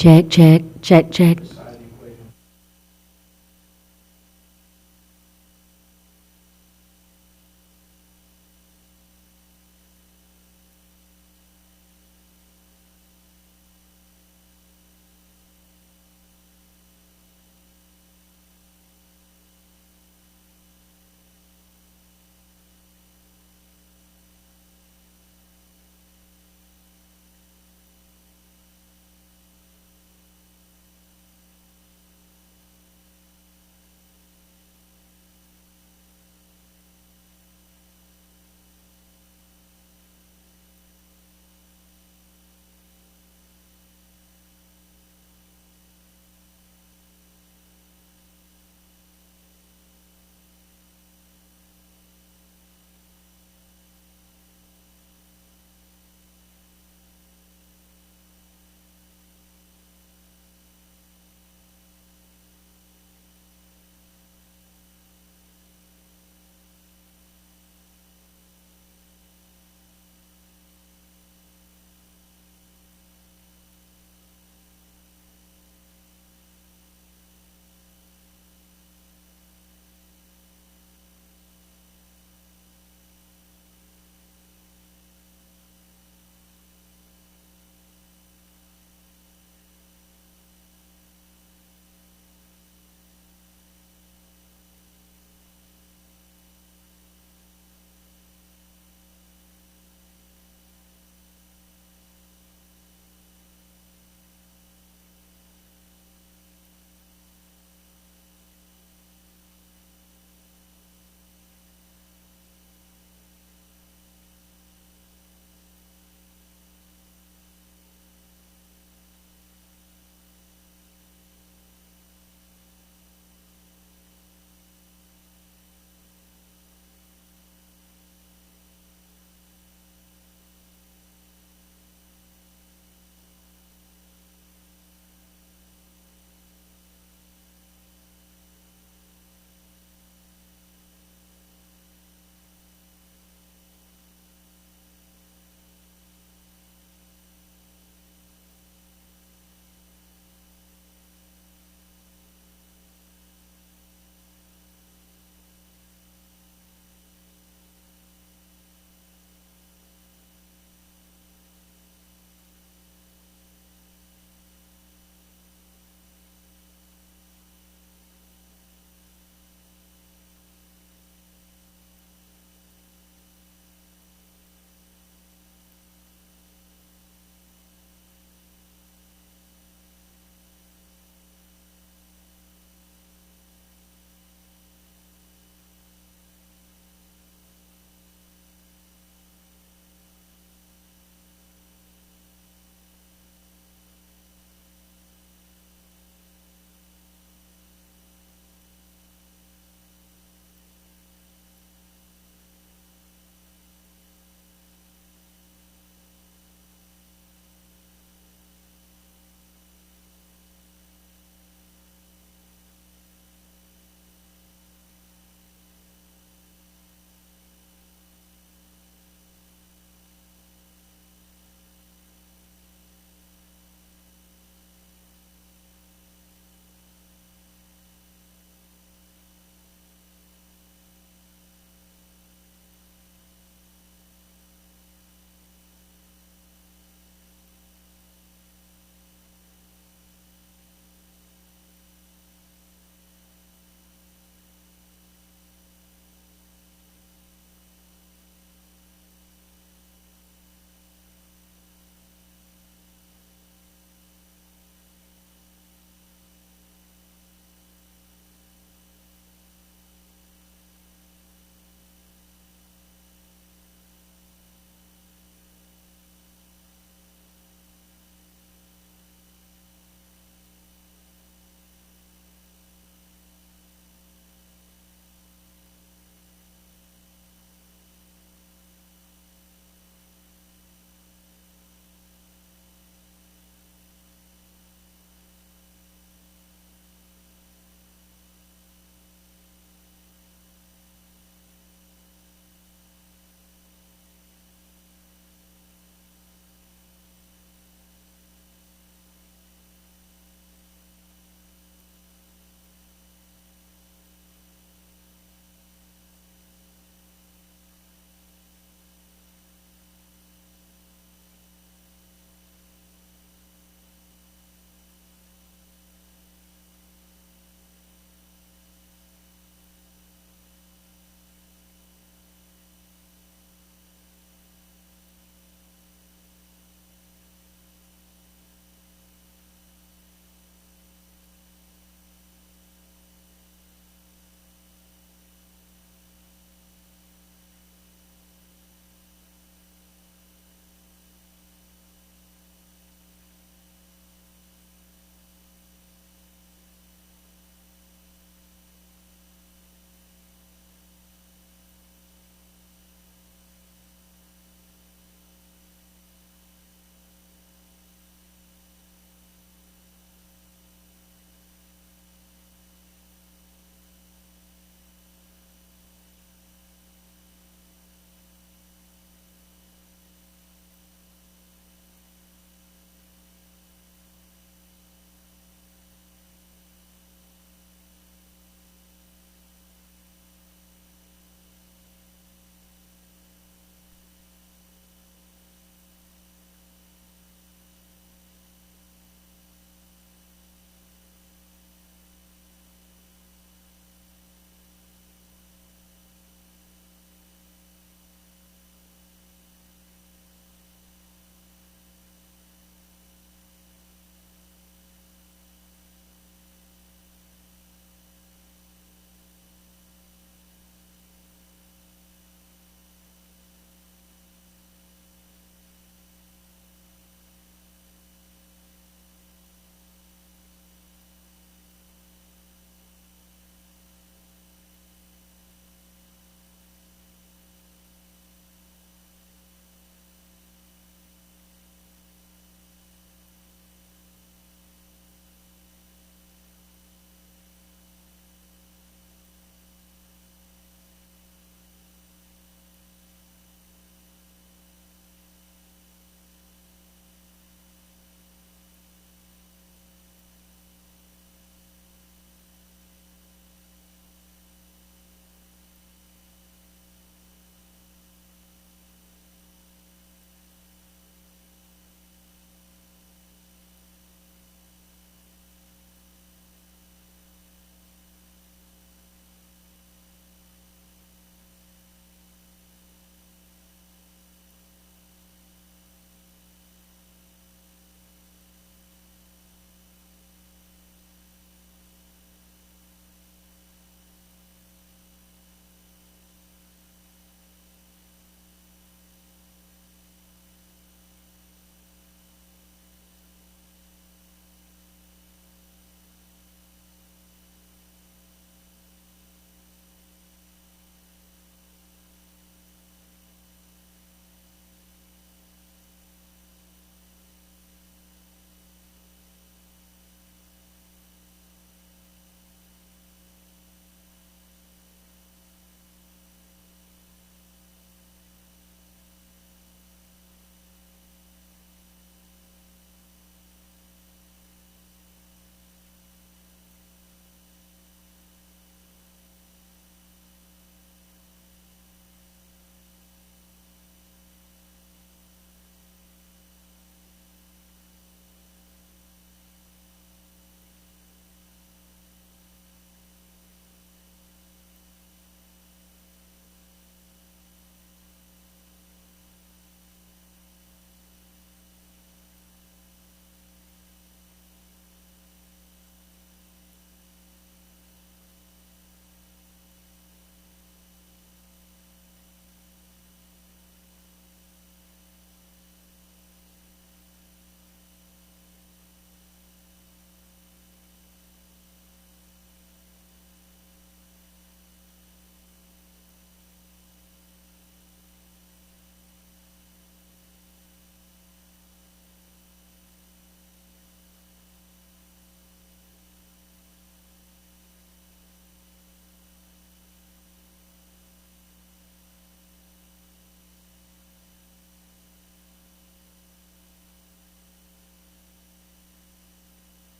Check, check, check, check.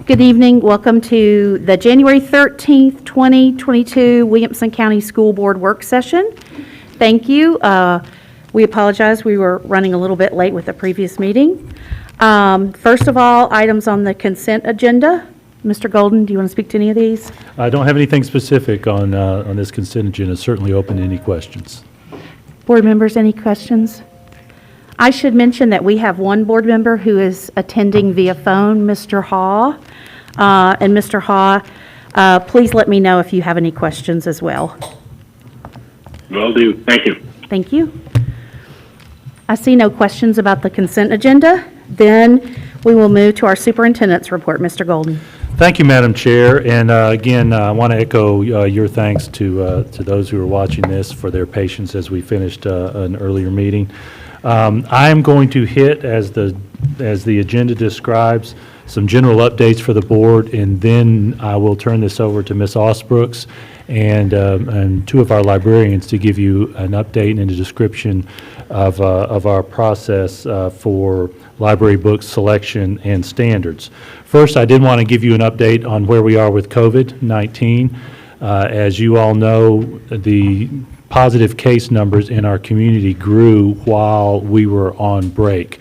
Good evening. Welcome to the January 13th, 2022 Williamson County School Board Work Session. Thank you. We apologize. We were running a little bit late with the previous meeting. First of all, items on the consent agenda. Mr. Golden, do you want to speak to any of these? I don't have anything specific on this consent agenda. Certainly open to any questions. Board members, any questions? I should mention that we have one board member who is attending via phone, Mr. Haw. And Mr. Haw, please let me know if you have any questions as well. Will do. Thank you. Thank you. I see no questions about the consent agenda. Then we will move to our superintendent's report. Mr. Golden. Thank you, Madam Chair. And again, I want to echo your thanks to those who are watching this for their patience as we finished an earlier meeting. I am going to hit, as the agenda describes, some general updates for the board, and then I will turn this over to Ms. Osbrooks and two of our librarians to give you an update and a description of our process for library book selection and standards. First, I did want to give you an update on where we are with COVID-19. As you all know, the positive case numbers in our community grew while we were on break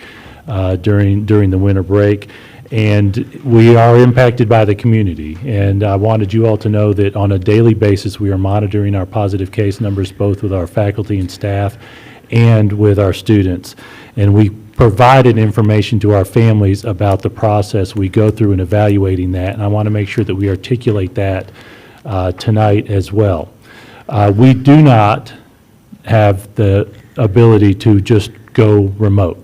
during the winter break, and we are impacted by the community. And I wanted you all to know that on a daily basis we are monitoring our positive case numbers both with our faculty and staff and with our students. And we provided information to our families about the process we go through in evaluating that, and I want to make sure that we articulate that tonight as well. We do not have the ability to just go remote.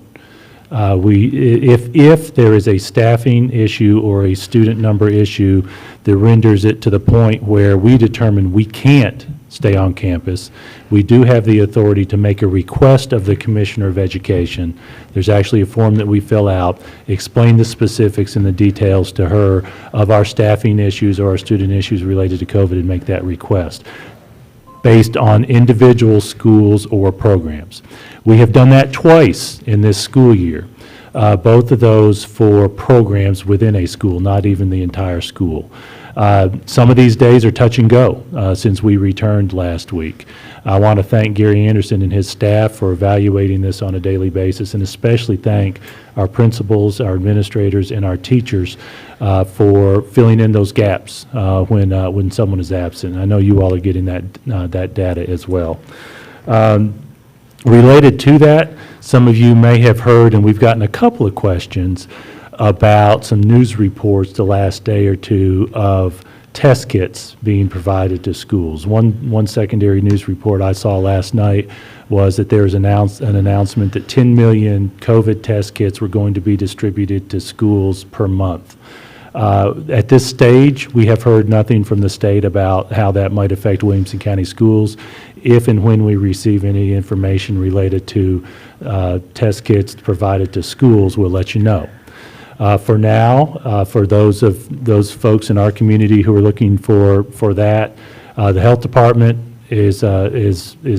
If there is a staffing issue or a student number issue that renders it to the point where we determine we can't stay on campus, we do have the authority to make a request of the Commissioner of Education. There's actually a form that we fill out, explain the specifics and the details to her of our staffing issues or our student issues related to COVID, and make that request based on individual schools or programs. We have done that twice in this school year, both of those for programs within a school, not even the entire school. Some of these days are touch and go since we returned last week. I want to thank Gary Anderson and his staff for evaluating this on a daily basis, and especially thank our principals, our administrators, and our teachers for filling in those gaps when someone is absent. I know you all are getting that data as well. Related to that, some of you may have heard, and we've gotten a couple of questions about some news reports the last day or two of test kits being provided to schools. One secondary news report I saw last night was that there was an announcement that 10 million COVID test kits were going to be distributed to schools per month. At this stage, we have heard nothing from the state about how that might affect Williamson County schools. If and when we receive any information related to test kits provided to schools, we'll let you know. For now, for those folks in our community who are looking for that, the health department is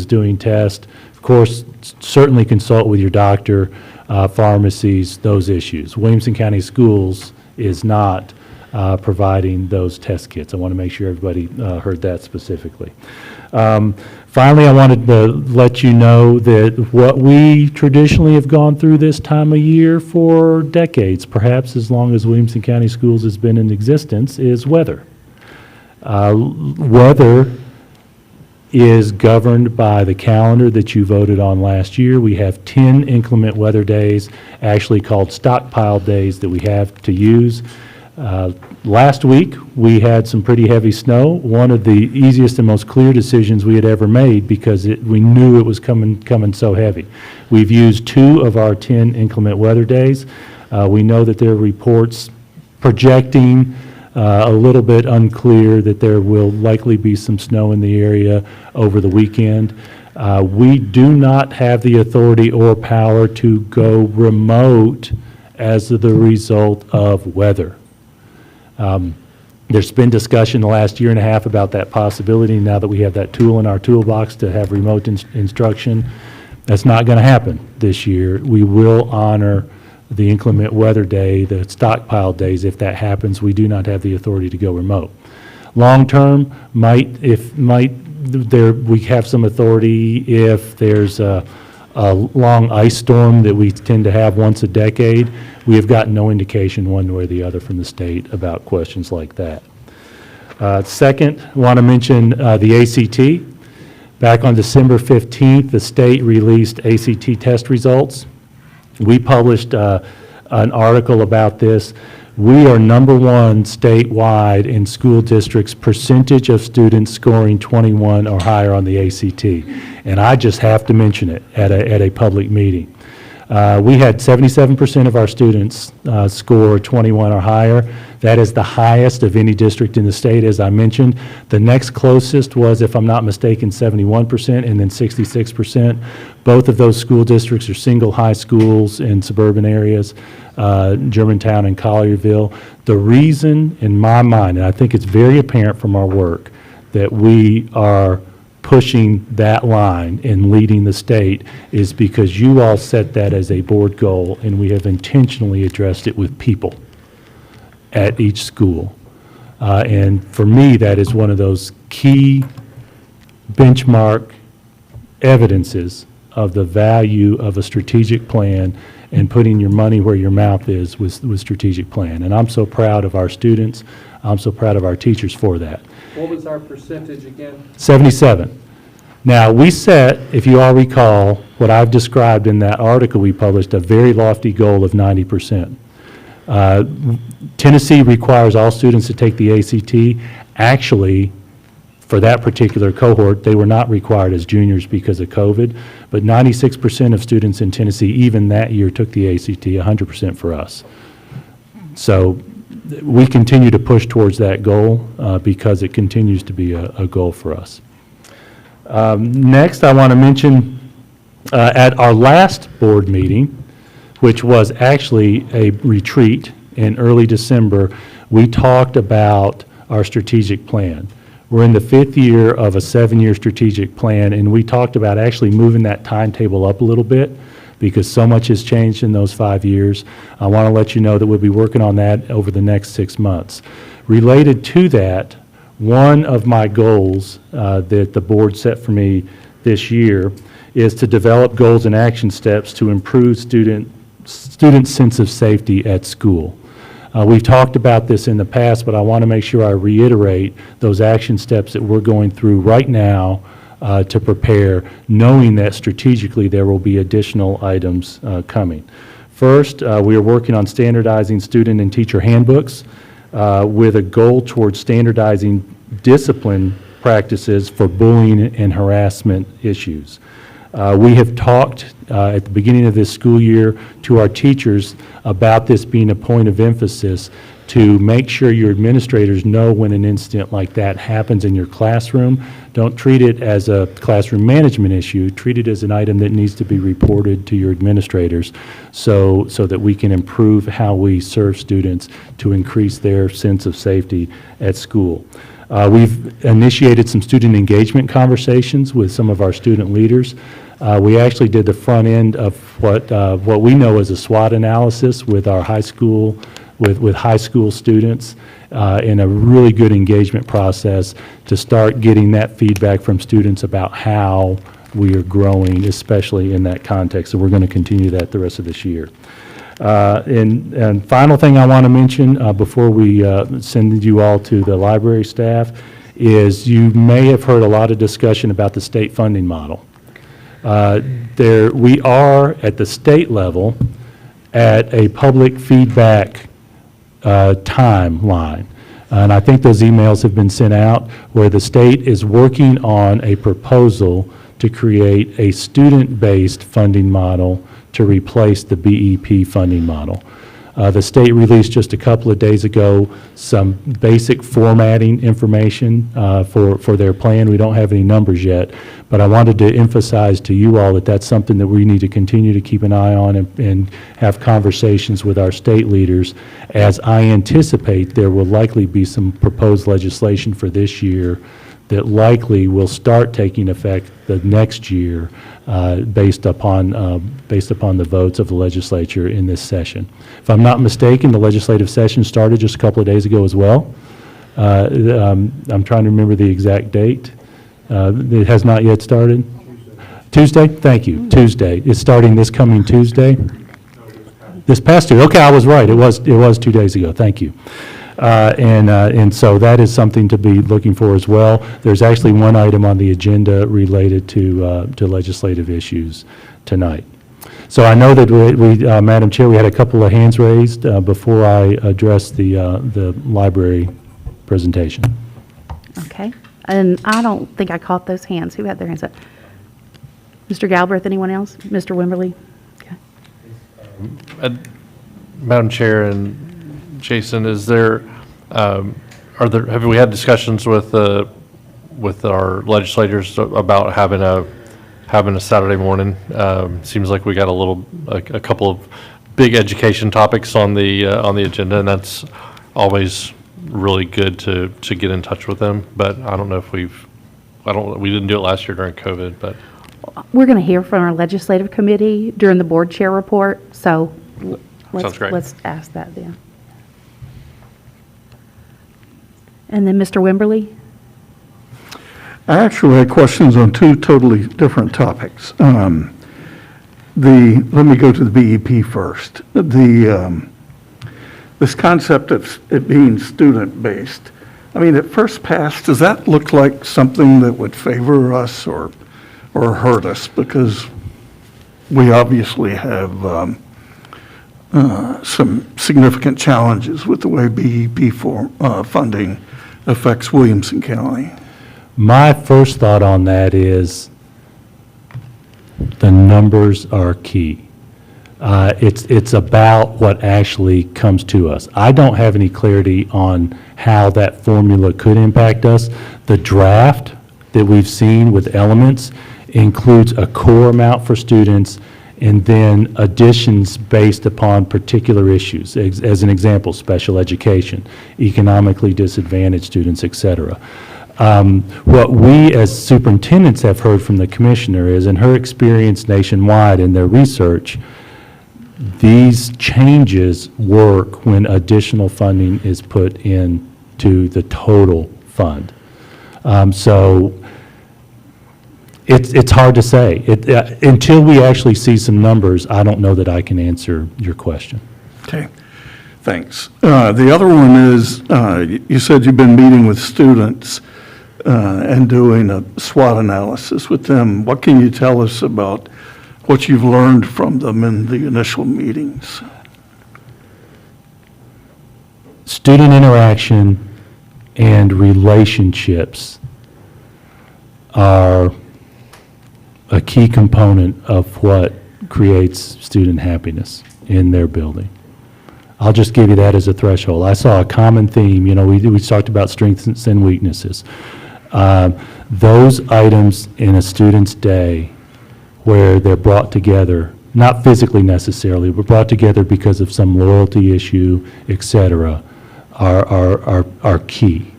doing tests. Of course, certainly consult with your doctor, pharmacies, those issues. Williamson County Schools is not providing those test kits. I want to make sure everybody heard that specifically. Finally, I wanted to let you know that what we traditionally have gone through this time of year for decades, perhaps as long as Williamson County Schools has been in existence, is weather. Weather is governed by the calendar that you voted on last year. We have 10 inclement weather days, actually called stockpile days, that we have to use. Last week, we had some pretty heavy snow, one of the easiest and most clear decisions we had ever made because we knew it was coming so heavy. We've used 2 of our 10 inclement weather days. We know that there are reports projecting a little bit unclear that there will likely be some snow in the area over the weekend. We do not have the authority or power to go remote as the result of weather. There's been discussion the last year and a half about that possibility. Now that we have that tool in our toolbox to have remote instruction, that's not going to happen this year. We will honor the inclement weather day, the stockpile days, if that happens, we do not have the authority to go remote. Long-term, we have some authority if there's a long ice storm that we tend to have once a decade. We have gotten no indication one way or the other from the state about questions like that. Second, I want to mention the ACT. Back on December 15th, the state released ACT test results. We published an article about this. We are number one statewide in school districts' percentage of students scoring 21 or higher on the ACT. And I just have to mention it at a public meeting. We had 77% of our students score 21 or higher. That is the highest of any district in the state, as I mentioned. The next closest was, if I'm not mistaken, 71% and then 66%. Both of those school districts are single high schools in suburban areas, Germantown and Collierville. The reason, in my mind, and I think it's very apparent from our work, that we are pushing that line and leading the state is because you all set that as a board goal, and we have intentionally addressed it with people at each school. And for me, that is one of those key benchmark evidences of the value of a strategic plan and putting your money where your mouth is with strategic plan. And I'm so proud of our students. I'm so proud of our teachers for that. What was our percentage again? 77. Now, we set, if you all recall, what I've described in that article we published, a very lofty goal of 90%. Tennessee requires all students to take the ACT. Actually, for that particular cohort, they were not required as juniors because of COVID, but 96% of students in Tennessee, even that year, took the ACT, 100% for us. So we continue to push towards that goal because it continues to be a goal for us. Next, I want to mention at our last board meeting, which was actually a retreat in early December, we talked about our strategic plan. We're in the 5th year of a 7-year strategic plan, and we talked about actually moving that timetable up a little bit because so much has changed in those 5 years. I want to let you know that we'll be working on that over the next 6 months. Related to that, one of my goals that the board set for me this year is to develop goals and action steps to improve student sense of safety at school. We've talked about this in the past, but I want to make sure I reiterate those action steps that we're going through right now to prepare, knowing that strategically there will be additional items coming. First, we are working on standardizing student and teacher handbooks with a goal towards standardizing discipline practices for bullying and harassment issues. We have talked at the beginning of this school year to our teachers about this being a point of emphasis to make sure your administrators know when an incident like that happens in your classroom. Don't treat it as a classroom management issue. Treat it as an item that needs to be reported to your administrators so that we can improve how we serve students to increase their sense of safety at school. We've initiated some student engagement conversations with some of our student leaders. We actually did the front end of what we know as a SWOT analysis with our high school, with high school students in a really good engagement process to start getting that feedback from students about how we are growing, especially in that context. So we're going to continue that the rest of this year. And final thing I want to mention before we send you all to the library staff is you may have heard a lot of discussion about the state funding model. We are at the state level at a public feedback timeline. And I think those emails have been sent out where the state is working on a proposal to create a student-based funding model to replace the BEP funding model. The state released just a couple of days ago some basic formatting information for their plan. We don't have any numbers yet, but I wanted to emphasize to you all that that's something that we need to continue to keep an eye on and have conversations with our state leaders, as I anticipate there will likely be some proposed legislation for this year that likely will start taking effect the next year based upon the votes of the legislature in this session. If I'm not mistaken, the legislative session started just a couple of days ago as well. I'm trying to remember the exact date. It has not yet started? Tuesday? Thank you. Tuesday. It's starting this coming Tuesday? This past Tuesday. Okay, I was right. It was 2 days ago. Thank you. And so that is something to be looking for as well. There's actually one item on the agenda related to legislative issues tonight. So I know that Madam Chair, we had a couple of hands raised before I address the library presentation. Okay. And I don't think I caught those hands. Who had their hands up? Mr. Galbraith, anyone else? Mr. Wimberly? Okay. Madam Chair and Jason, is there, have we had discussions with our legislators about having a Saturday morning? Seems like we got a couple of big education topics on the agenda, and that's always really good to get in touch with them. But I don't know if we didn't do it last year during COVID, but. We're going to hear from our legislative committee during the board chair report, so Sounds great. let's ask that then. And then Mr. Wimberly? I actually had questions on two totally different topics. Let me go to the BEP first. This concept of it being student-based, I mean, at first pass, does that look like something that would favor us or hurt us? Because we obviously have some significant challenges with the way BEP funding affects Williamson County. My first thought on that is the numbers are key. It's about what actually comes to us. I don't have any clarity on how that formula could impact us. The draft that we've seen with elements includes a core amount for students and then additions based upon particular issues. As an example, special education, economically disadvantaged students, et cetera. What we as superintendents have heard from the commissioner is, in her experience nationwide in their research, these changes work when additional funding is put into the total fund. So it's hard to say. Until we actually see some numbers, I don't know that I can answer your question. Okay, thanks. The other one is, you said you've been meeting with students and doing a SWOT analysis with them. What can you tell us about what you've learned from them in the initial meetings? Student interaction and relationships are a key component of what creates student happiness in their building. I'll just give you that as a threshold. I saw a common theme. You know, we talked about strengths and weaknesses. Those items in a student's day where they're brought together, not physically necessarily, but brought together because of some loyalty issue, et cetera, are key.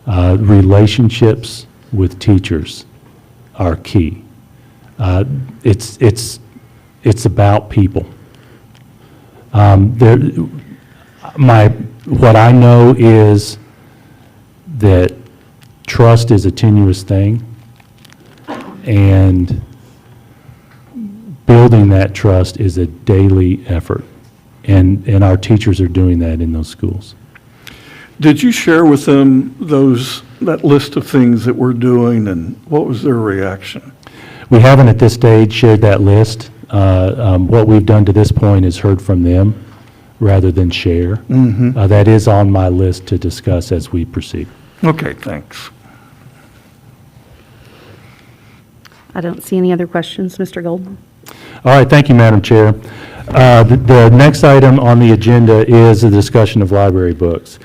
Relationships with teachers are key. It's about people. What I know is that trust is a tenuous thing, and building that trust is a daily effort, and our teachers are doing that in those schools. Did you share with them that list of things that we're doing, and what was their reaction? We haven't at this stage shared that list. What we've done to this point is heard from them rather than share. That is on my list to discuss as we proceed. Okay, thanks. I don't see any other questions. Mr. Golden? All right, thank you, Madam Chair. The next item on the agenda is a discussion of library books.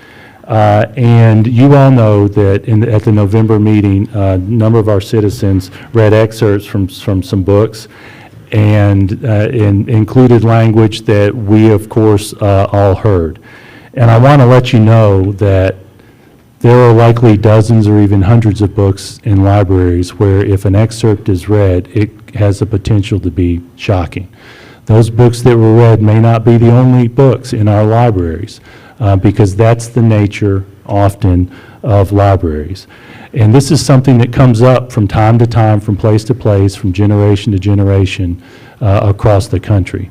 And you all know that at the November meeting, a number of our citizens read excerpts from some books and included language that we, of course, all heard. And I want to let you know that there are likely dozens or even hundreds of books in libraries where if an excerpt is read, it has the potential to be shocking. Those books that were read may not be the only books in our libraries, because that's the nature often of libraries. And this is something that comes up from time to time, from place to place, from generation to generation across the country.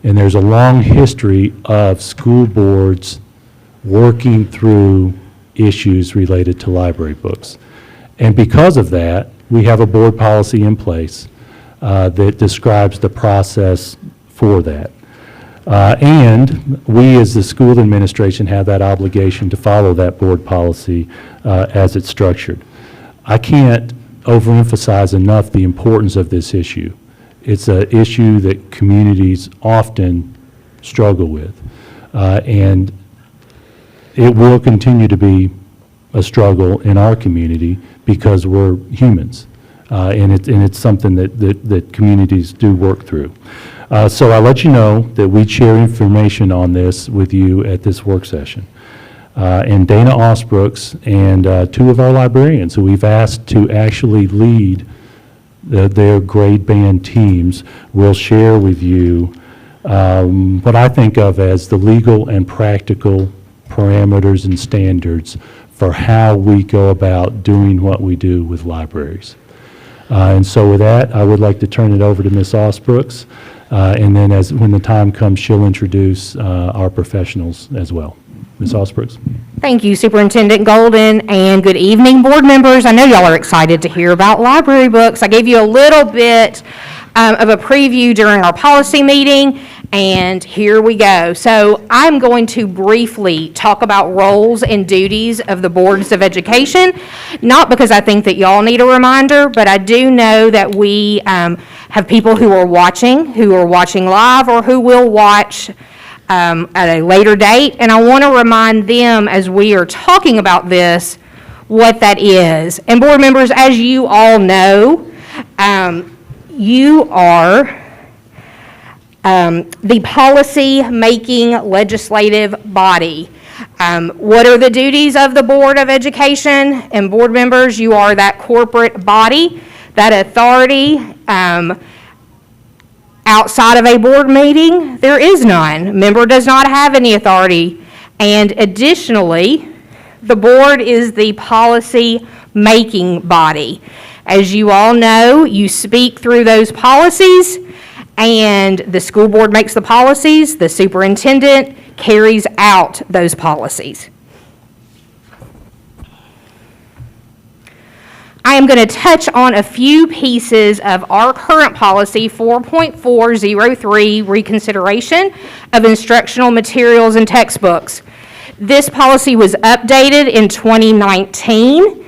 And there's a long history of school boards working through issues related to library books. And because of that, we have a board policy in place that describes the process for that. And we, as the school administration, have that obligation to follow that board policy as it's structured. I can't overemphasize enough the importance of this issue. It's an issue that communities often struggle with, and it will continue to be a struggle in our community because we're humans, and it's something that communities do work through. So I'll let you know that we share information on this with you at this work session. And Dana Osbrooks and two of our librarians who we've asked to actually lead their grade band teams will share with you what I think of as the legal and practical parameters and standards for how we go about doing what we do with libraries. And so with that, I would like to turn it over to Ms. Osbrooks, and then when the time comes, she'll introduce our professionals as well. Ms. Osbrooks. Thank you, Superintendent Golden, and good evening, board members. I know y'all are excited to hear about library books. I gave you a little bit of a preview during our policy meeting, and here we go. So I'm going to briefly talk about roles and duties of the boards of education, not because I think that y'all need a reminder, but I do know that we have people who are watching live, or who will watch at a later date, and I want to remind them as we are talking about this what that is. And board members, as you all know, you are the policy-making legislative body. What are the duties of the Board of Education? And board members, you are that corporate body, that authority. Outside of a board meeting, there is none. Member does not have any authority. And additionally, the board is the policy-making body. As you all know, you speak through those policies, and the school board makes the policies. The superintendent carries out those policies. I am going to touch on a few pieces of our current policy 4.403, reconsideration of instructional materials and textbooks. This policy was updated in 2019,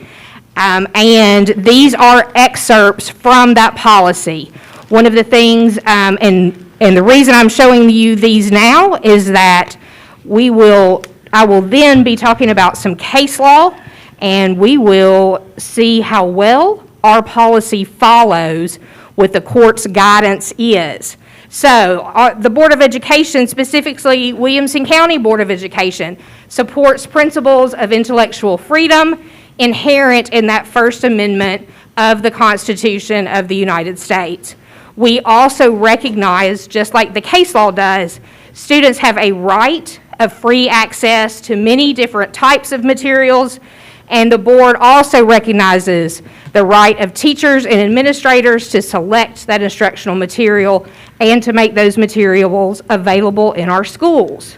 and these are excerpts from that policy. One of the things, and the reason I'm showing you these now is that I will then be talking about some case law, and we will see how well our policy follows what the court's guidance is. So the Board of Education, specifically Williamson County Board of Education, supports principles of intellectual freedom inherent in that First Amendment of the Constitution of the United States. We also recognize, just like the case law does, students have a right of free access to many different types of materials, and the board also recognizes the right of teachers and administrators to select that instructional material and to make those materials available in our schools.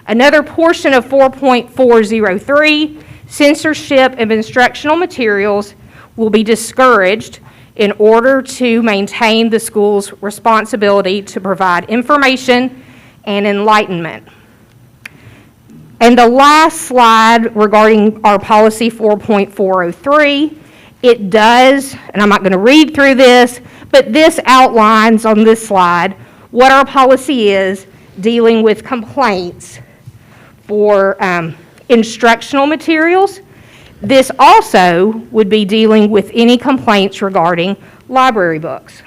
Another portion of 4.403, censorship of instructional materials will be discouraged in order to maintain the school's responsibility to provide information and enlightenment. And the last slide regarding our policy 4.403, it does, and I'm not going to read through this, but this outlines on this slide what our policy is dealing with complaints for instructional materials. This also would be dealing with any complaints regarding library books.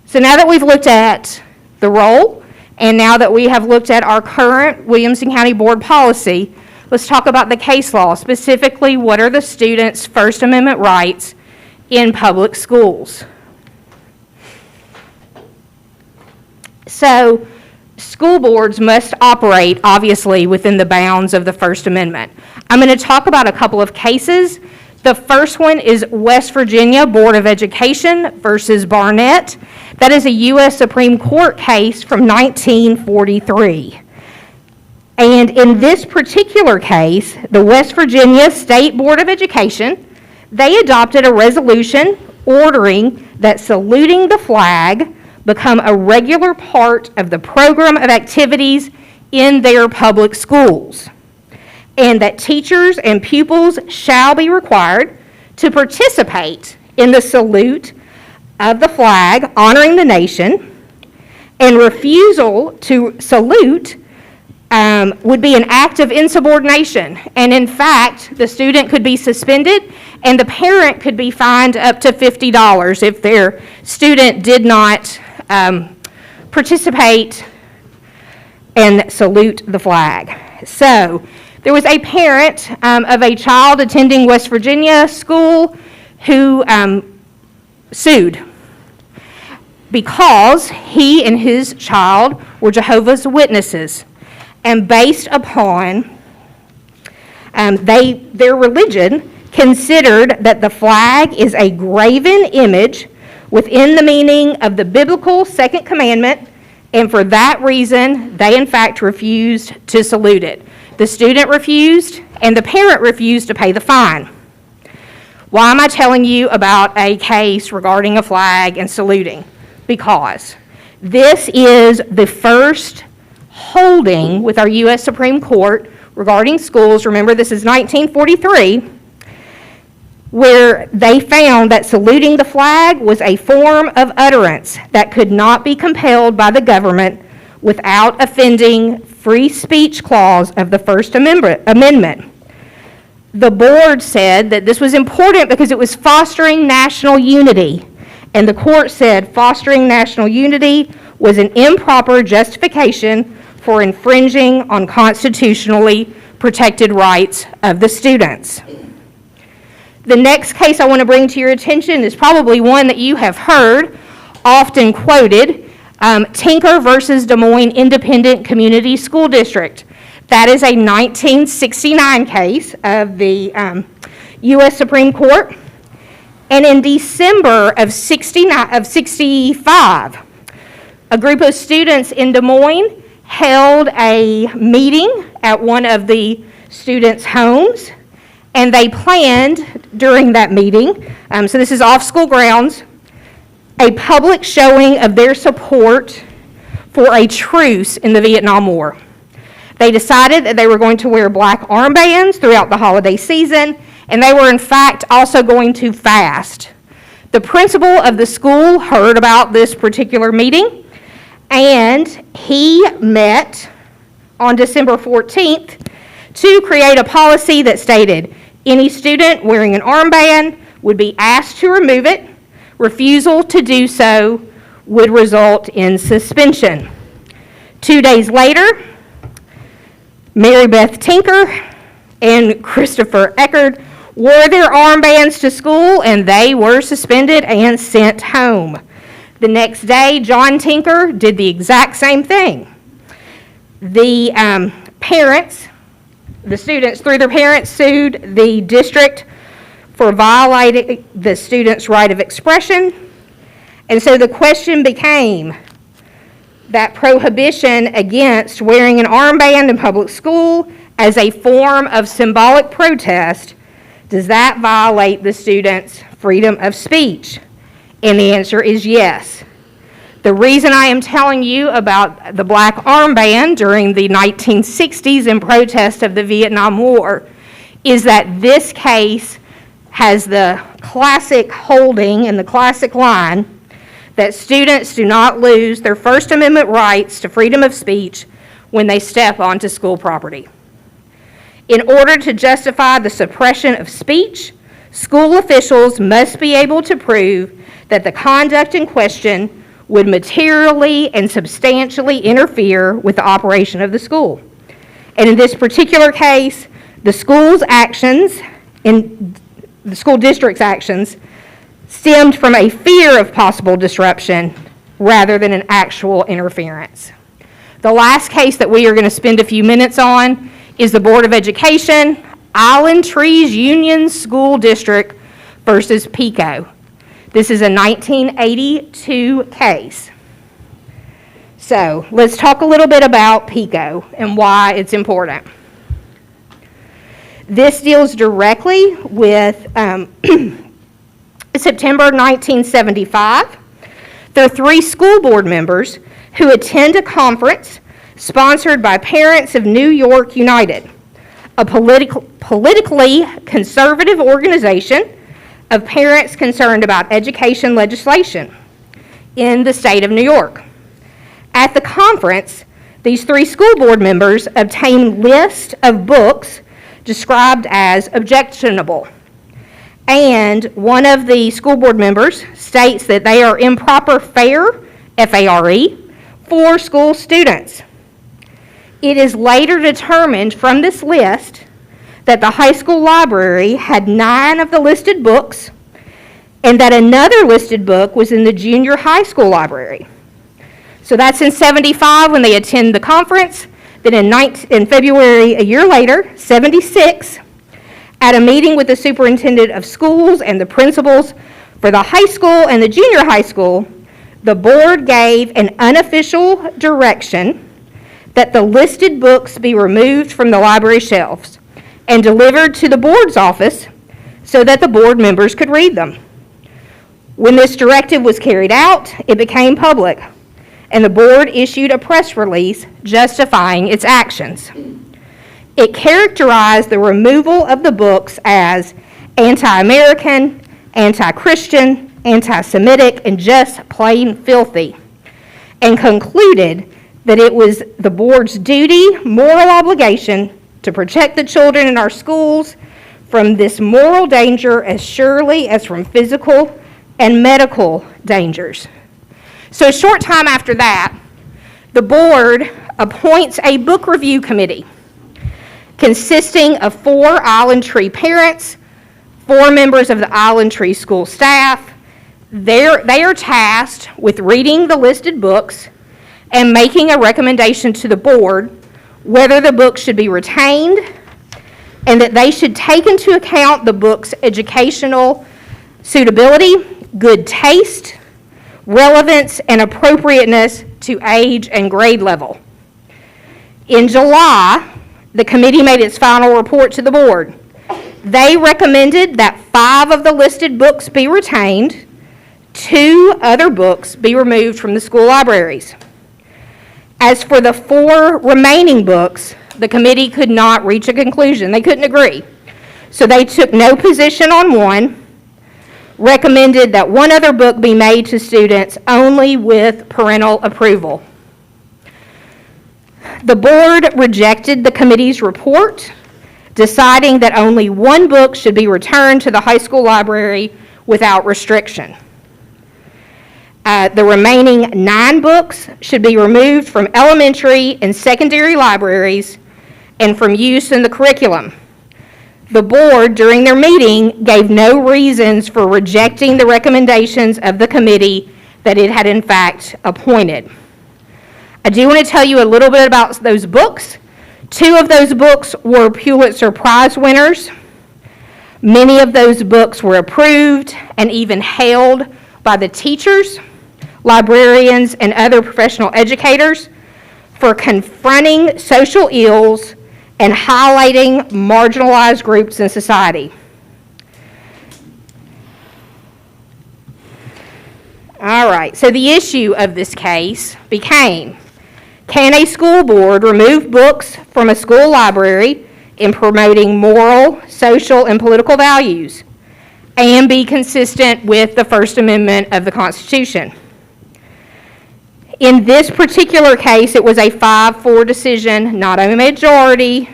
So now that we've looked at the role, and now that we have looked at our current Williamson County Board policy, let's talk about the case law. Specifically, what are the students' First Amendment rights in public schools? So, school boards must operate, obviously, within the bounds of the First Amendment. I'm going to talk about a couple of cases. The first one is West Virginia Board of Education versus Barnett. That is a U.S. Supreme Court case from 1943. And in this particular case, the West Virginia State Board of Education, they adopted a resolution ordering that saluting the flag become a regular part of the program of activities in their public schools, and that teachers and pupils shall be required to participate in the salute of the flag honoring the nation, and refusal to salute would be an act of insubordination. And in fact, the student could be suspended and the parent could be fined up to $50 if their student did not participate and salute the flag. So there was a parent of a child attending West Virginia school who sued because he and his child were Jehovah's Witnesses. And based upon their religion, considered that the flag is a graven image within the meaning of the biblical second commandment, and for that reason, they in fact refused to salute it. The student refused, and the parent refused to pay the fine. Why am I telling you about a case regarding a flag and saluting? Because this is the first holding with our U.S. Supreme Court regarding schools. Remember, this is 1943, where they found that saluting the flag was a form of utterance that could not be compelled by the government without offending free speech clause of the First Amendment. The board said that this was important because it was fostering national unity, and the court said fostering national unity was an improper justification for infringing on constitutionally protected rights of the students. The next case I want to bring to your attention is probably one that you have heard, often quoted, Tinker versus Des Moines Independent Community School District. That is a 1969 case of the U.S. Supreme Court. And in December of 65, a group of students in Des Moines held a meeting at one of the students' homes, and they planned during that meeting, so this is off school grounds, a public showing of their support for a truce in the Vietnam War. They decided that they were going to wear black armbands throughout the holiday season, and they were in fact also going to fast. The principal of the school heard about this particular meeting, and he met on December 14th to create a policy that stated any student wearing an armband would be asked to remove it. Refusal to do so would result in suspension. 2 days later, Mary Beth Tinker and Christopher Eckerd wore their armbands to school, and they were suspended and sent home. The next day, John Tinker did the exact same thing. The parents, the students through their parents, sued the district for violating the student's right of expression. And so the question became that prohibition against wearing an armband in public school as a form of symbolic protest, does that violate the student's freedom of speech? And the answer is yes. The reason I am telling you about the black armband during the 1960s in protest of the Vietnam War is that this case has the classic holding and the classic line that students do not lose their First Amendment rights to freedom of speech when they step onto school property. In order to justify the suppression of speech, school officials must be able to prove that the conduct in question would materially and substantially interfere with the operation of the school. And in this particular case, The school's actions, in the school district's actions, stemmed from a fear of possible disruption rather than an actual interference. The last case that we are going to spend a few minutes on is the Board of Education, Island Trees Union School District versus PICO. This is a 1982 case. So let's talk a little bit about PICO and why it's important. This deals directly with September 1975. There are 3 school board members who attend a conference sponsored by Parents of New York United, a politically conservative organization of parents concerned about education legislation in the state of New York. At the conference, these 3 school board members obtained lists of books described as objectionable. And one of the school board members states that they are improper fare, F-A-R-E, for school students. It is later determined from this list that the high school library had 9 of the listed books and that another listed book was in the junior high school library. So that's in 75 when they attend the conference. Then in February, a year later, 76, at a meeting with the superintendent of schools and the principals for the high school and the junior high school, the board gave an unofficial direction that the listed books be removed from the library shelves and delivered to the board's office so that the board members could read them. When this directive was carried out, it became public, and the board issued a press release justifying its actions. It characterized the removal of the books as anti-American, anti-Christian, anti-Semitic, and just plain filthy, and concluded that it was the board's duty, moral obligation, to protect the children in our schools from this moral danger as surely as from physical and medical dangers. So a short time after that, the board appoints a book review committee consisting of 4 Island Tree parents, 4 members of the Island Tree school staff. They are tasked with reading the listed books and making a recommendation to the board whether the books should be retained and that they should take into account the book's educational suitability, good taste, relevance, and appropriateness to age and grade level. In July, the committee made its final report to the board. They recommended that 5 of the listed books be retained, 2 other books be removed from the school libraries. As for the 4 remaining books, the committee could not reach a conclusion. They couldn't agree. So they took no position on one, recommended that 1 other book be made to students only with parental approval. The board rejected the committee's report, deciding that only 1 book should be returned to the high school library without restriction. The remaining 9 books should be removed from elementary and secondary libraries and from use in the curriculum. The board, during their meeting, gave no reasons for rejecting the recommendations of the committee that it had in fact appointed. I do want to tell you a little bit about those books. 2 of those books were Pulitzer Prize winners. Many of those books were approved and even hailed by the teachers, librarians, and other professional educators for confronting social ills and highlighting marginalized groups in society. All right, so the issue of this case became, can a school board remove books from a school library in promoting moral, social, and political values and be consistent with the First Amendment of the Constitution? In this particular case, it was a 5-4 decision, not a majority,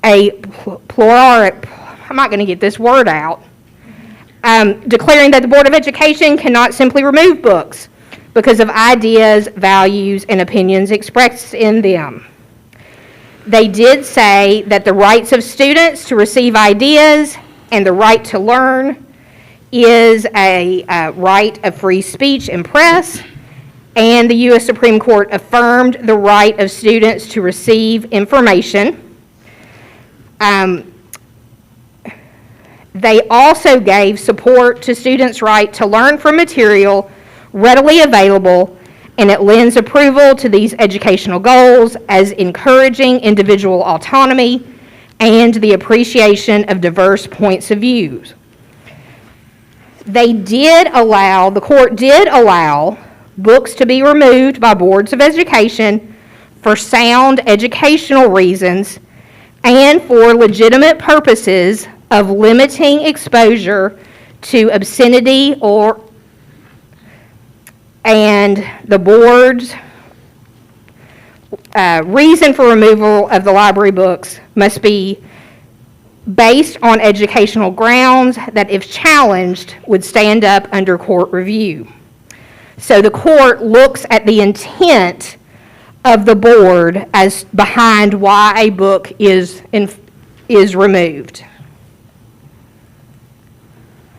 a plurality, I'm not going to get this word out, declaring that the Board of Education cannot simply remove books because of ideas, values, and opinions expressed in them. They did say that the rights of students to receive ideas and the right to learn is a right of free speech and press, and the U.S. Supreme Court affirmed the right of students to receive information. They also gave support to students' right to learn from material readily available, and it lends approval to these educational goals as encouraging individual autonomy and the appreciation of diverse points of view. The court did allow books to be removed by boards of education for sound educational reasons and for legitimate purposes of limiting exposure to obscenity and the board's reason for removal of the library books must be based on educational grounds that, if challenged, would stand up under court review. So the court looks at the intent of the board as behind why a book is removed.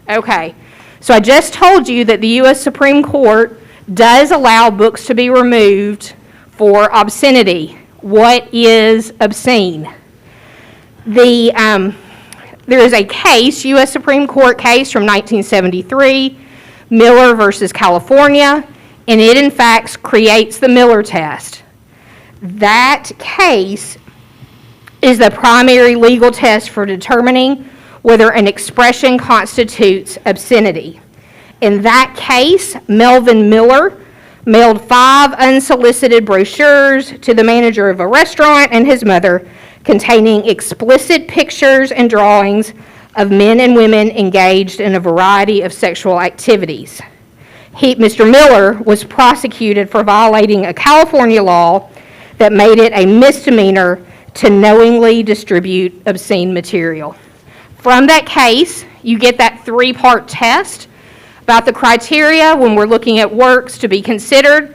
Okay, so I just told you that the U.S. Supreme Court does allow books to be removed for obscenity. What is obscene? There is a case, U.S. Supreme Court case from 1973, Miller versus California, and it in fact creates the Miller test. That case is the primary legal test for determining whether an expression constitutes obscenity. In that case, Melvin Miller mailed 5 unsolicited brochures to the manager of a restaurant and his mother containing explicit pictures and drawings of men and women engaged in a variety of sexual activities. Mr. Miller was prosecuted for violating a California law that made it a misdemeanor to knowingly distribute obscene material. From that case, you get that 3-part test about the criteria when we're looking at works to be considered.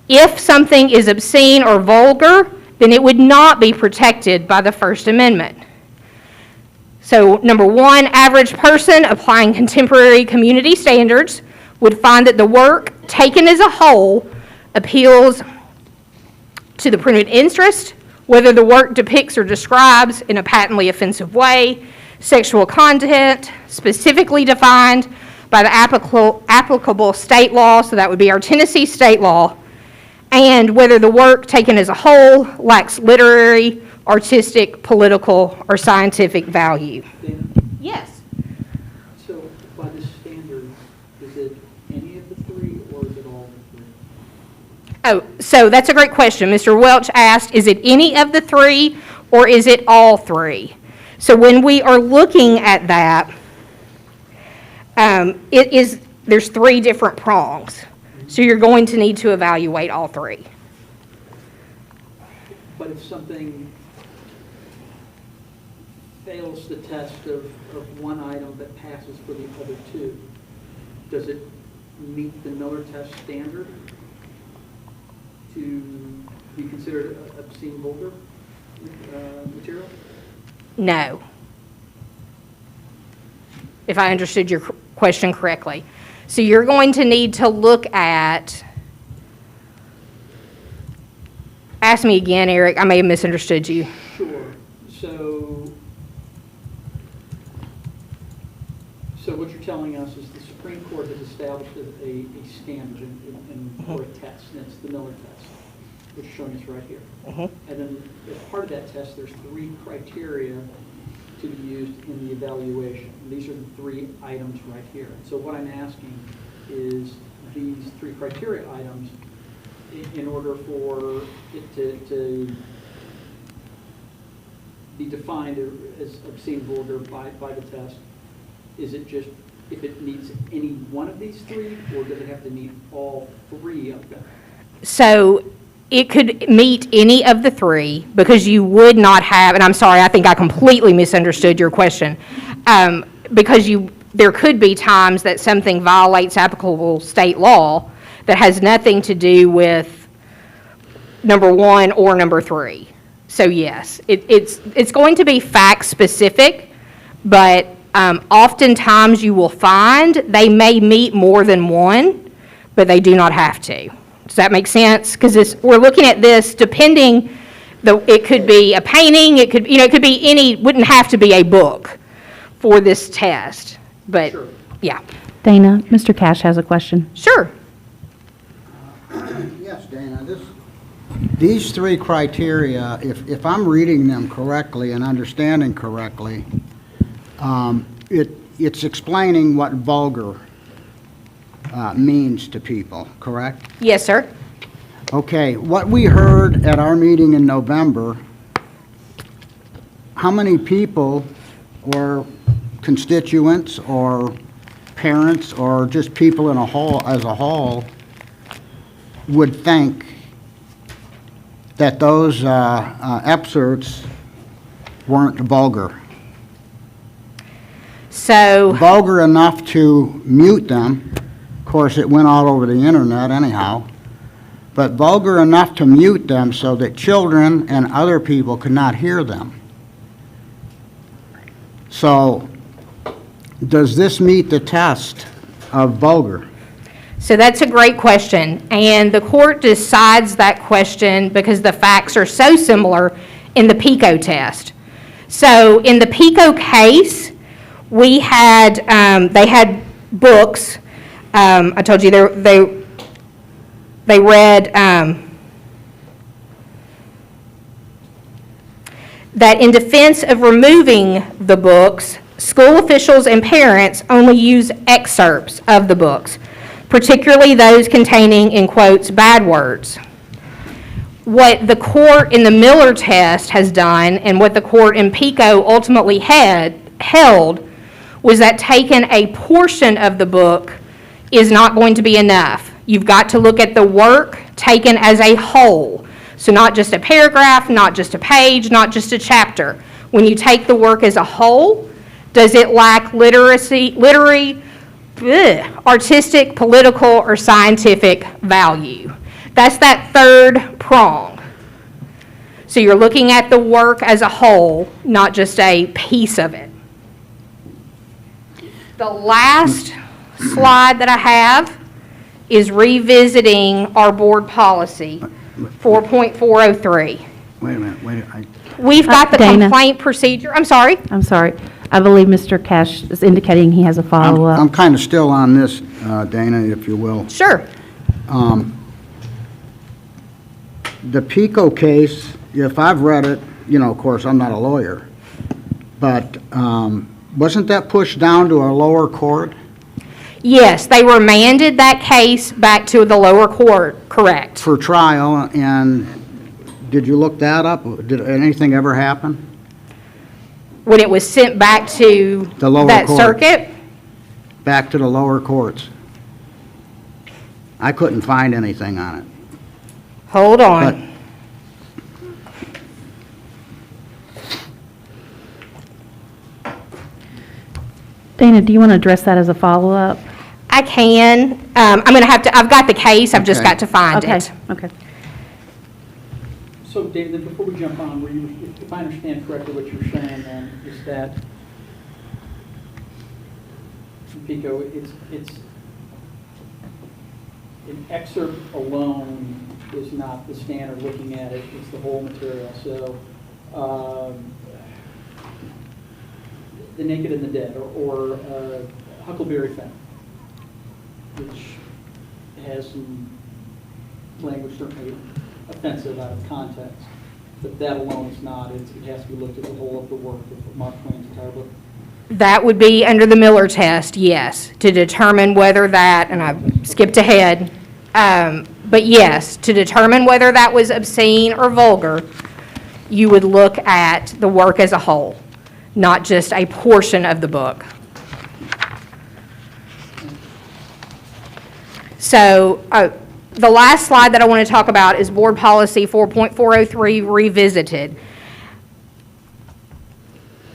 If something is obscene or vulgar, then it would not be protected by the First Amendment. So, number 1, average person applying contemporary community standards would find that the work, taken as a whole, appeals to the printed interest, whether the work depicts or describes in a patently offensive way sexual content specifically defined by the applicable state law, so that would be our Tennessee state law, and whether the work taken as a whole lacks literary, artistic, political, or scientific value. Dana, Yes. so by this standard, is it any of the 3 or is it all the 3? Oh, so that's a great question. Mr. Welch asked, is it any of the 3 or is it all 3? So when we are looking at that, there's 3 different prongs. So you're going to need to evaluate all 3. But if something fails the test of one item but passes for the other 2, does it meet the Miller test standard to be considered obscene, vulgar material? No. If I understood your question correctly. So you're going to need to look at, ask me again, Eric, I may have misunderstood you. Sure. So what you're telling us is the Supreme Court has established a standard for a test, and it's the Miller test, which is showing us right here. And then as part of that test, there's 3 criteria to be used in the evaluation. And these are the 3 items right here. So what I'm asking is these 3 criteria items, in order for it to be defined as obscene, vulgar by the test, is it just if it meets any one of these 3, or does it have to meet all 3 of them? So it could meet any of the 3 because you would not have, and I'm sorry, I think I completely misunderstood your question, because there could be times that something violates applicable state law that has nothing to do with number 1 or number 3. So yes, it's going to be fact-specific, but oftentimes you will find they may meet more than one, but they do not have to. Does that make sense? Because we're looking at this depending, it could be a painting, it could be any, wouldn't have to be a book for this test, but, Sure. yeah. Dana, Mr. Cash has a question. Sure. Yes, Dana, these three criteria, if I'm reading them correctly and understanding correctly, it's explaining what vulgar means to people, correct? Yes, sir. Okay, what we heard at our meeting in November, how many people or constituents or parents or just people as a whole would think that those excerpts weren't vulgar? So, Vulgar enough to mute them. Of course, it went all over the internet anyhow. But vulgar enough to mute them so that children and other people could not hear them. So, does this meet the test of vulgar? so that's a great question, and the court decides that question because the facts are so similar in the PICO test. So in the PICO case, we had, they had books. I told you they read, that in defense of removing the books, school officials and parents only use excerpts of the books, particularly those containing, in quotes, bad words. What the court in the Miller test has done, and what the court in PICO ultimately held, was that taking a portion of the book is not going to be enough. You've got to look at the work taken as a whole. So not just a paragraph, not just a page, not just a chapter. When you take the work as a whole, does it lack literary, artistic, political, or scientific value? That's that third prong. So you're looking at the work as a whole, not just a piece of it. The last slide that I have is revisiting our board policy, 4.403. Wait a minute, We've got the Dana. complaint procedure, I'm sorry. I'm sorry. I believe Mr. Cash is indicating he has a I'm follow-up. kind of still on this, Dana, if you will. Sure. The PICO case, if I've read it, of course, I'm not a lawyer, but wasn't that pushed down to a lower court? Yes, they remanded that case back to the lower court, correct. For trial, and did you look that up? Did anything ever happen? When it was sent back to The lower that court. circuit, Back to the lower courts? I couldn't find anything on it. hold on. Dana, do you want to address that as a follow-up? I can, I'm gonna have to, I've got the case, I've just Okay. got to find Okay, it. okay. So David, before we jump on, if I understand correctly, what you're saying then is that in PICO, it's an excerpt alone is not the standard looking at it, it's the whole material. So The Naked and the Dead, or Huckleberry Finn, which has some language certainly offensive out of context, but that alone is not. It has to be looked at the whole of the work of Mark Twain's entire book. That would be under the Miller test, yes, to determine whether that, and I skipped ahead, but yes, to determine whether that was obscene or vulgar, you would look at the work as a whole, not just a portion of the book. So the last slide that I want to talk about is Board Policy 4.403 Revisited.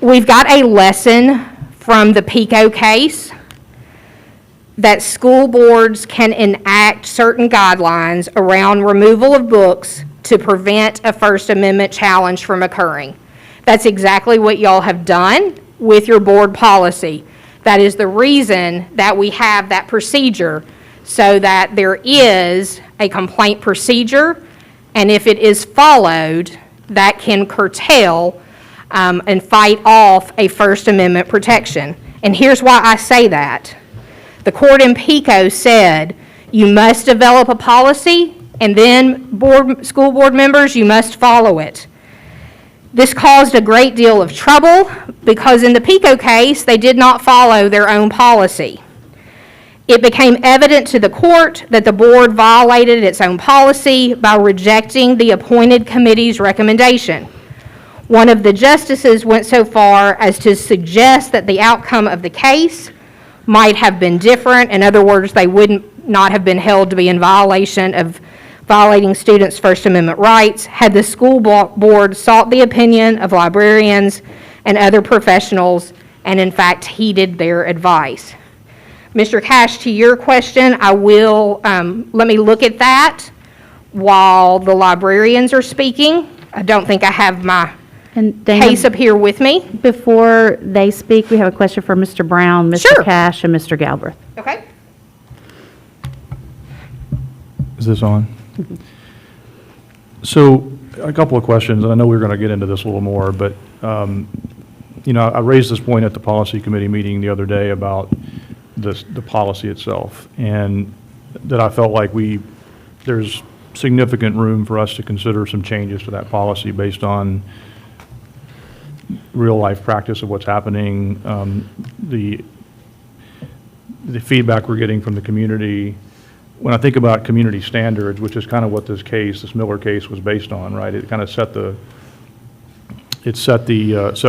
We've got a lesson from the PICO case that school boards can enact certain guidelines around removal of books to prevent a First Amendment challenge from occurring. That's exactly what y'all have done with your board policy. That is the reason that we have that procedure, so that there is a complaint procedure, and if it is followed, that can curtail and fight off a First Amendment protection. And here's why I say that. The court in Pico said you must develop a policy, and then school board members, you must follow it. This caused a great deal of trouble because in the Pico case, they did not follow their own policy. It became evident to the court that the board violated its own policy by rejecting the appointed committee's recommendation. One of the justices went so far as to suggest that the outcome of the case might have been different. In other words, they would not have been held to be in violation of violating students' First Amendment rights had the school board sought the opinion of librarians and other professionals and in fact heeded their advice. Mr. Cash, to your question, I will, let me look at that while the librarians are speaking. I don't think I have my And Dana, case up here with me. before they speak, we have a question for Mr. Brown, Mr. Sure. Cash, and Mr. Galbraith. Okay. Is this on? So, a couple of questions, and I know we're going to get into this a little more, but, you know, I raised this point at the policy committee meeting the other day about the policy itself, and that I felt like there's significant room for us to consider some changes to that policy based on real-life practice of what's happening, the feedback we're getting from the community. When I think about community standards, which is kind of what this Miller case was based on, right? It kind of set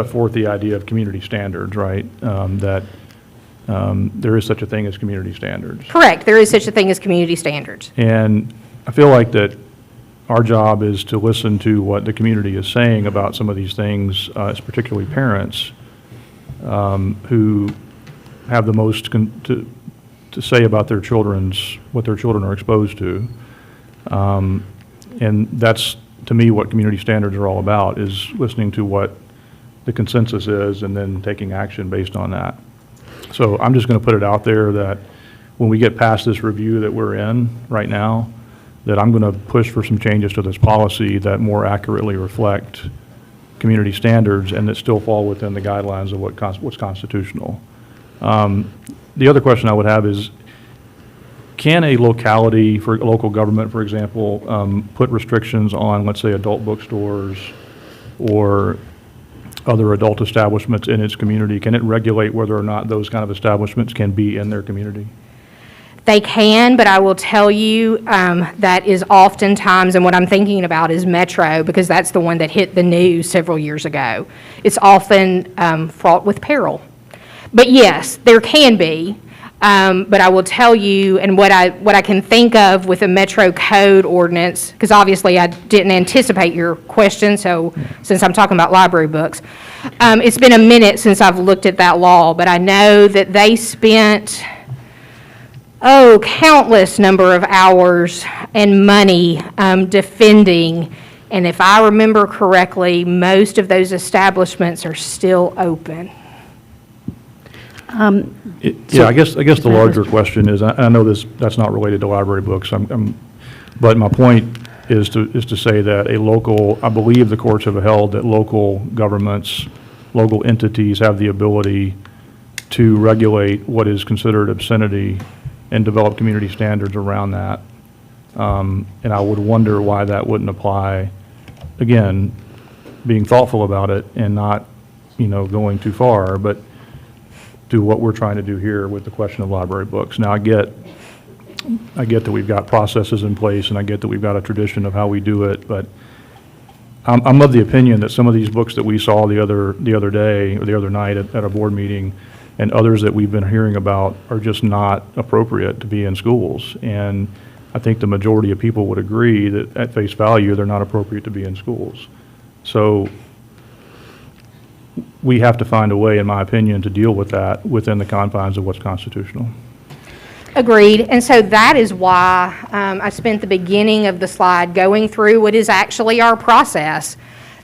forth the idea of community standards, right? That there is such a thing as community standards. Correct. There is such a thing as community standards. And I feel like that our job is to listen to what the community is saying about some of these things, particularly parents who have the most to say about what their children are exposed to. And that's, to me, what community standards are all about, is listening to what the consensus is and then taking action based on that. So I'm just going to put it out there that when we get past this review that we're in right now, that I'm going to push for some changes to this policy that more accurately reflect community standards and that still fall within the guidelines of what's constitutional. The other question I would have is, can a locality, for local government, for example, put restrictions on, let's say, adult bookstores or other adult establishments in its community? Can it regulate whether or not those kind of establishments can be in their community? They can, but I will tell you that is oftentimes, and what I'm thinking about is Metro, because that's the one that hit the news several years ago. It's often fraught with peril. But yes, there can be, but I will tell you, and what I can think of with a Metro Code ordinance, because obviously I didn't anticipate your question, so since I'm talking about library books, it's been a minute since I've looked at that law, but I know that they spent countless number of hours and money defending, and if I remember correctly, most of those establishments are still open. Yeah, I guess the larger question is, I know that's not related to library books, but my point is to say that I believe the courts have held that local governments, local entities have the ability to regulate what is considered obscenity and develop community standards around that. And I would wonder why that wouldn't apply, again, being thoughtful about it and not, going too far, but do what we're trying to do here with the question of library books. Now, I get that we've got processes in place, and I get that we've got a tradition of how we do it, but I'm of the opinion that some of these books that we saw the other day, or the other night at a board meeting, and others that we've been hearing about are just not appropriate to be in schools. And I think the majority of people would agree that at face value, they're not appropriate to be in schools. So we have to find a way, in my opinion, to deal with that within the confines of what's constitutional. Agreed, and so that is why I spent the beginning of the slide going through what is actually our process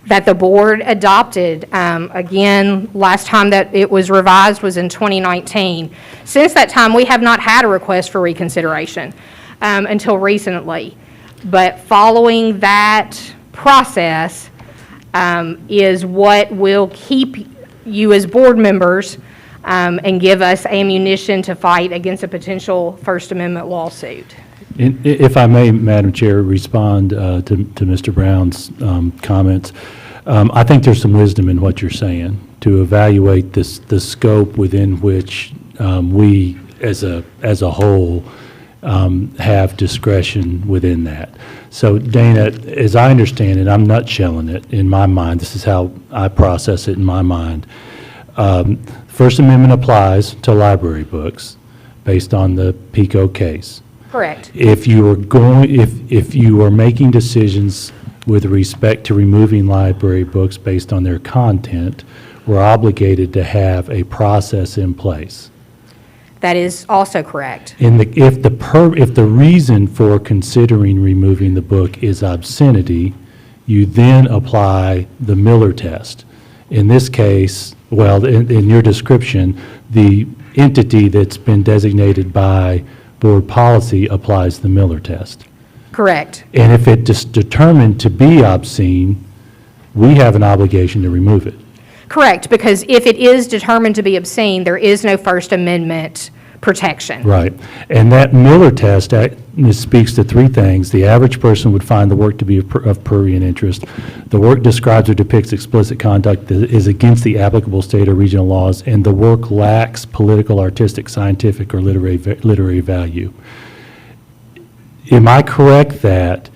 that the board adopted. Again, last time that it was revised was in 2019. Since that time, we have not had a request for reconsideration until recently. But following that process is what will keep you as board members and give us ammunition to fight against a potential First Amendment lawsuit. If I may, Madam Chair, respond to Mr. Brown's comments. I think there's some wisdom in what you're saying, to evaluate the scope within which we, as a whole, have discretion within that. So Dana, as I understand it, I'm nutshelling it in my mind. This is how I process it in my mind. First Amendment applies to library books based on the PICO case. Correct. If you are making decisions with respect to removing library books based on their content, we're obligated to have a process in place. That is also correct. If the reason for considering removing the book is obscenity, you then apply the Miller test. In this case, well, in your description, the entity that's been designated by board policy applies the Miller test. Correct. And if it is determined to be obscene, we have an obligation to remove it. Correct, because if it is determined to be obscene, there is no First Amendment protection. Right. And that Miller test speaks to three things. The average person would find the work to be of prurient interest. The work describes or depicts explicit conduct that is against the applicable state or regional laws, and the work lacks political, artistic, scientific, or literary value. Am I correct that,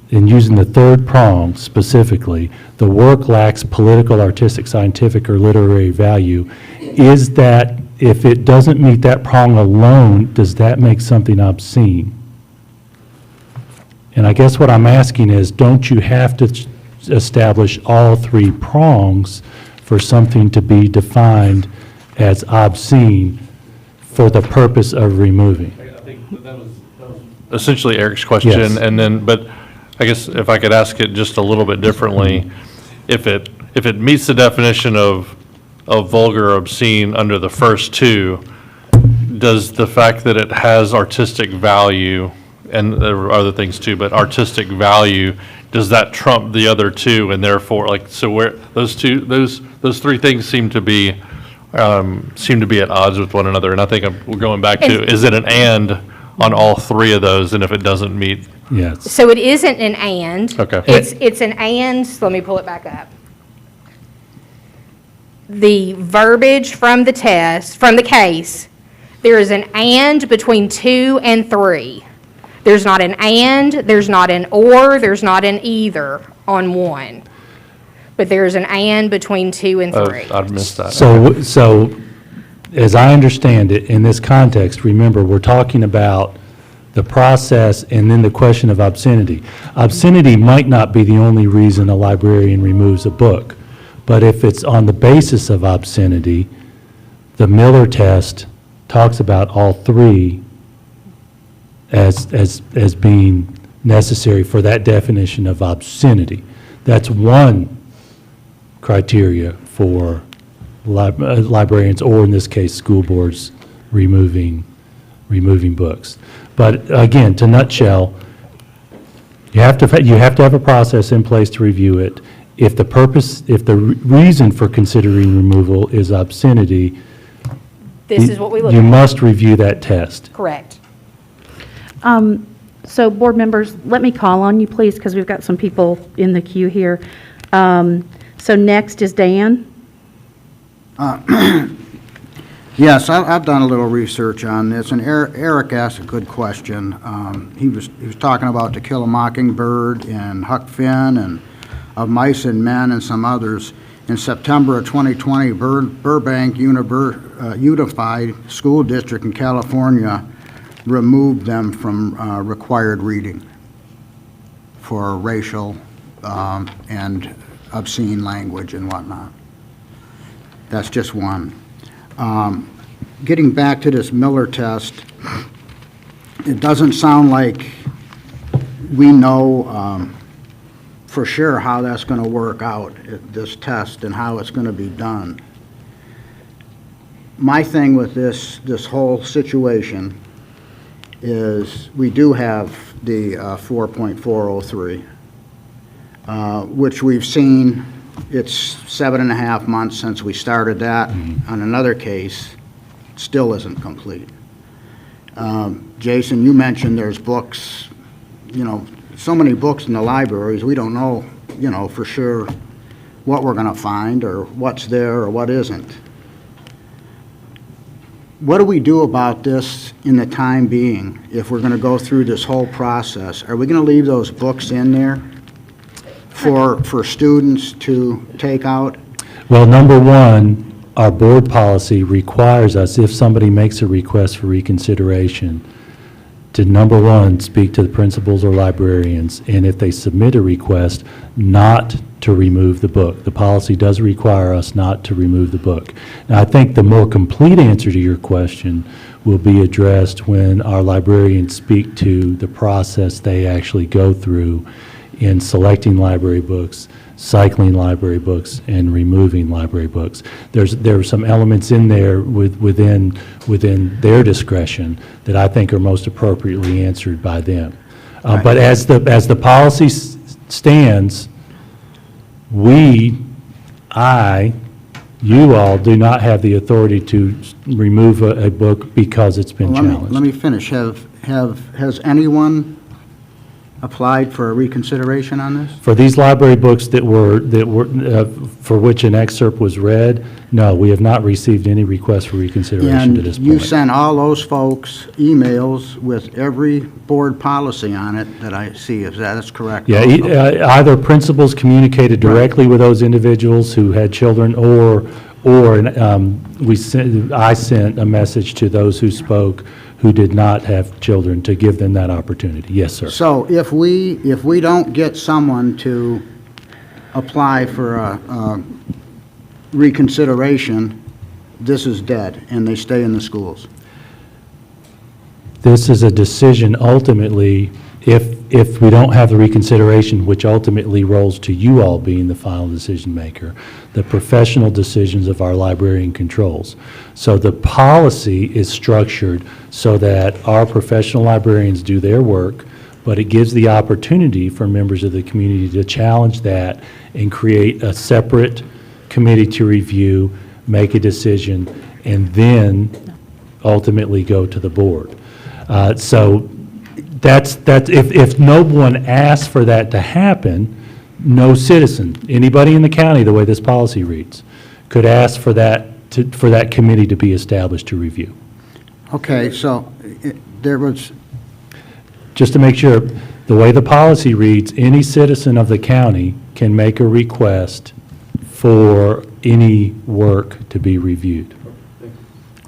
in using the third prong specifically, the work lacks political, artistic, scientific, or literary value? Is that, if it doesn't meet that prong alone, does that make something obscene? And I guess what I'm asking is, don't you have to establish all three prongs for something to be defined as obscene for the purpose of removing? I think that was essentially Eric's question, Yes. and then, but I guess if I could ask it just a little bit differently, if it meets the definition of vulgar or obscene under the first two, does the fact that it has artistic value, and there are other things too, but artistic value, does that trump the other two, and therefore, like, so where, those three things seem to be at odds with one another, and I think we're going back to, is it an and on all three of those, and if it doesn't meet? Yes. So it isn't an and. Okay. It's an and, so let me pull it back up. The verbiage from the test, from the case, there is an and between 2 and 3. There's not an and, there's not an or, there's not an either on 1. But there's an and between 2 and 3. I'd missed that. So as I understand it, in this context, remember, we're talking about the process and then the question of obscenity. Obscenity might not be the only reason a librarian removes a book, but if it's on the basis of obscenity, the Miller test talks about all three as being necessary for that definition of obscenity. That's one criteria for librarians, or in this case, school boards, removing books. But again, to nutshell, you have to have a process in place to review it. If the reason for considering removal is obscenity, This is what we look you at. must review that test. Correct. So, board members, let me call on you, please, because we've got some people in the queue here. So next is Dan. Yes, I've done a little research on this, and Eric asked a good question. He was talking about To Kill a Mockingbird and Huck Finn and Of Mice and Men and some others. In September of 2020, Burbank Unified School District in California removed them from required reading for racial and obscene language and whatnot. That's just one. Getting back to this Miller test, it doesn't sound like we know for sure how that's going to work out, this test, and how it's going to be done. My thing with this whole situation is we do have the 4.403, which we've seen. It's 7.5 months since we started that. On another case, still isn't complete. Jason, you mentioned there's books, so many books in the libraries, we don't know, for sure what we're going to find or what's there or what isn't. What do we do about this in the time being if we're going to go through this whole process? Are we going to leave those books in there for students to take out? Well, number one, our board policy requires us, if somebody makes a request for reconsideration, to, number one, speak to the principals or librarians, and if they submit a request, not to remove the book. The policy does require us not to remove the book. Now, I think the more complete answer to your question will be addressed when our librarians speak to the process they actually go through in selecting library books, cycling library books, and removing library books. There are some elements in there within their discretion that I think are most appropriately answered by them. But as the policy stands, you all do not have the authority to remove a book because it's been challenged. Let me finish. Has anyone applied for a reconsideration on this? For these library books that were for which an excerpt was read, no, we have not received any request for reconsideration to this And point. you sent all those folks emails with every board policy on it that I see, if that's correct? Yeah, also? either principals communicated directly with those individuals who had children, or I sent a message to those who spoke who did not have children to give them that opportunity. Yes, sir. So if we don't get someone to apply for a reconsideration, this is dead, and they stay in the schools? This is a decision ultimately, if we don't have the reconsideration, which ultimately rolls to you all being the final decision maker, the professional decisions of our librarian controls. So the policy is structured so that our professional librarians do their work, but it gives the opportunity for members of the community to challenge that and create a separate committee to review, make a decision, and then ultimately go to the board. So that's if no one asks for that to happen, no citizen, anybody in the county, the way this policy reads, could ask for that committee to be established to review. Okay, so there was, Just to make sure, the way the policy reads, any citizen of the county can make a request for any work to be reviewed.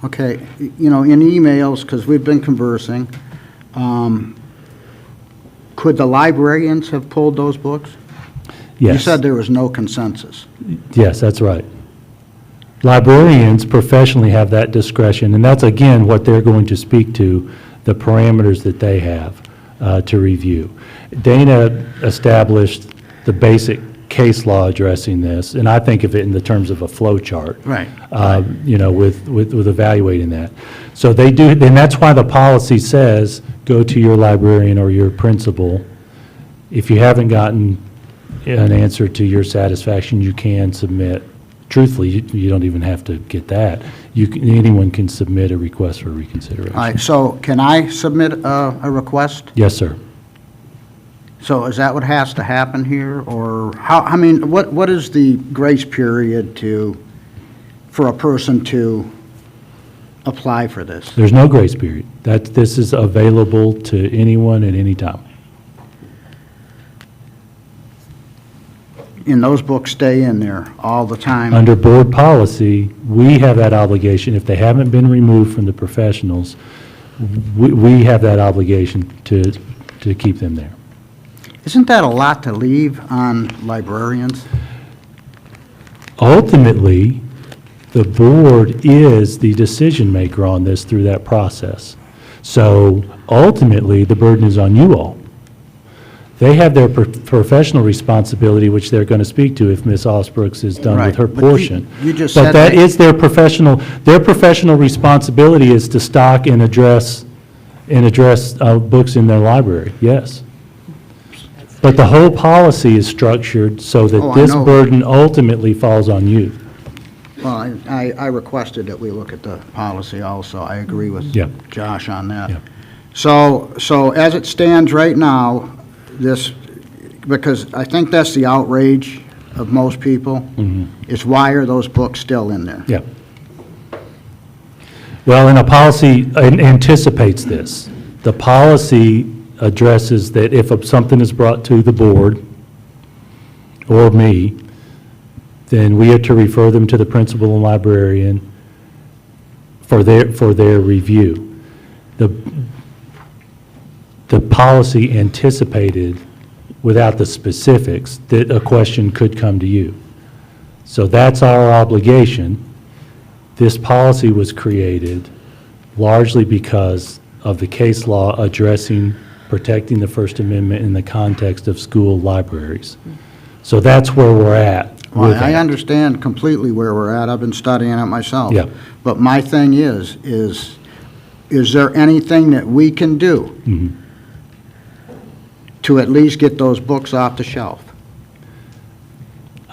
okay, in emails, because we've been conversing, could the librarians have pulled those books? Yes. You said there was no consensus. Yes, that's right. Librarians professionally have that discretion, and that's, again, what they're going to speak to, the parameters that they have to review. Dana established the basic case law addressing this, and I think of it in the terms of a flow chart. Right. With evaluating that. So they do, and that's why the policy says, go to your librarian or your principal. If you haven't gotten an answer to your satisfaction, you can submit. Truthfully, you don't even have to get that. Anyone can submit a request for reconsideration. All right, so can I submit a request? Yes, sir. So is that what has to happen here, or what is the grace period for a person to apply for this? There's no grace period. This is available to anyone at any time. And those books stay in there all the time? Under board policy, we have that obligation. If they haven't been removed from the professionals, we have that obligation to keep them there. Isn't that a lot to leave on librarians? Ultimately, the board is the decision maker on this through that process. So ultimately, the burden is on you all. They have their professional responsibility, which they're going to speak to if Ms. Osbrooks is done with Right, her but you- portion. you just But said that that- is their professional responsibility is to stock and address books in their library, yes. But the whole policy is structured so Oh, that I this know. burden ultimately falls on you. Well, I requested that we look at the policy also. I agree with Yeah. Josh on that. Yeah. So as it stands right now, this, because I think that's the outrage of most people, is why are those books still in there? Yeah. Well, and a policy anticipates this. The policy addresses that if something is brought to the board or me, then we are to refer them to the principal and librarian for their review. The policy anticipated, without the specifics, that a question could come to you. So that's our obligation. This policy was created largely because of the case law addressing protecting the First Amendment in the context of school libraries. So that's where we're at Well, with I that. understand completely where we're at. I've been studying it myself. Yeah. But my thing is there anything that we can do to at least get those books off the shelf?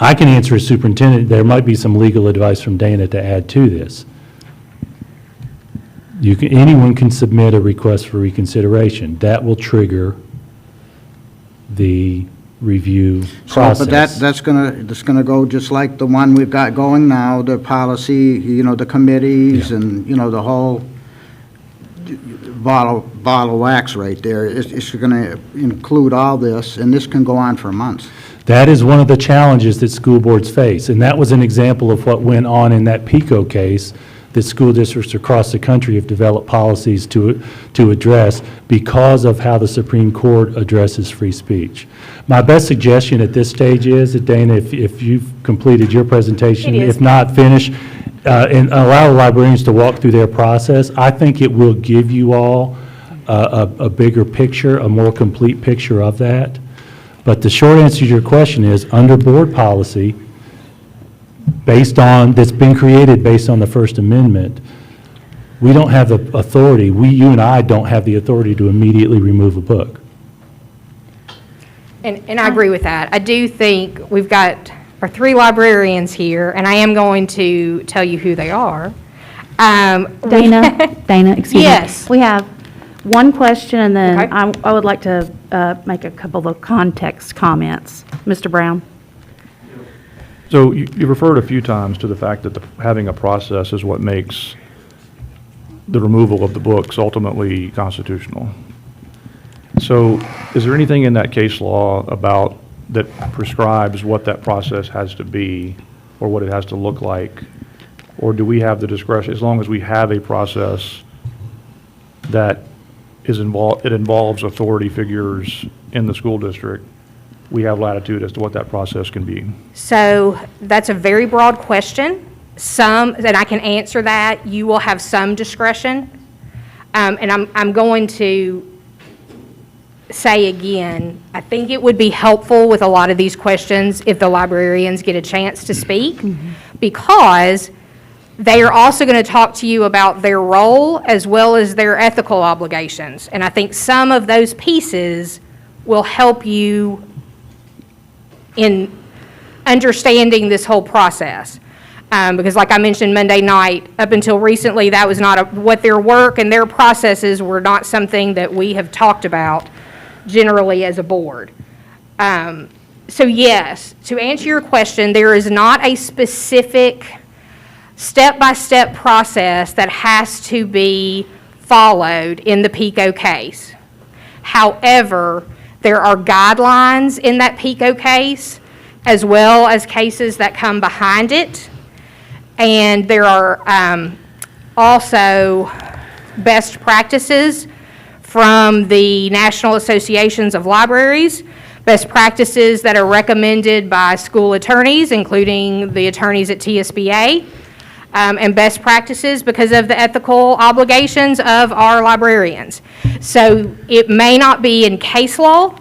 I can answer as superintendent, there might be some legal advice from Dana to add to this. Anyone can submit a request for reconsideration. That will trigger the review process. But that's gonna go just like the one we've got going now, the policy, the committees Yeah. and, the whole bottle of wax right there. It's gonna include all this, and this can go on for months. That is one of the challenges that school boards face, and that was an example of what went on in that PICO case that school districts across the country have developed policies to address because of how the Supreme Court addresses free speech. My best suggestion at this stage is that, Dana, if you've completed your presentation, It is. if not, finish, and allow the librarians to walk through their process, I think it will give you all a bigger picture, a more complete picture of that. But the short answer to your question is, under board policy, that's been created based on the First Amendment, we don't have the authority, you and I don't have the authority to immediately remove a book. And I agree with that. I do think we've got our 3 librarians here, and I am going to tell you who they are. Dana, excuse me. Yes. We have one question, and then Okay. I would like to make a couple of context comments. Mr. Brown? So you referred a few times to the fact that having a process is what makes the removal of the books ultimately constitutional. So is there anything in that case law that prescribes what that process has to be or what it has to look like? Or do we have the discretion, as long as we have a process that involves authority figures in the school district, we have latitude as to what that process can be? So that's a very broad question. And I can answer that. You will have some discretion. And I'm going to say again, I think it would be helpful with a lot of these questions if the librarians get a chance to speak, because they are also going to talk to you about their role as well as their ethical obligations. And I think some of those pieces will help you in understanding this whole process. Because like I mentioned Monday night, up until recently, that was not what their work and their processes were not something that we have talked about generally as a board. So yes, to answer your question, there is not a specific step-by-step process that has to be followed in the PICO case. However, there are guidelines in that PICO case, as well as cases that come behind it. And there are also best practices from the National Associations of Libraries, best practices that are recommended by school attorneys, including the attorneys at TSBA. and best practices because of the ethical obligations of our librarians. So it may not be in case law,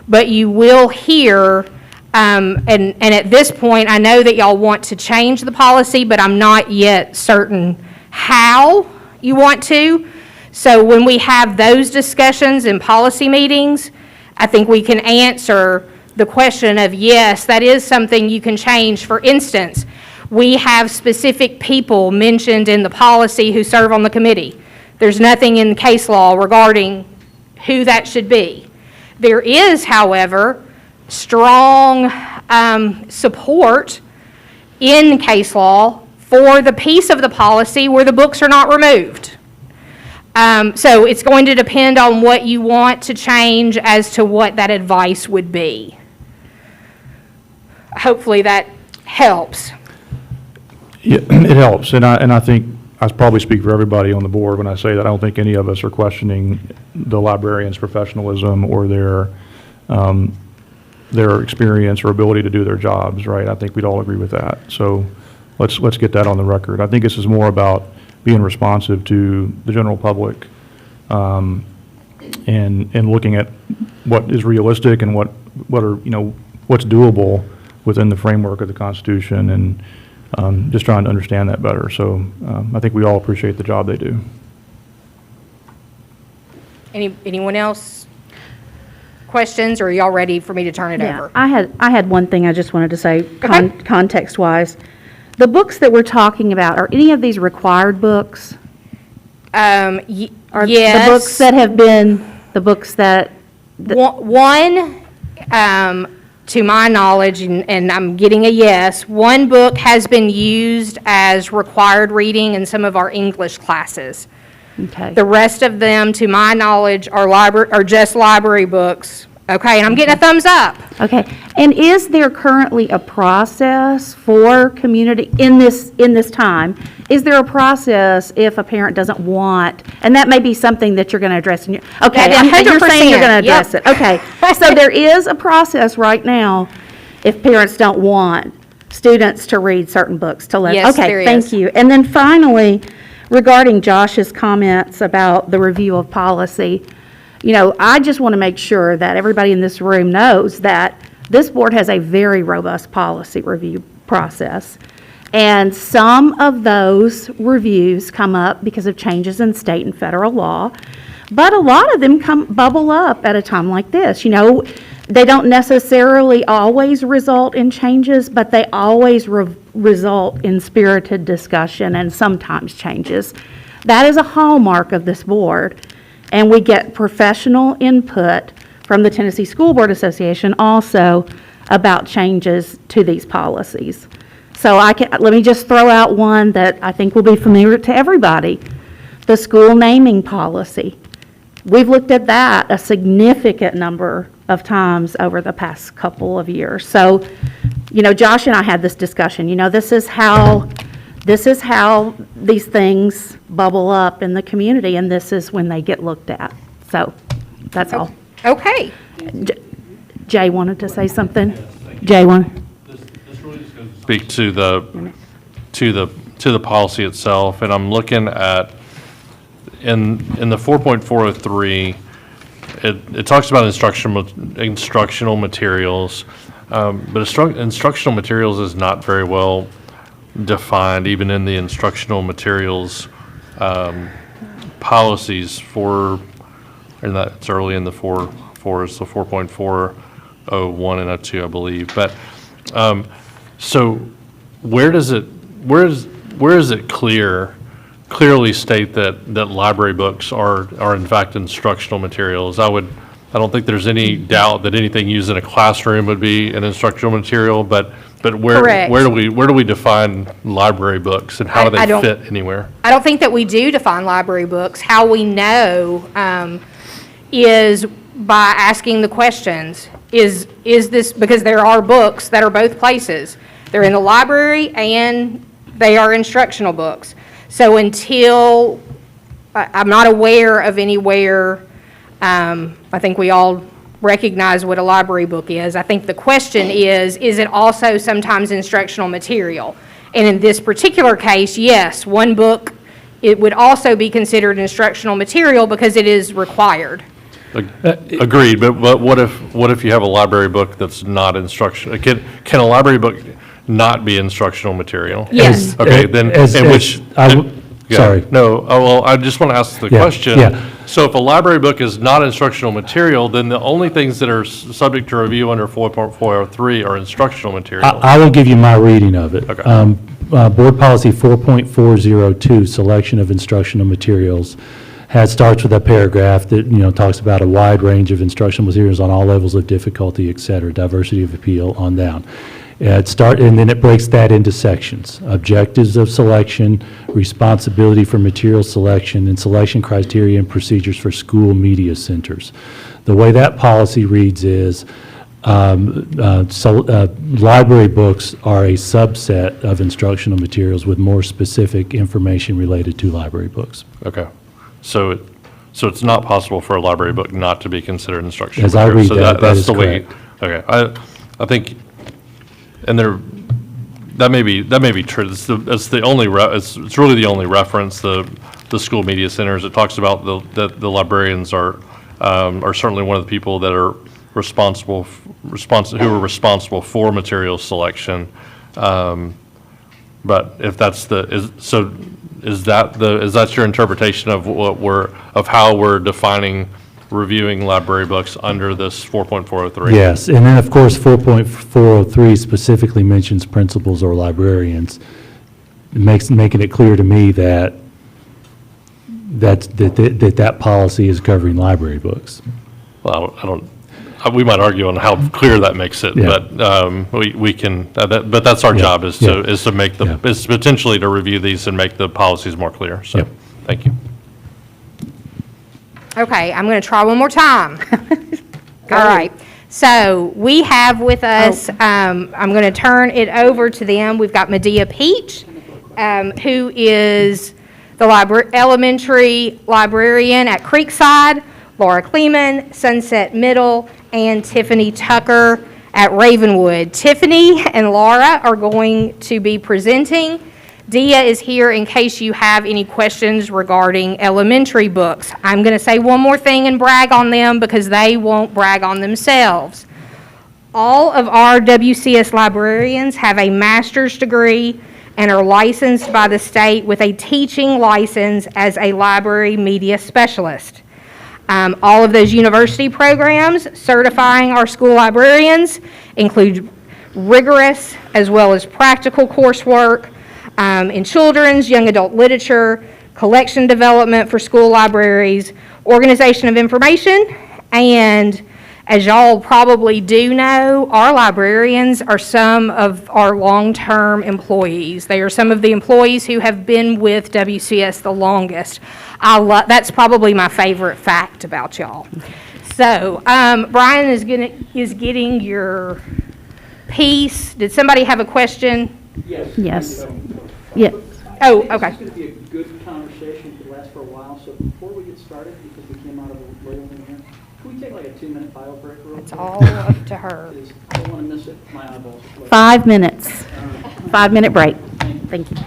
but you will hear, and at this point, I know that y'all want to change the policy, but I'm not yet certain how you want to. So when we have those discussions in policy meetings, I think we can answer the question of, yes, that is something you can change. For instance, we have specific people mentioned in the policy who serve on the committee. There's nothing in case law regarding who that should be. There is, however, strong support in case law for the piece of the policy where the books are not removed. So it's going to depend on what you want to change as to what that advice would be. Hopefully that helps. Yeah, it helps, and I think I probably speak for everybody on the board when I say that I don't think any of us are questioning the librarians' professionalism or their experience or ability to do their jobs, right? I think we'd all agree with that. So let's get that on the record. I think this is more about being responsive to the general public, and looking at what is realistic and what are, what's doable within the framework of the Constitution, and just trying to understand that better. So I think we all appreciate the job they do. Anyone else? Questions, or are y'all ready for me to turn it over? I had one thing I just wanted to say, Okay. context-wise. The books that we're talking about, are any of these required books? Are Yes. the books that have been, the books that, One, to my knowledge, and I'm getting a yes, one book has been used as required reading in some of our English classes. okay. The rest of them, to my knowledge, are just library books. Okay, and I'm getting a thumbs up. Okay, and is there currently a process for community, in this time, is there a process if a parent doesn't want, and that may be something that you're going to address in your, okay, you're saying you're going to 100%, yep. address it, okay. So there is a process right now if parents don't want students to read certain books to let, Yes, okay, there thank is. you. And then finally, regarding Josh's comments about the review of policy, I just want to make sure that everybody in this room knows that this board has a very robust policy review process. And some of those reviews come up because of changes in state and federal law, but a lot of them bubble up at a time like this. They don't necessarily always result in changes, but they always result in spirited discussion and sometimes changes. That is a hallmark of this board. And we get professional input from the Tennessee School Board Association also about changes to these policies. So let me just throw out one that I think will be familiar to everybody, the school naming policy. We've looked at that a significant number of times over the past couple of years. So, Josh and I had this discussion, this is how these things bubble up in the community, and this is when they get looked at. So, that's all. Okay. Jay wanted to say something? Jay wanted? Speak to the policy itself, and I'm looking at, in the 4.403, it talks about instructional materials, but instructional materials is not very well defined, even in the instructional materials policies and that's early in the 4.4s, so 4.401 and 02, I believe. But so where is it clearly state that library books are in fact instructional materials? I don't think there's any doubt that anything used in a classroom would be an instructional material, but Correct. where do we define library books, and how do I they don't- fit anywhere? I don't think that we do define library books. How we know is by asking the questions. Is this, because there are books that are both places. They're in the library and they are instructional books. So until, I'm not aware of anywhere, I think we all recognize what a library book is. I think the question is it also sometimes instructional material? And in this particular case, yes, one book, it would also be considered instructional material because it is required. Agreed, but what if you have a library book that's not instructional? Can a library book not be instructional material? Yes. Okay, then, in which. Yeah, Sorry. No, well, I just want to ask the Yeah, question. yeah. So if a library book is not instructional material, then the only things that are subject to review under 4.403 are instructional material. I will give you my reading of it. Okay. Board Policy 4.402, Selection of Instructional Materials, starts with a paragraph that, talks about a wide range of instructional materials on all levels of difficulty, et cetera, diversity of appeal, on down. And then it breaks that into sections: objectives of selection, responsibility for material selection, and selection criteria and procedures for school media centers. The way that policy reads is, library books are a subset of instructional materials with more specific information related to library books. Okay. So it's not possible for a library book not to be considered instructional As I material. read So that that's is the way. correct. Okay, I think, and that may be true. It's the only, it's really the only reference, the school media centers. It talks about the librarians are certainly one of the people that are responsible for material selection. But if that's is that your interpretation of of how we're defining reviewing library books under this 4.403? Yes, and then, of course, 4.403 specifically mentions principals or librarians, making it clear to me that that policy is covering library books. Well, we might argue on how clear that makes it, Yeah. but we can, but that's our job, is to make Yeah. is potentially to review these and make the policies more clear. So, Yep. thank you. Okay, I'm going to try one more time. All right. So we have with us, I'm going to turn it over to them. We've got Medea Peach, who is the elementary librarian at Creekside, Laura Kleeman, Sunset Middle, and Tiffany Tucker at Ravenwood. Tiffany and Laura are going to be presenting. Dia is here in case you have any questions regarding elementary books. I'm going to say one more thing and brag on them because they won't brag on themselves. All of our WCS librarians have a master's degree and are licensed by the state with a teaching license as a library media specialist. All of those university programs certifying our school librarians include rigorous as well as practical coursework in children's, young adult literature, collection development for school libraries, organization of information, and as y'all probably do know, our librarians are some of our long-term employees. They are some of the employees who have been with WCS the longest. That's probably my favorite fact about y'all. So, Brian is getting your piece. Did somebody have a question? Yes. Yeah. Oh, okay. This is going to be a good conversation. It could last for a while. So before we get started, because we came out of a little thing here, can we take like a 2-minute bio break real quick? It's all up to her. Because I don't want to miss it. My eyeballs are sweating. 5 minutes. 5-minute break. Thank you.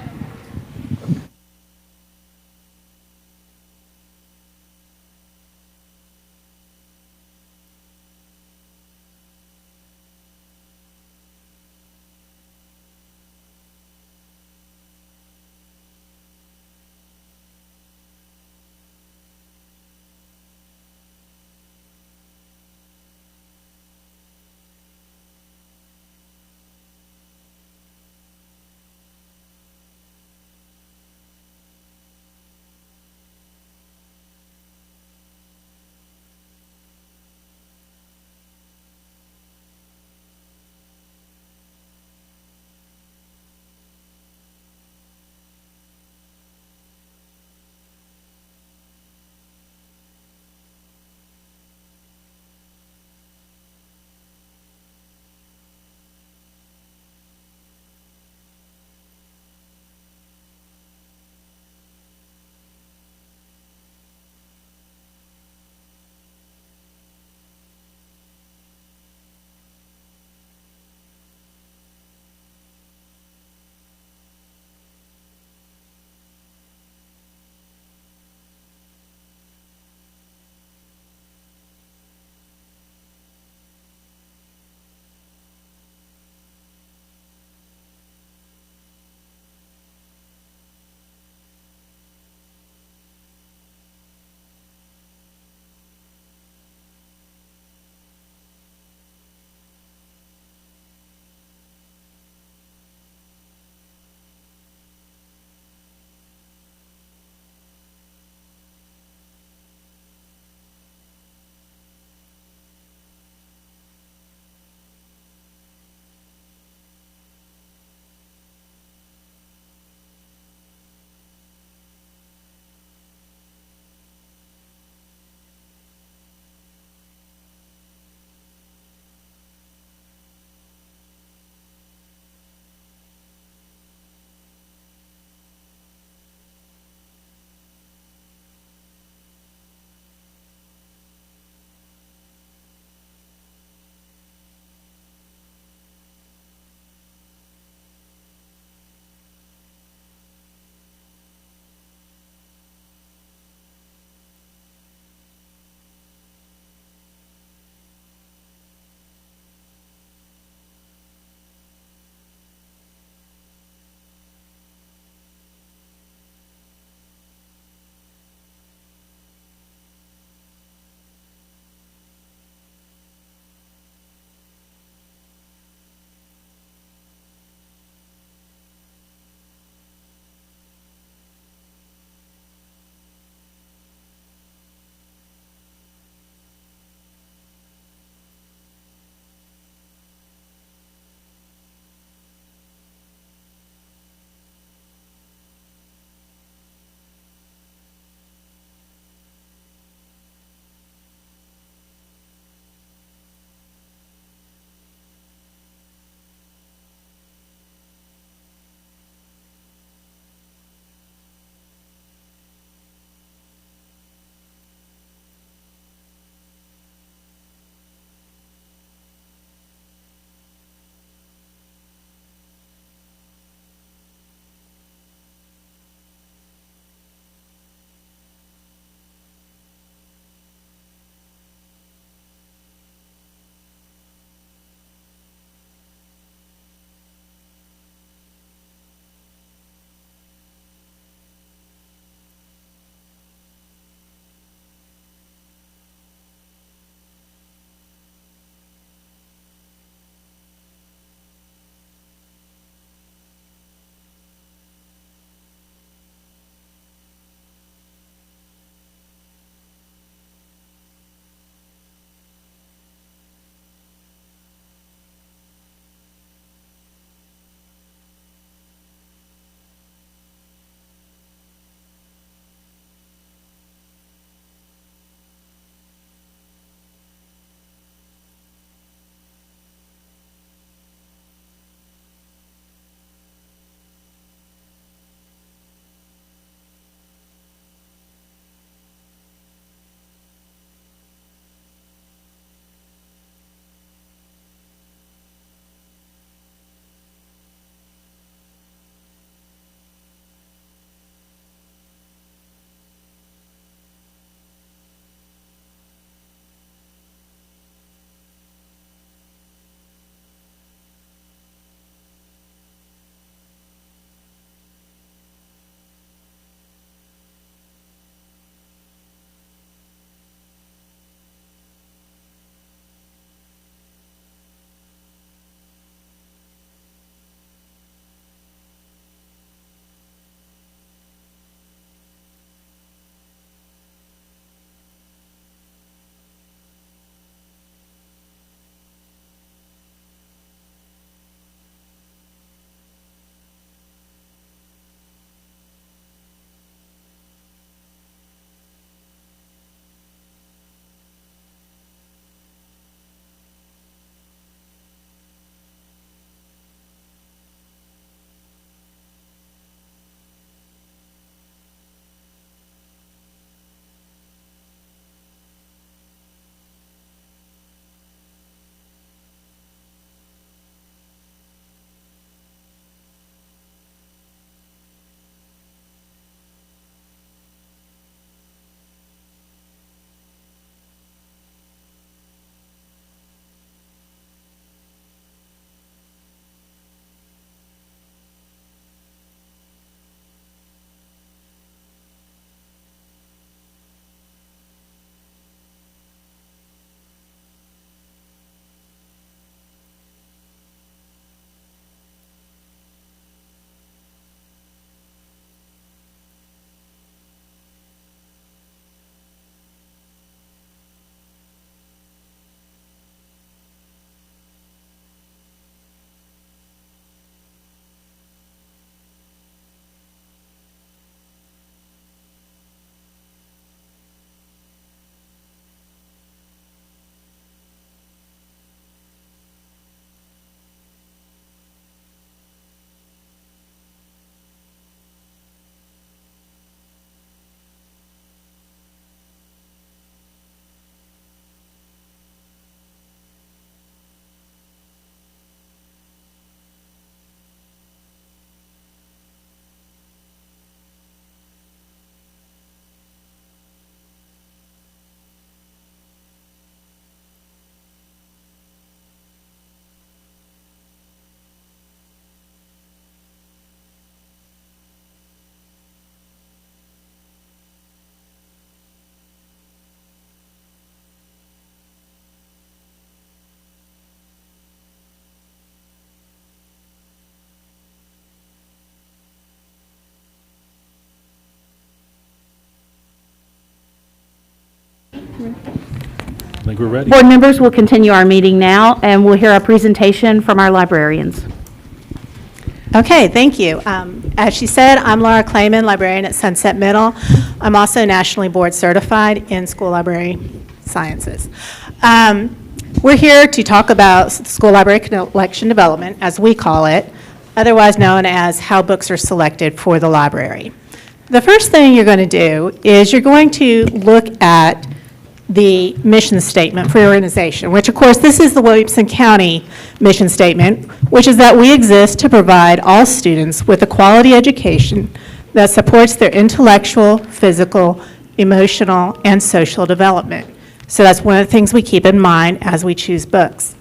think we're ready. Board members, will continue our meeting now, and we'll hear a presentation from our librarians. Okay, thank you. As she said, I'm Laura Clayman, librarian at Sunset Middle. I'm also nationally board certified in school library sciences. We're here to talk about school library collection development, as we call it, otherwise known as how books are selected for the library. The first thing you're going to do is you're going to look at the mission statement for your organization, which of course this is the Williamson County mission statement, which is that we exist to provide all students with a quality education that supports their intellectual, physical, emotional, and social development. So that's one of the things we keep in mind as we choose books.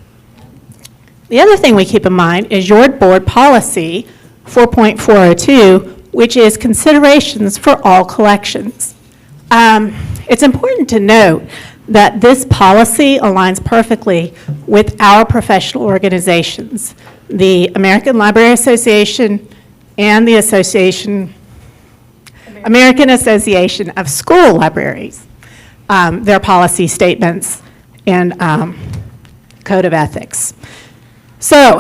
The other thing we keep in mind is your board policy 4.402, which is considerations for all collections. It's important to note that this policy aligns perfectly with our professional organizations, the American Library Association and the American Association of School Libraries, their policy statements and code of ethics. So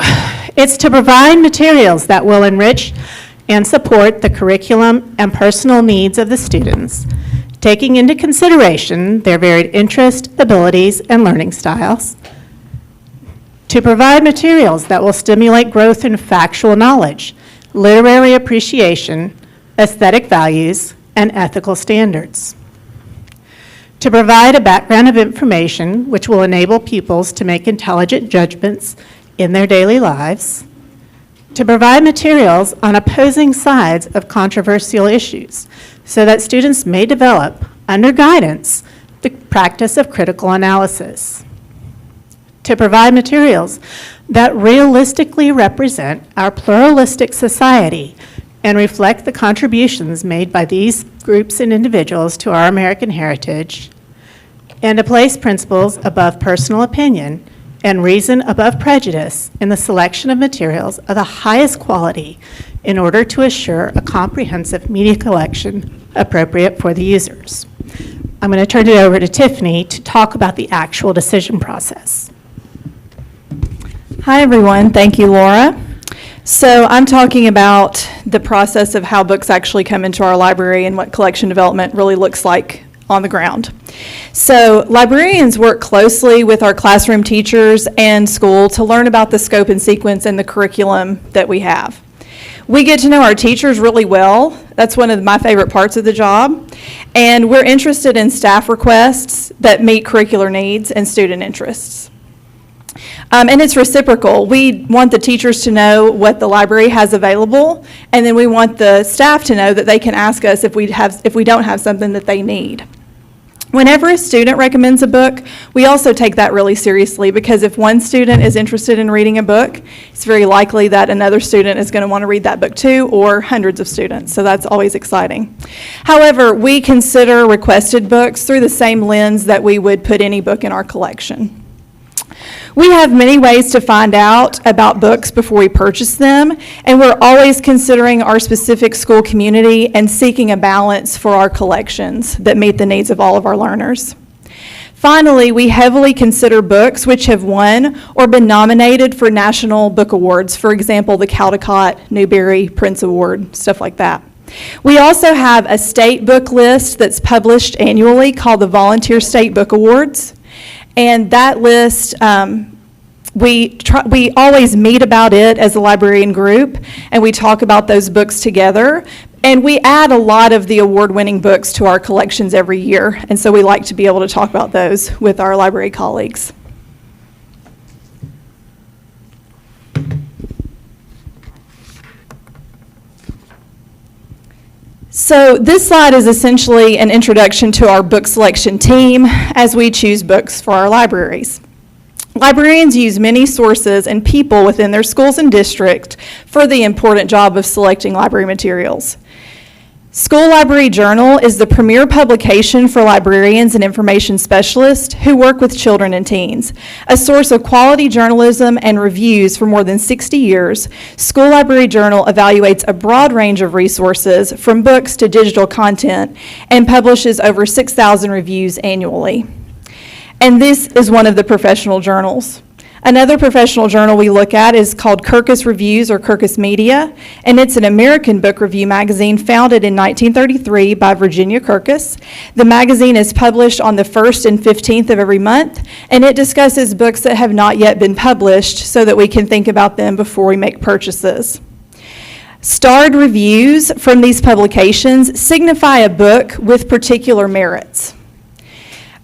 it's to provide materials that will enrich and support the curriculum and personal needs of the students, taking into consideration their varied interests, abilities, and learning styles, to provide materials that will stimulate growth in factual knowledge, literary appreciation, aesthetic values, and ethical standards, to provide a background of information which will enable pupils to make intelligent judgments in their daily lives, to provide materials on opposing sides of controversial issues so that students may develop, under guidance, the practice of critical analysis, to provide materials that realistically represent our pluralistic society and reflect the contributions made by these groups and individuals to our American heritage, and to place principles above personal opinion and reason above prejudice in the selection of materials of the highest quality in order to assure a comprehensive media collection appropriate for the users. I'm going to turn it over to Tiffany to talk about the actual decision process. Hi, everyone. Thank you, Laura. So I'm talking about the process of how books actually come into our library and what collection development really looks like on the ground. So librarians work closely with our classroom teachers and school to learn about the scope and sequence and the curriculum that we have. We get to know our teachers really well. That's one of my favorite parts of the job. And we're interested in staff requests that meet curricular needs and student interests. And it's reciprocal. We want the teachers to know what the library has available, and then we want the staff to know that they can ask us if we don't have something that they need. Whenever a student recommends a book, we also take that really seriously, because if one student is interested in reading a book, it's very likely that another student is going to want to read that book too, or hundreds of students, so that's always exciting. However, we consider requested books through the same lens that we would put any book in our collection. We have many ways to find out about books before we purchase them, and we're always considering our specific school community and seeking a balance for our collections that meet the needs of all of our learners. Finally, we heavily consider books which have won or been nominated for national book awards, for example, the Caldecott, Newbery, Prince Award, stuff like that. We also have a state book list that's published annually called the Volunteer State Book Awards. And that list, we always meet about it as a librarian group, and we talk about those books together. And we add a lot of the award-winning books to our collections every year, and so we like to be able to talk about those with our library colleagues. So this slide is essentially an introduction to our book selection team as we choose books for our libraries. Librarians use many sources and people within their schools and district for the important job of selecting library materials. School Library Journal is the premier publication for librarians and information specialists who work with children and teens. A source of quality journalism and reviews for more than 60 years, School Library Journal evaluates a broad range of resources from books to digital content and publishes over 6,000 reviews annually. And this is one of the professional journals. Another professional journal we look at is called Kirkus Reviews or Kirkus Media, and it's an American book review magazine founded in 1933 by Virginia Kirkus. The magazine is published on the 1st and 15th of every month, and it discusses books that have not yet been published so that we can think about them before we make purchases. Starred reviews from these publications signify a book with particular merits.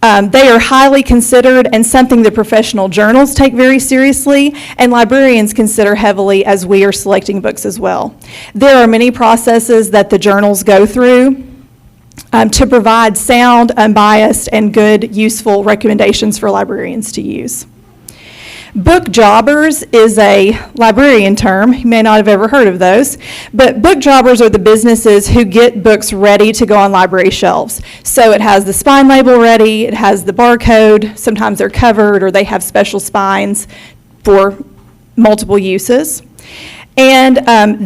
They are highly considered and something that professional journals take very seriously, and librarians consider heavily as we are selecting books as well. There are many processes that the journals go through to provide sound, unbiased, and good, useful recommendations for librarians to use. Book jobbers is a librarian term. You may not have ever heard of those, but book jobbers are the businesses who get books ready to go on library shelves. So it has the spine label ready, it has the barcode, sometimes they're covered or they have special spines for multiple uses. And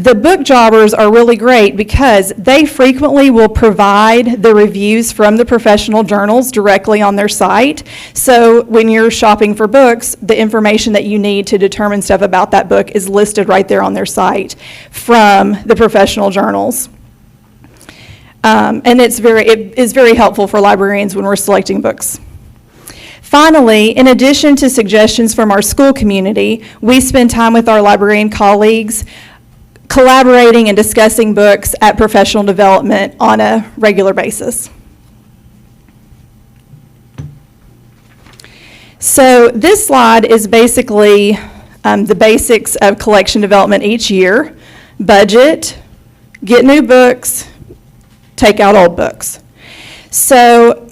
the book jobbers are really great because they frequently will provide the reviews from the professional journals directly on their site. So when you're shopping for books, the information that you need to determine stuff about that book is listed right there on their site from the professional journals. And it is very helpful for librarians when we're selecting books. Finally, in addition to suggestions from our school community, we spend time with our librarian colleagues collaborating and discussing books at professional development on a regular basis. So this slide is basically the basics of collection development each year: budget, get new books, take out old books. So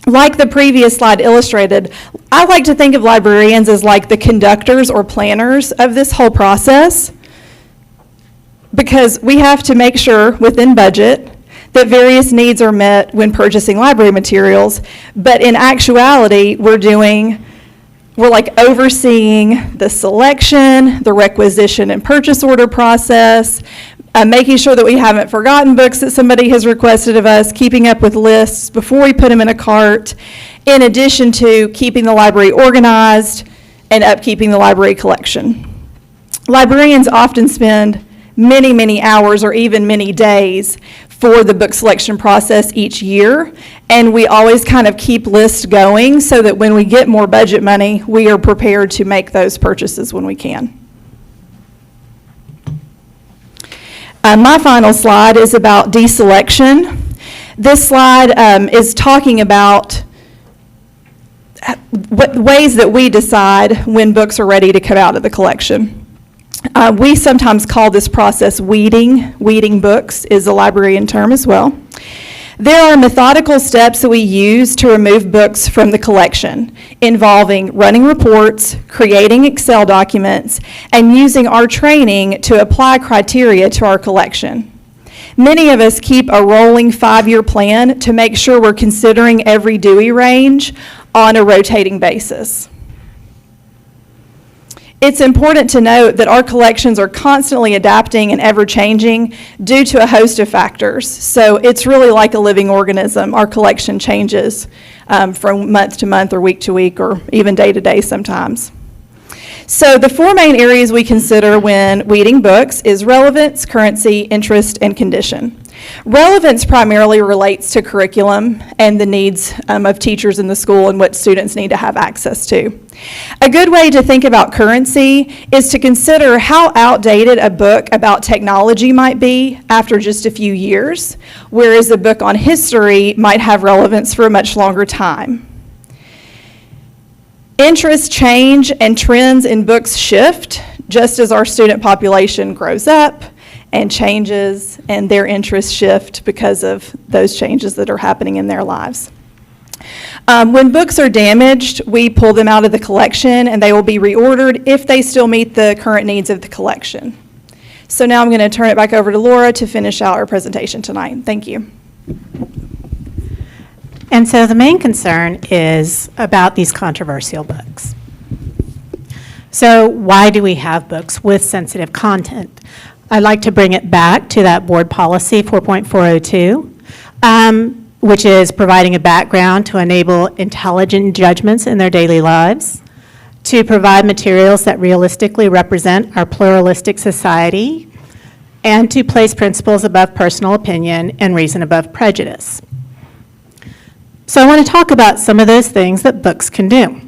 like the previous slide illustrated, I like to think of librarians as like the conductors or planners of this whole process, because we have to make sure within budget that various needs are met when purchasing library materials, but in actuality, we're like overseeing the selection, the requisition and purchase order process, making sure that we haven't forgotten books that somebody has requested of us, keeping up with lists before we put them in a cart, in addition to keeping the library organized and upkeeping the library collection. Librarians often spend many, many hours or even many days for the book selection process each year, and we always kind of keep lists going so that when we get more budget money, we are prepared to make those purchases when we can. My final slide is about deselection. This slide is talking about what ways that we decide when books are ready to come out of the collection. We sometimes call this process weeding. Weeding books is a librarian term as well. There are methodical steps that we use to remove books from the collection, involving running reports, creating Excel documents, and using our training to apply criteria to our collection. Many of us keep a rolling 5-year plan to make sure we're considering every Dewey range on a rotating basis. It's important to note that our collections are constantly adapting and ever-changing due to a host of factors. So it's really like a living organism. Our collection changes from month to month or week to week or even day to day sometimes. So the 4 main areas we consider when weeding books is relevance, currency, interest, and condition. Relevance primarily relates to curriculum and the needs of teachers in the school and what students need to have access to. A good way to think about currency is to consider how outdated a book about technology might be after just a few years, whereas a book on history might have relevance for a much longer time. Interests change and trends in books shift just as our student population grows up and changes, and their interests shift because of those changes that are happening in their lives. When books are damaged, we pull them out of the collection and they will be reordered if they still meet the current needs of the collection. So now I'm going to turn it back over to Laura to finish out our presentation tonight. Thank you. And so the main concern is about these controversial books. So why do we have books with sensitive content? I'd like to bring it back to that board policy 4.402. which is providing a background to enable intelligent judgments in their daily lives, to provide materials that realistically represent our pluralistic society, and to place principles above personal opinion and reason above prejudice. So I want to talk about some of those things that books can do.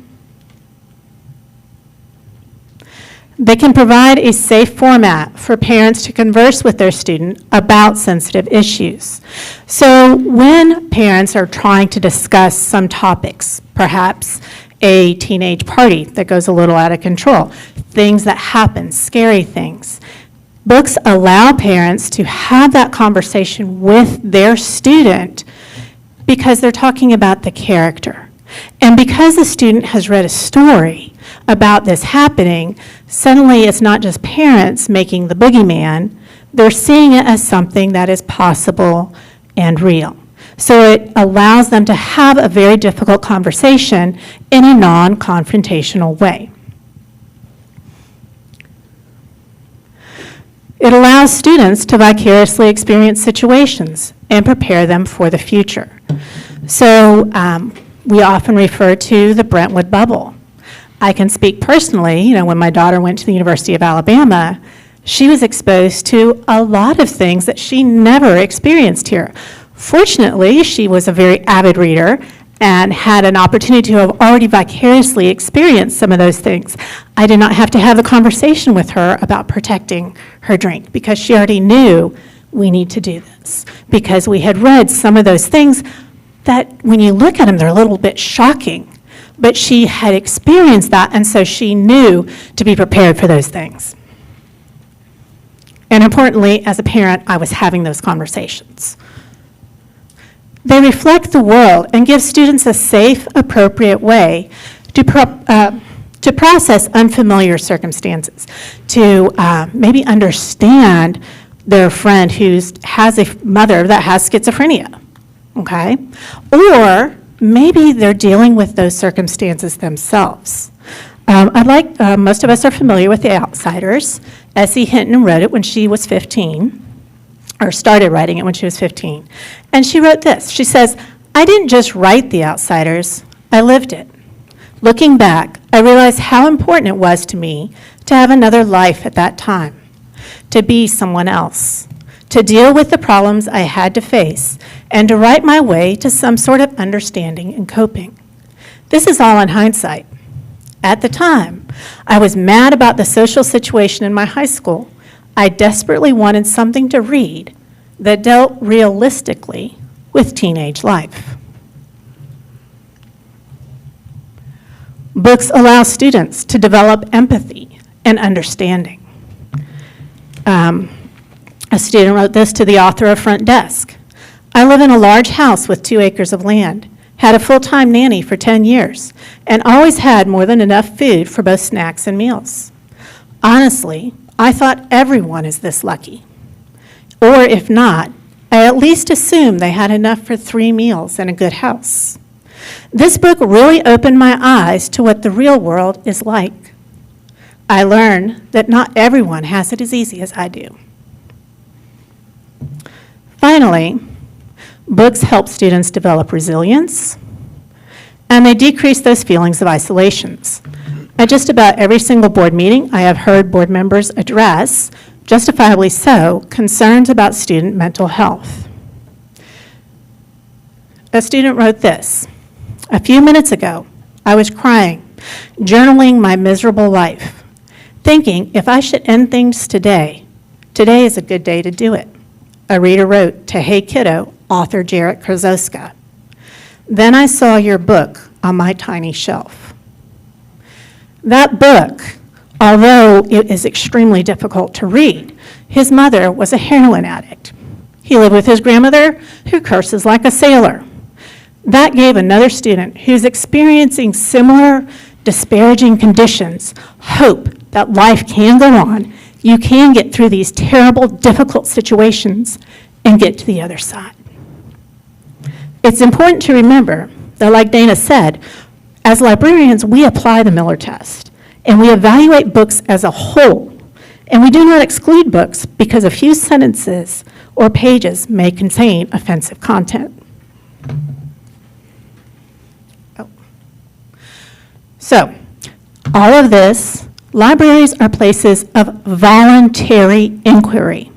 They can provide a safe format for parents to converse with their student about sensitive issues. So when parents are trying to discuss some topics, perhaps a teenage party that goes a little out of control, things that happen, scary things, books allow parents to have that conversation with their student because they're talking about the character. And because the student has read a story about this happening, suddenly it's not just parents making the boogeyman, they're seeing it as something that is possible and real. So it allows them to have a very difficult conversation in a non-confrontational way. It allows students to vicariously experience situations and prepare them for the future. So we often refer to the Brentwood bubble. I can speak personally, when my daughter went to the University of Alabama, she was exposed to a lot of things that she never experienced here. Fortunately, she was a very avid reader and had an opportunity to have already vicariously experienced some of those things. I did not have to have a conversation with her about protecting her drink because she already knew we need to do this, because we had read some of those things that when you look at them, they're a little bit shocking. But she had experienced that, and so she knew to be prepared for those things. And importantly, as a parent, I was having those conversations. They reflect the world and give students a safe, appropriate way to process unfamiliar circumstances, to maybe understand their friend who has a mother that has schizophrenia, okay? Or maybe they're dealing with those circumstances themselves. Most of us are familiar with The Outsiders. S.E. Hinton wrote it when she was 15, or started writing it when she was 15. And she wrote this. She says, "I didn't just write The Outsiders, I lived it. Looking back, I realized how important it was to me to have another life at that time, to be someone else, to deal with the problems I had to face, and to write my way to some sort of understanding and coping. This is all in hindsight. At the time, I was mad about the social situation in my high school. I desperately wanted something to read that dealt realistically with teenage life." Books allow students to develop empathy and understanding. A student wrote this to the author of Front Desk. "I live in a large house with 2 acres of land, had a full-time nanny for 10 years, and always had more than enough food for both snacks and meals. Honestly, I thought everyone is this lucky. Or if not, I at least assumed they had enough for 3 meals and a good house. This book really opened my eyes to what the real world is like. I learned that not everyone has it as easy as I do." Finally, books help students develop resilience, and they decrease those feelings of isolations. At just about every single board meeting, I have heard board members address, justifiably so, concerns about student mental health. A student wrote this, "A few minutes ago, I was crying, journaling my miserable life, thinking if I should end things today, today is a good day to do it." A reader wrote to Hey Kiddo, author Jarek Krzoska. "Then I saw your book on my tiny shelf." That book, although it is extremely difficult to read, his mother was a heroin addict. He lived with his grandmother, who curses like a sailor. That gave another student who's experiencing similar disparaging conditions hope that life can go on. You can get through these terrible, difficult situations and get to the other side. It's important to remember that, like Dana said, as librarians, we apply the Miller test, and we evaluate books as a whole, and we do not exclude books because a few sentences or pages may contain offensive content. So, all of this, libraries are places of voluntary inquiry.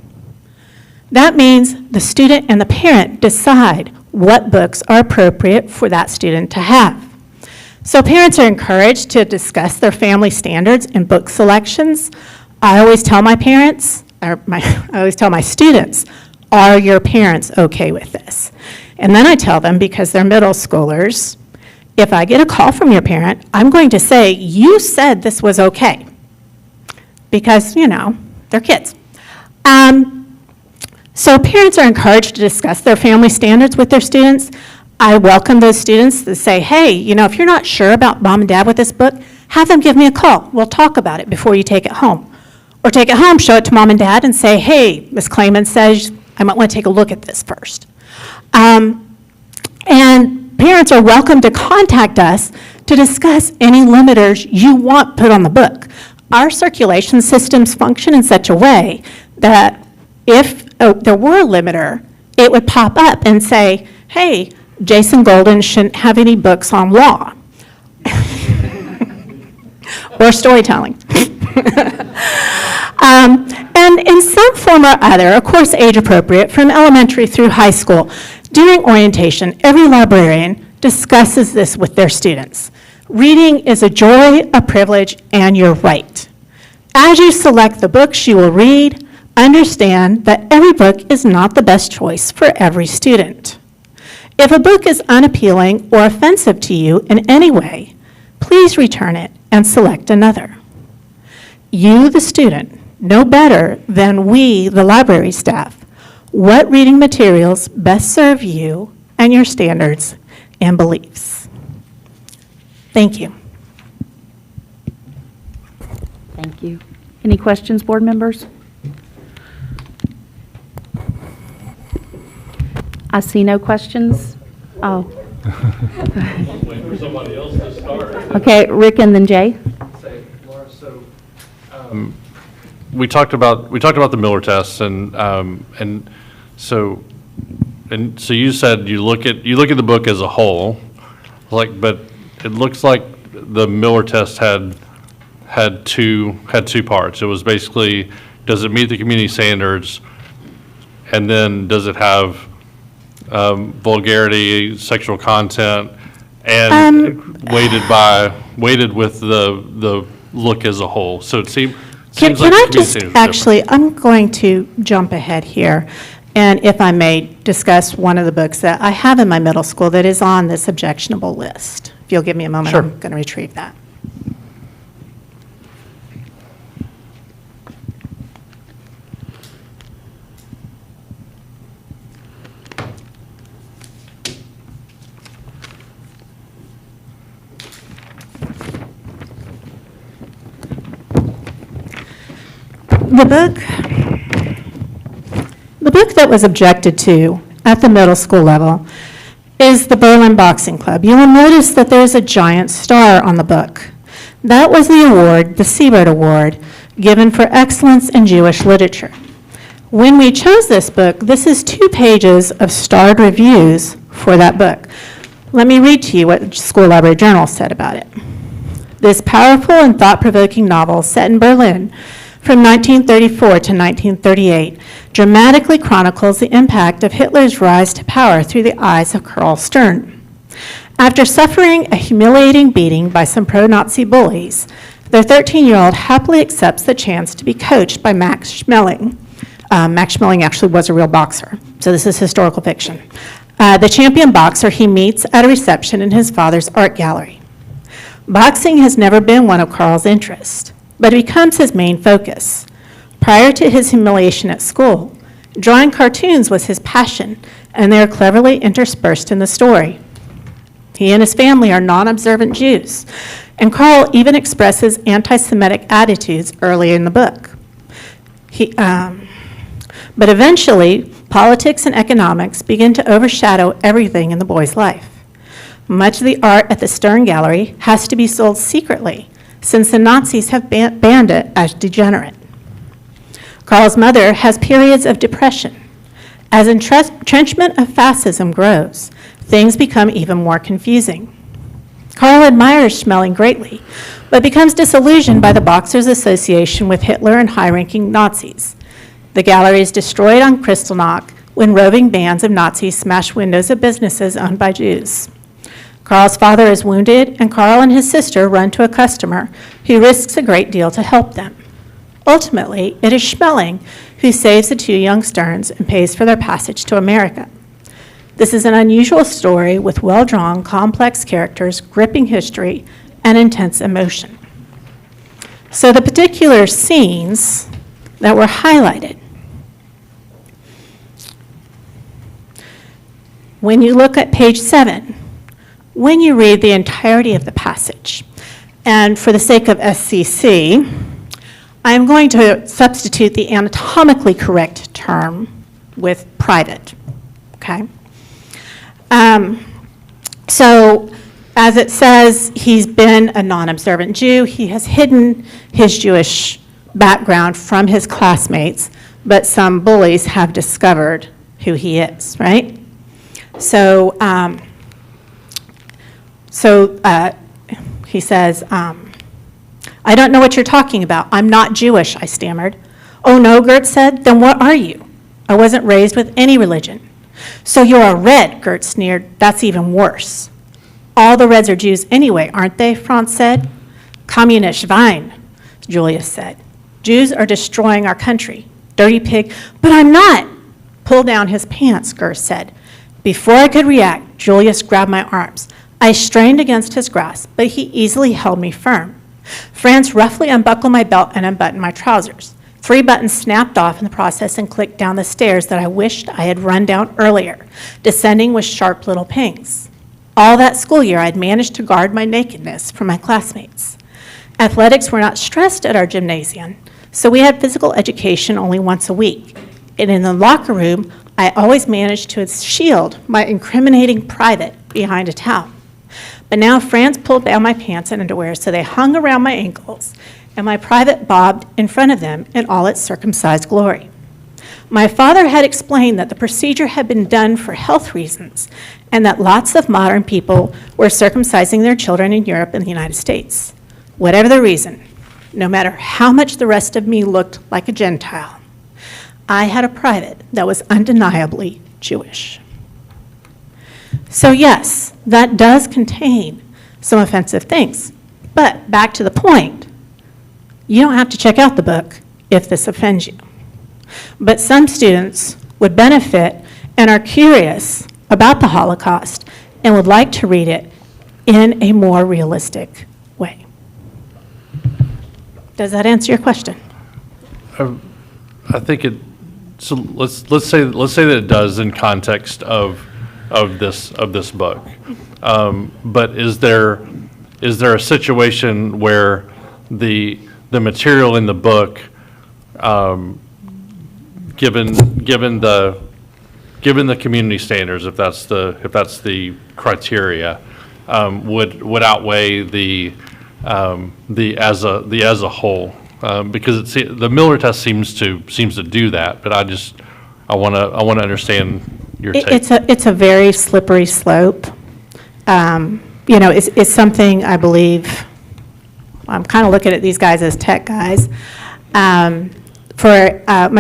That means the student and the parent decide what books are appropriate for that student to have. So parents are encouraged to discuss their family standards and book selections. I always tell my parents, I always tell my students, are your parents okay with this? And then I tell them, because they're middle schoolers, if I get a call from your parent, I'm going to say, you said this was okay. Because, you know, they're kids. So parents are encouraged to discuss their family standards with their students. I welcome those students to say, hey, you know, if you're not sure about mom and dad with this book, have them give me a call. We'll talk about it before you take it home. Or take it home, show it to mom and dad, and say, hey, Ms. Clayman says I might want to take a look at this first. And parents are welcome to contact us to discuss any limiters you want put on the book. Our circulation systems function in such a way that if there were a limiter, it would pop up and say, hey, Jason Golden shouldn't have any books on law or storytelling. And in some form or other, of course age appropriate, from elementary through high school, during orientation, every librarian discusses this with their students. Reading is a joy, a privilege, and your right. As you select the books you will read, understand that every book is not the best choice for every student. If a book is unappealing or offensive to you in any way, please return it and select another. You, the student, know better than we, the library staff, what reading materials best serve you and your standards and beliefs. Thank you. Thank you. Any questions, board members? I see no questions. Oh. Waiting for somebody else to start. Okay, Rick and then Jay. Laura, so, we talked about the Miller test, and so you said you look at the book as a whole, but it looks like the Miller test had two parts. It was basically, does it meet the community standards, and then does it have vulgarity, sexual content, and weighted with the look as a whole. So it seems Can like I the just, community standards are different. actually, I'm going to jump ahead here, and if I may, discuss one of the books that I have in my middle school that is on this objectionable list. If you'll give me a moment, Sure. I'm going to retrieve that. The book that was objected to at the middle school level is the Berlin Boxing Club. You will notice that there's a giant star on the book. That was the award, the Siebert Award, given for excellence in Jewish literature. When we chose this book, this is 2 pages of starred reviews for that book. Let me read to you what School Library Journal said about it. This powerful and thought-provoking novel set in Berlin from 1934 to 1938 dramatically chronicles the impact of Hitler's rise to power through the eyes of Karl Stern. After suffering a humiliating beating by some pro-Nazi bullies, the 13-year-old happily accepts the chance to be coached by Max Schmeling. Max Schmeling actually was a real boxer, so this is historical fiction. The champion boxer he meets at a reception in his father's art gallery. Boxing has never been one of Karl's interests, but it becomes his main focus. Prior to his humiliation at school, drawing cartoons was his passion, and they are cleverly interspersed in the story. He and his family are non-observant Jews, and Karl even expresses anti-Semitic attitudes early in the book. But eventually, politics and economics begin to overshadow everything in the boy's life. Much of the art at the Stern Gallery has to be sold secretly, since the Nazis have banned it as degenerate. Karl's mother has periods of depression. As entrenchment of fascism grows, things become even more confusing. Carl admires Schmeling greatly, but becomes disillusioned by the Boxers' association with Hitler and high-ranking Nazis. The gallery is destroyed on Kristallnacht when roving bands of Nazis smash windows of businesses owned by Jews. Carl's father is wounded, and Carl and his sister run to a customer who risks a great deal to help them. Ultimately, it is Schmeling who saves the two young Stearns and pays for their passage to America. This is an unusual story with well-drawn, complex characters, gripping history, and intense emotion. So the particular scenes that were highlighted. When you look at page 7, when you read the entirety of the passage, and for the sake of SCC, I'm going to substitute the anatomically correct term with private, okay? So, as it says, he's been a non-observant Jew. He has hidden his Jewish background from his classmates, but some bullies have discovered who he is, right? So, he says, I don't know what you're talking about. I'm not Jewish, I stammered. Oh, no, Gert said. Then what are you? I wasn't raised with any religion. So you're a Red, Gert sneered. That's even worse. All the Reds are Jews anyway, aren't they? Franz said. Communist Schwein, Julius said. Jews are destroying our country. Dirty pig. But I'm not. Pull down his pants, Gert said. Before I could react, Julius grabbed my arms. I strained against his grasp, but he easily held me firm. Franz roughly unbuckled my belt and unbuttoned my trousers. 3 buttons snapped off in the process and clicked down the stairs that I wished I had run down earlier, descending with sharp little pings. All that school year, I'd managed to guard my nakedness from my classmates. Athletics were not stressed at our gymnasium, so we had physical education only once a week. And in the locker room, I always managed to shield my incriminating private behind a towel. But now Franz pulled down my pants and underwear so they hung around my ankles, and my private bobbed in front of them in all its circumcised glory. My father had explained that the procedure had been done for health reasons, and that lots of modern people were circumcising their children in Europe and the United States. Whatever the reason, no matter how much the rest of me looked like a Gentile, I had a private that was undeniably Jewish. So yes, that does contain some offensive things. But back to the point, you don't have to check out the book if this offends you. But some students would benefit and are curious about the Holocaust and would like to read it in a more realistic way. Does that answer your question? I think it, so let's say that it does in context of this book. But is there a situation where the material in the book, given the community standards, if that's the criteria, would outweigh the as a whole? Because the Miller test seems to do that, but I want to understand your take. It's a very slippery slope. It's something I believe, I'm kind of looking at these guys as tech guys. My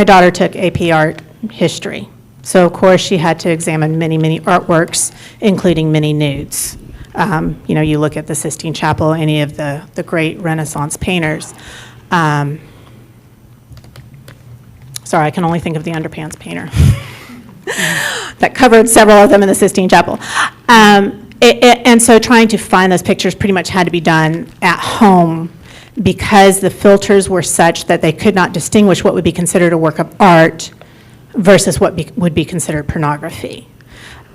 daughter took AP Art History. So, of course, she had to examine many, many artworks, including many nudes. You look at the Sistine Chapel, any of the great Renaissance painters. Sorry, I can only think of the underpants painter. That covered several of them in the Sistine Chapel. And so trying to find those pictures pretty much had to be done at home because the filters were such that they could not distinguish what would be considered a work of art versus what would be considered pornography.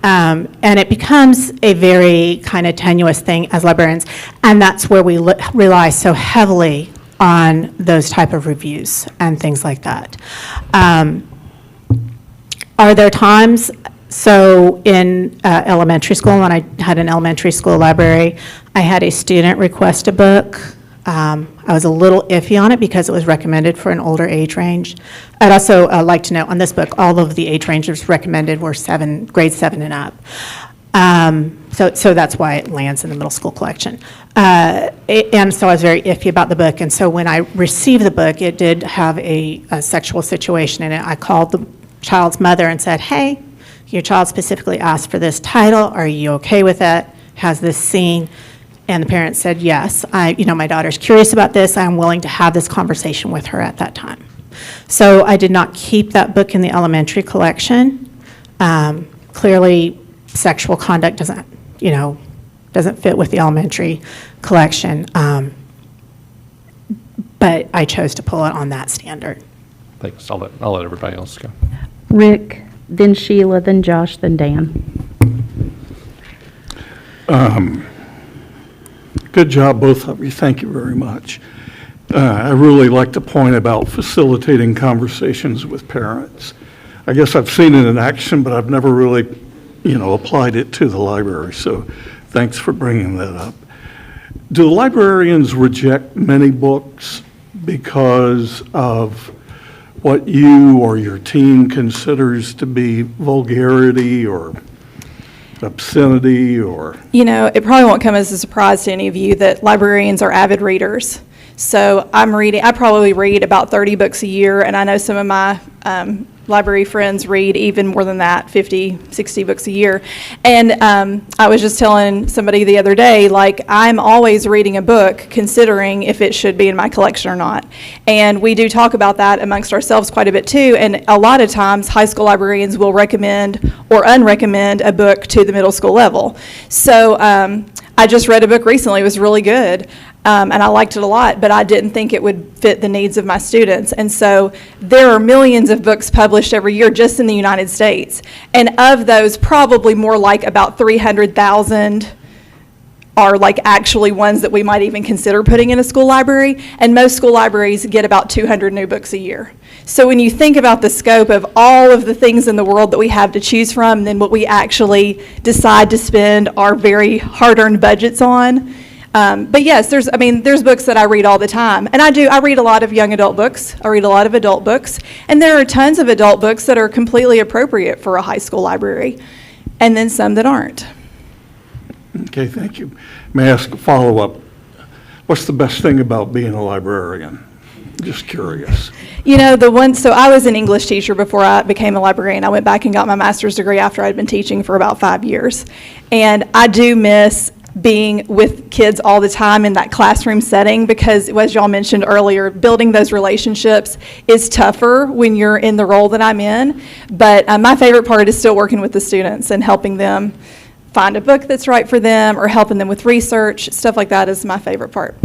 And it becomes a very kind of tenuous thing as librarians, and that's where we rely so heavily on those type of reviews and things like that. Are there times, so in elementary school, when I had an elementary school library, I had a student request a book. I was a little iffy on it because it was recommended for an older age range. I'd also like to note on this book, all of the age ranges recommended were grade 7 and up. So that's why it lands in the middle school collection. And so I was very iffy about the book. And so when I received the book, it did have a sexual situation in it. I called the child's mother and said, hey, your child specifically asked for this title. Are you okay with it? Has this scene? And the parent said, yes, my daughter's curious about this. I'm willing to have this conversation with her at that time. So I did not keep that book in the elementary collection. Clearly, sexual conduct doesn't fit with the elementary collection. But I chose to pull it on that standard. Thanks. I'll let everybody else go. Rick, then Sheila, then Josh, then Dan. Good job, both of you. Thank you very much. I really like the point about facilitating conversations with parents. I guess I've seen it in action, but I've never really, applied it to the library, so thanks for bringing that up. Do librarians reject many books because of what you or your team considers to be vulgarity or obscenity or? It probably won't come as a surprise to any of you that librarians are avid readers. So I probably read about 30 books a year, and I know some of my library friends read even more than that, 50, 60 books a year. And I was just telling somebody the other day, I'm always reading a book considering if it should be in my collection or not. And we do talk about that amongst ourselves quite a bit too, and a lot of times high school librarians will recommend or unrecommend a book to the middle school level. So I just read a book recently, it was really good. And I liked it a lot, but I didn't think it would fit the needs of my students. And so there are millions of books published every year just in the United States. And of those, probably more like about 300,000 are actually ones that we might even consider putting in a school library. And most school libraries get about 200 new books a year. So when you think about the scope of all of the things in the world that we have to choose from, then what we actually decide to spend our very hard-earned budgets on. But yes, there's books that I read all the time. And I read a lot of young adult books. I read a lot of adult books. And there are tons of adult books that are completely appropriate for a high school library. And then some that aren't. Okay, thank you. May I ask a follow-up? What's the best thing about being a librarian? Just curious. So I was an English teacher before I became a librarian. I went back and got my master's degree after I'd been teaching for about 5 years. And I do miss being with kids all the time in that classroom setting because, as y'all mentioned earlier, building those relationships is tougher when you're in the role that I'm in. But my favorite part is still working with the students and helping them find a book that's right for them or helping them with research. Stuff like that is my favorite part.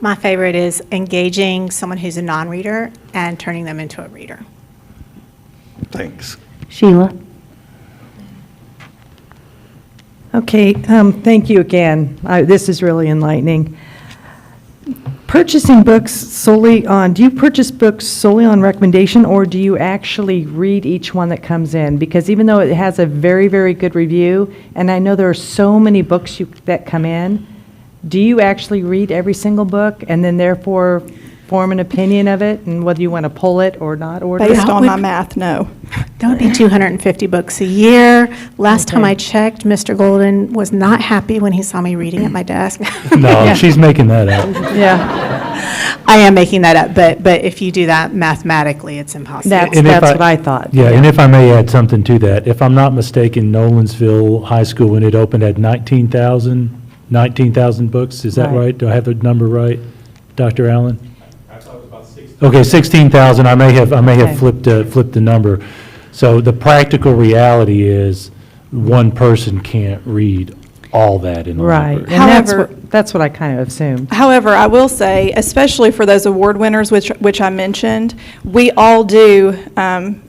My favorite is engaging someone who's a non-reader and turning them into a reader. Thanks. Sheila? Okay, thank you again. This is really enlightening. Purchasing books do you purchase books solely on recommendation, or do you actually read each one that comes in? Because even though it has a very, very good review, and I know there are so many books that come in, do you actually read every single book and then therefore form an opinion of it and whether you want to pull it or not order it? Based on my math, no. That would be 250 books a year. Last time I checked, Mr. Golden was not happy when he saw me reading at my desk. No, she's making that up. Yeah, I am making that up, but if you do that mathematically, it's impossible. that's And if what I thought. Yeah, and if I may add something to that, if I'm not mistaken, Nolensville High School, when it opened, had 19,000 books. Is that Right. right? Do I have the number right, Dr. Allen? I thought it was about 16,000. Okay, 16,000. I may have Okay. flipped the number. So the practical reality is one person can't read all that in a Right, library. and that's what I kind of assumed. However, I will say, especially for those award winners, which I mentioned, we all do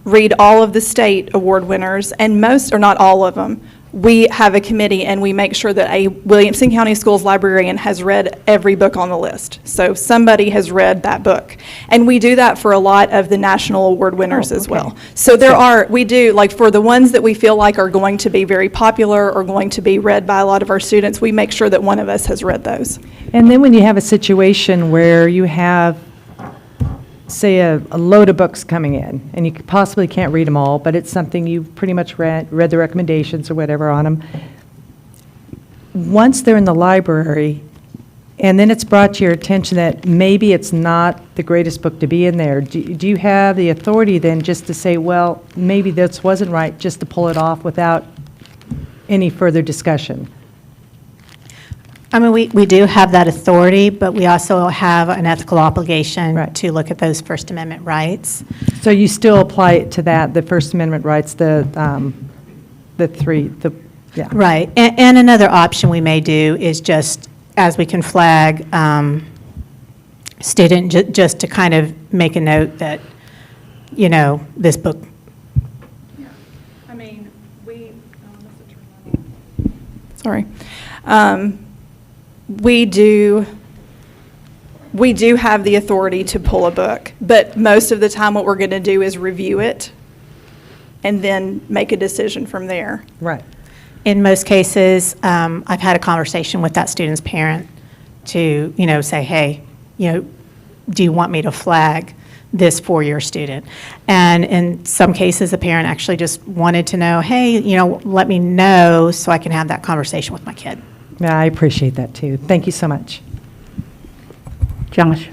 read all of the state award winners, and most, or not all of them. We have a committee, and we make sure that a Williamson County Schools librarian has read every book on the list. So somebody has read that book. And we do that for a lot of the national award winners as well. So we do, for the ones that we feel like are going to be very popular or going to be read by a lot of our students, we make sure that one of us has read those. And then when you have a situation where you have say, a load of books coming in, and you possibly can't read them all, but it's something you've pretty much read the recommendations or whatever on them. Once they're in the library, and then it's brought to your attention that maybe it's not the greatest book to be in there, do you have the authority then just to say, well, maybe this wasn't right, just to pull it off without any further discussion? I mean, we do have that authority, but we also have an ethical obligation Right. to look at those First Amendment rights. So you still apply it to that, the First Amendment rights, yeah. Right. And another option we may do is just, as we can flag, student, just to kind of make a note that, this book. I mean, sorry. We do have the authority to pull a book, but most of the time what we're going to do is review it and then make a decision from there. Right. In most cases, I've had a conversation with that student's parent to, say, hey, do you want me to flag this for your student? And in some cases, the parent actually just wanted to know, hey, let me know so I can have that conversation with my kid. Yeah, I appreciate that, too. Thank you so much. Josh?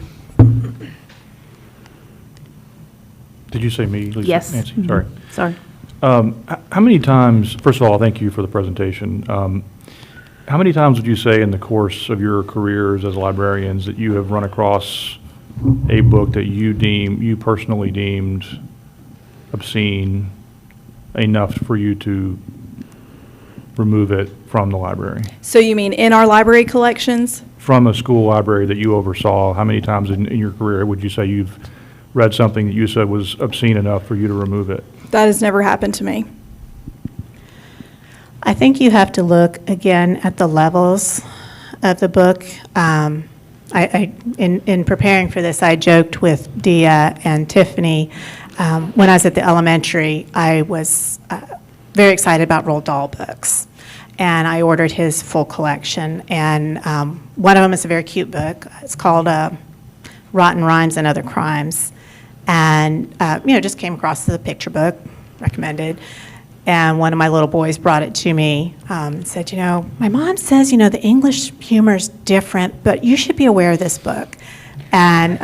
Did you say me, Lisa? Yes. Nancy, Mhm. sorry. Sorry. How many times, first of all, thank you for the presentation. How many times would you say in the course of your careers as librarians that you have run across a book that you personally deemed obscene enough for you to remove it from the library? So you mean in our library collections? From a school library that you oversaw, how many times in your career would you say you've read something that you said was obscene enough for you to remove it? That has never happened to me. I think you have to look again at the levels of the book. In preparing for this, I joked with Dia and Tiffany. When I was at the elementary, I was very excited about Roald Dahl books, and I ordered his full collection. And one of them is a very cute book. It's called Rotten Rhymes and Other Crimes, and just came across the picture book, recommended. And one of my little boys brought it to me and said, my mom says, the English humor is different, but you should be aware of this book. And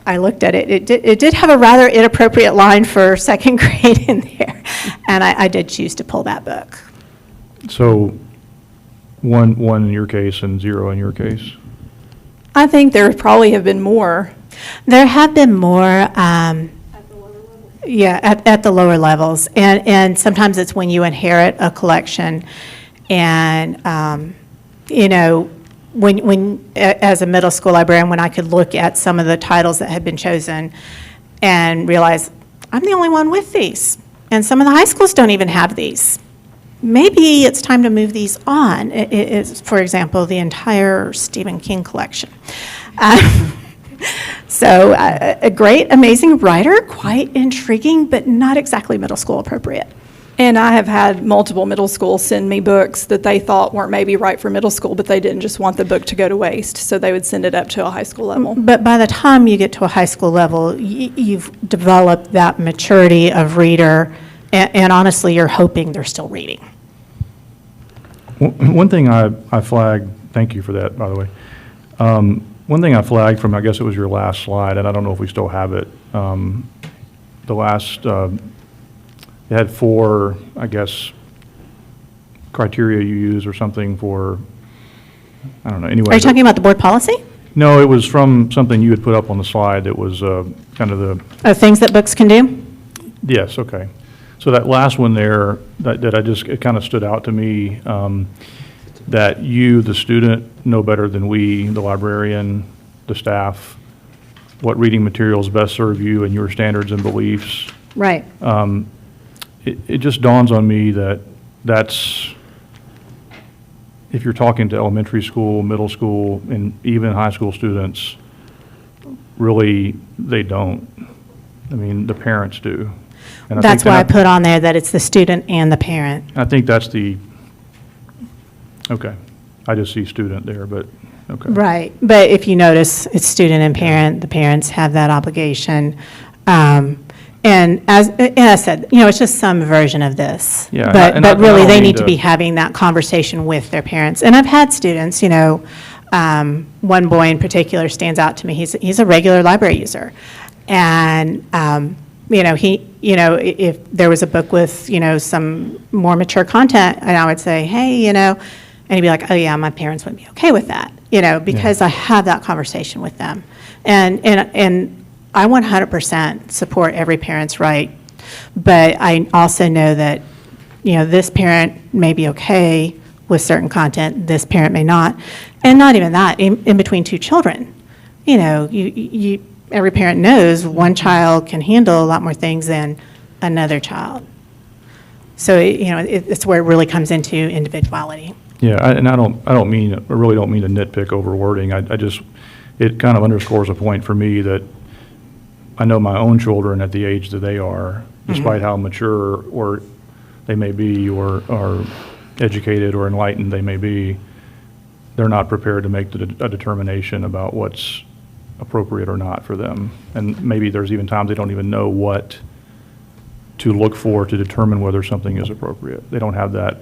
I looked at it. It did have a rather inappropriate line for second grade in there. And I did choose to pull that book. So, one in your case and 0 in your case? I think there probably have been more. There have been more. Yeah, at the lower levels. And sometimes it's when you inherit a collection and, when as a middle school librarian, when I could look at some of the titles that had been chosen and realize, I'm the only one with these. And some of the high schools don't even have these. Maybe it's time to move these on. It's, for example, the entire Stephen King collection. So a great, amazing writer, quite intriguing, but not exactly middle school appropriate. And I have had multiple middle schools send me books that they thought weren't maybe right for middle school, but they didn't just want the book to go to waste, so they would send it up to a high school level. But by the time you get to a high school level, you've developed that maturity of reader, and honestly, you're hoping they're still reading. One thing I flagged, thank you for that, by the way. One thing I flagged from, I guess it was your last slide, and I don't know if we still have it. The last, it had 4, I guess, criteria you use or something for, I don't know, anyway. Are you talking about the board policy? No, it was from something you had put up on the slide that was kind of the, Of things that books can do? yes, okay. So that last one there, that I just, it kind of stood out to me, that you, the student, know better than we, the librarian, the staff, what reading materials best serve you and your standards and beliefs. Right. It just dawns on me that that's, if you're talking to elementary school, middle school, and even high school students, really, they don't. I mean, the parents do. And That's why I think put on there that it's the student and the parent. I think that's the, okay, I just see student there, but Okay. Right, but if you notice, it's student and parent, the parents have that obligation. And as I said, it's just some version of this. Yeah, But I really, don't they mean need to to- be having that conversation with their parents. And I've had students, one boy in particular stands out to me. He's a regular library user. And, if there was a book with, some more mature content, and I would say, hey, and he'd be like, oh, yeah, my parents wouldn't be okay with that, because I have that conversation with them. And I 100% support every parent's right, but I also know that, this parent may be okay with certain content, this parent may not, and not even that, in between two children. Every parent knows one child can handle a lot more things than another child. So, it's where it really comes into individuality. Yeah, I really don't mean to nitpick over wording. It kind of underscores a point for me that I know my own children at the age that they are, despite how mature or they may be or educated or enlightened they may be, they're not prepared to make a determination about what's appropriate or not for them. And maybe there's even times they don't even know what to look for to determine whether something is appropriate. They don't have that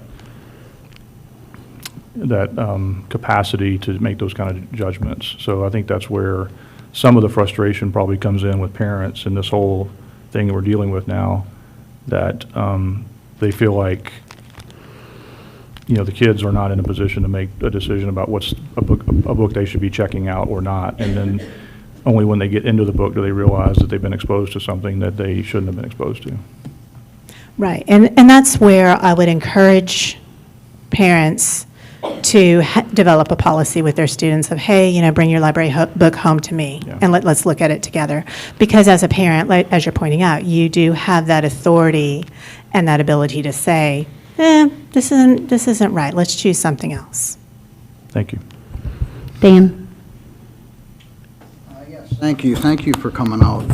capacity to make those kind of judgments. So I think that's where some of the frustration probably comes in with parents in this whole thing that we're dealing with now, that they feel like, the kids are not in a position to make a decision about what's a book they should be checking out or not. And then only when they get into the book do they realize that they've been exposed to something that they shouldn't have been exposed to. Right, and that's where I would encourage parents to develop a policy with their students of, hey, bring your library book home to me, Yeah. and let's look at it together. Because as a parent, as you're pointing out, you do have that authority and that ability to say, this isn't right, let's choose something else. Thank you. Dan? Yes, thank you for coming out.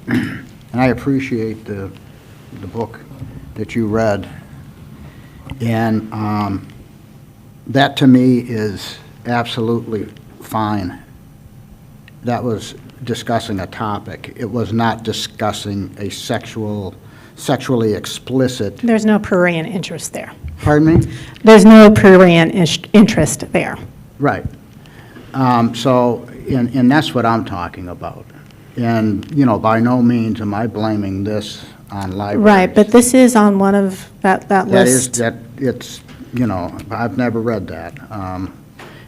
And I appreciate the book that you read. And that to me is absolutely fine. That was discussing a topic. It was not discussing a sexually explicit. There's no prurient interest there. Pardon me? There's no prurient interest there. Right. And that's what I'm talking about. And, by no means am I blaming this on libraries. Right, but this is on one of that list. It's, I've never read that.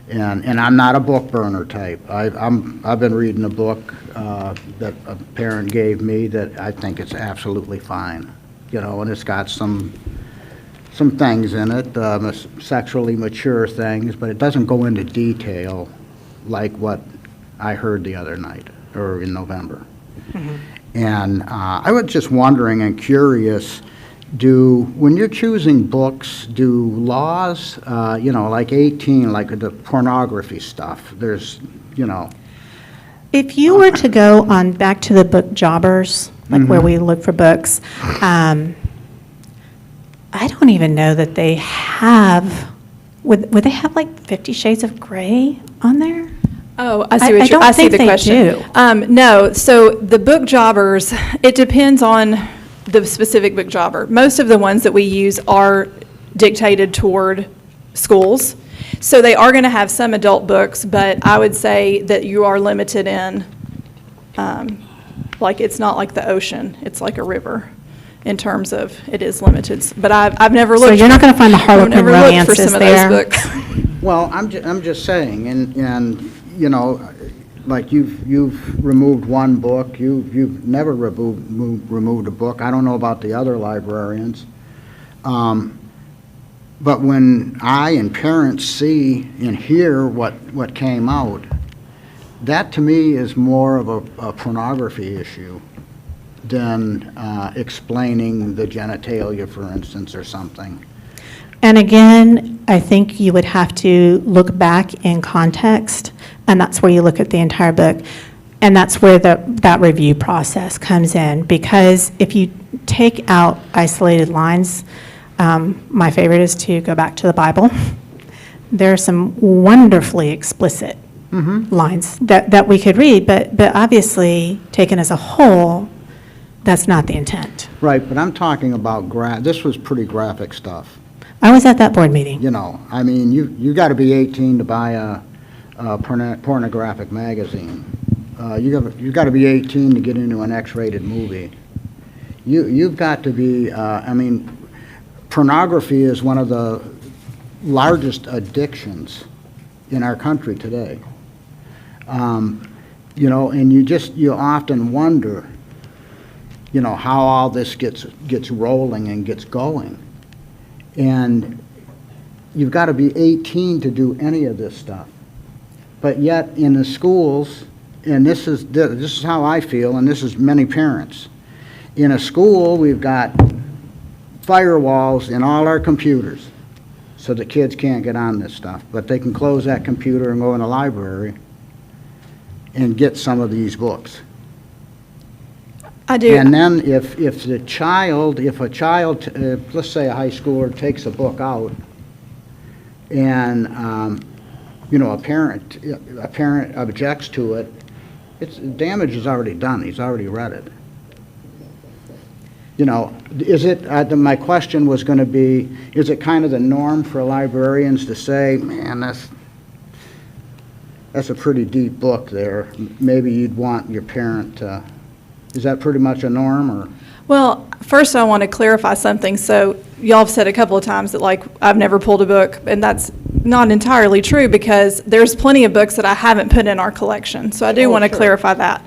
And I'm not a book burner type. I've been reading a book that a parent gave me that I think it's absolutely fine, and it's got some things in it, sexually mature things, but it doesn't go into detail like what I heard the other night, or in November. Mm-hmm. And I was just wondering and curious, when you're choosing books, do laws, like 18, like the pornography stuff, there's, If you were to go on back to the book jobbers, like where we look for books, I don't even know that they have, would they have like 50 Shades of Grey on there? Oh, I see I what you're, don't I see think the they question. do. No, so the book jobbers, it depends on the specific book jobber. Most of the ones that we use are dictated toward schools. So they are going to have some adult books, but I would say that you are limited in, like, it's not like the ocean, it's like a river in terms of it is limited. But I've never looked. So you're not going to find the I've Harlequin never looked for romances some of there? those books. Well, I'm just saying, and like you've removed one book, you've never removed a book. I don't know about the other librarians. But when I and parents see and hear what came out, that to me is more of a pornography issue than explaining the genitalia, for instance, or something. And again, I think you would have to look back in context, and that's where you look at the entire book. And that's where that review process comes in, because if you take out isolated lines, my favorite is to go back to the Bible. There are some wonderfully explicit lines that we could read, but obviously, taken as a whole, that's not the intent. Right, but I'm talking about this was pretty graphic stuff. I was at that board meeting. You know, I mean, you got to be 18 to buy a pornographic magazine. You got to be 18 to get into an X-rated movie. You've got to be, I mean, pornography is one of the largest addictions in our country today. You know, and you often wonder, you know, how all this gets rolling and gets going. And you've got to be 18 to do any of this stuff. But yet in the schools, and this is how I feel, and this is many parents. In a school, we've got firewalls in all our computers so the kids can't get on this stuff. But they can close that computer and go in the library and get some of these books. I do. And then if a child, let's say a high schooler takes a book out, and you know, a parent objects to it, damage is already done. He's already read it. You know, is it? My question was going to be: is it kind of the norm for librarians to say, "Man, that's a pretty deep book there. Maybe you'd want your parent to." Is that pretty much a norm, or? Well, first I want to clarify something. So y'all have said a couple of times that, like, I've never pulled a book, and that's not entirely true because there's plenty of books that I haven't put in our collection. So I do want to clarify that.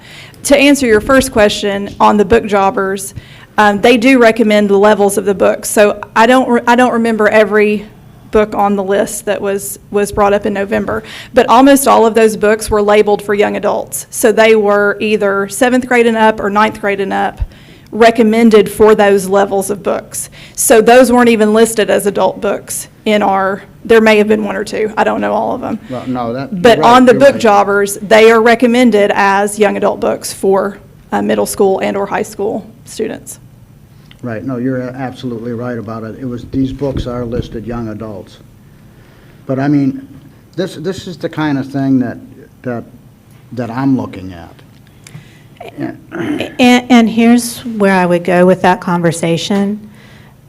To answer your first question on the book jobbers, they do recommend the levels of the books. So I don't remember every book on the list that was brought up in November, but almost all of those books were labeled for young adults. So they were either 7th grade and up or 9th grade and up, recommended for those levels of books. So those weren't even listed as adult books in there may have been one or two, I don't know all of them. Well, no, But on the book jobbers, they are recommended as young adult books for middle school and or high school students. Right, no, you're absolutely right about it. These books are listed young adults. But I mean, this is the kind of thing that I'm looking at. And here's where I would go with that conversation.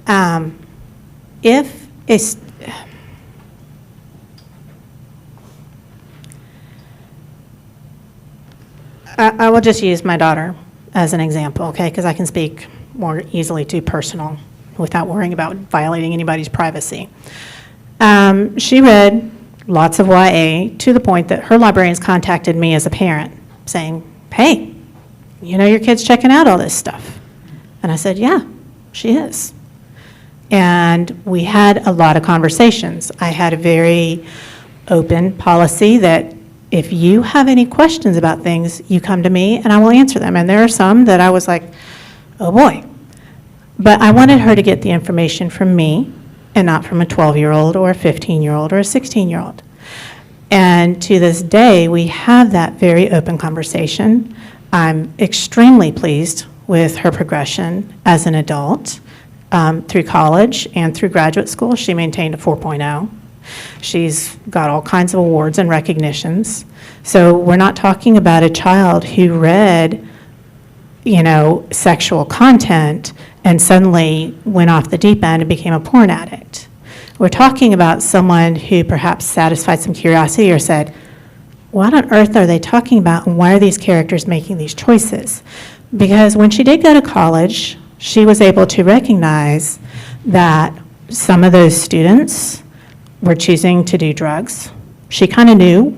If it's, I will just use my daughter as an example, okay, because I can speak more easily to personal without worrying about violating anybody's privacy. She read lots of YA to the point that her librarians contacted me as a parent saying, hey, you know your kid's checking out all this stuff. And I said, yeah, she is. And we had a lot of conversations. I had a very open policy that if you have any questions about things, you come to me and I will answer them. And there are some that I was like, oh boy. But I wanted her to get the information from me and not from a 12-year-old or a 15-year-old or a 16-year-old. And to this day, we have that very open conversation. I'm extremely pleased with her progression as an adult. Through college and through graduate school, she maintained a 4.0. She's got all kinds of awards and recognitions. So we're not talking about a child who read, you know, sexual content and suddenly went off the deep end and became a porn addict. We're talking about someone who perhaps satisfied some curiosity or said, what on earth are they talking about and why are these characters making these choices? Because when she did go to college, she was able to recognize that some of those students were choosing to do drugs. She kind of knew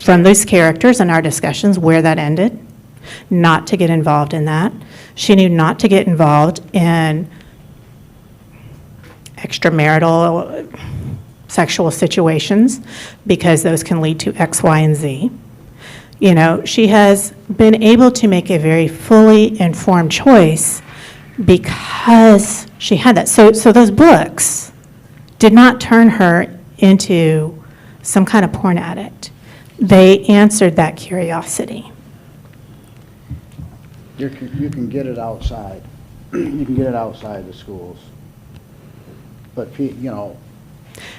from those characters in our discussions where that ended, not to get involved in that. She knew not to get involved in extramarital sexual situations because those can lead to X, Y, and Z. You know, she has been able to make a very fully informed choice because she had that. So those books did not turn her into some kind of porn addict. They answered that curiosity. You can get it outside. You can get it outside the schools. But, you know,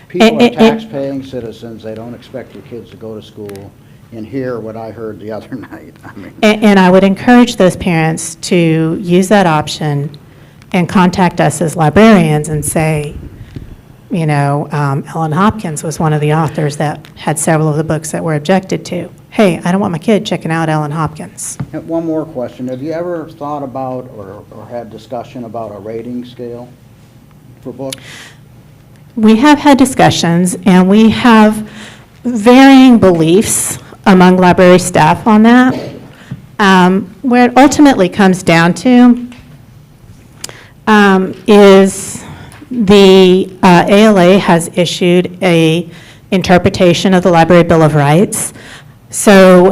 people are tax-paying citizens. They don't expect your kids to go to school. and hear what I heard the other night. I mean, And I would encourage those parents to use that option and contact us as librarians and say, you know, Ellen Hopkins was one of the authors that had several of the books that were objected to. Hey, I don't want my kid checking out Ellen Hopkins. and one more question. Have you ever thought about or had discussion about a rating scale for books? We have had discussions, and we have varying beliefs among library staff on that. Where it ultimately comes down to is the ALA has issued a interpretation of the Library Bill of Rights. So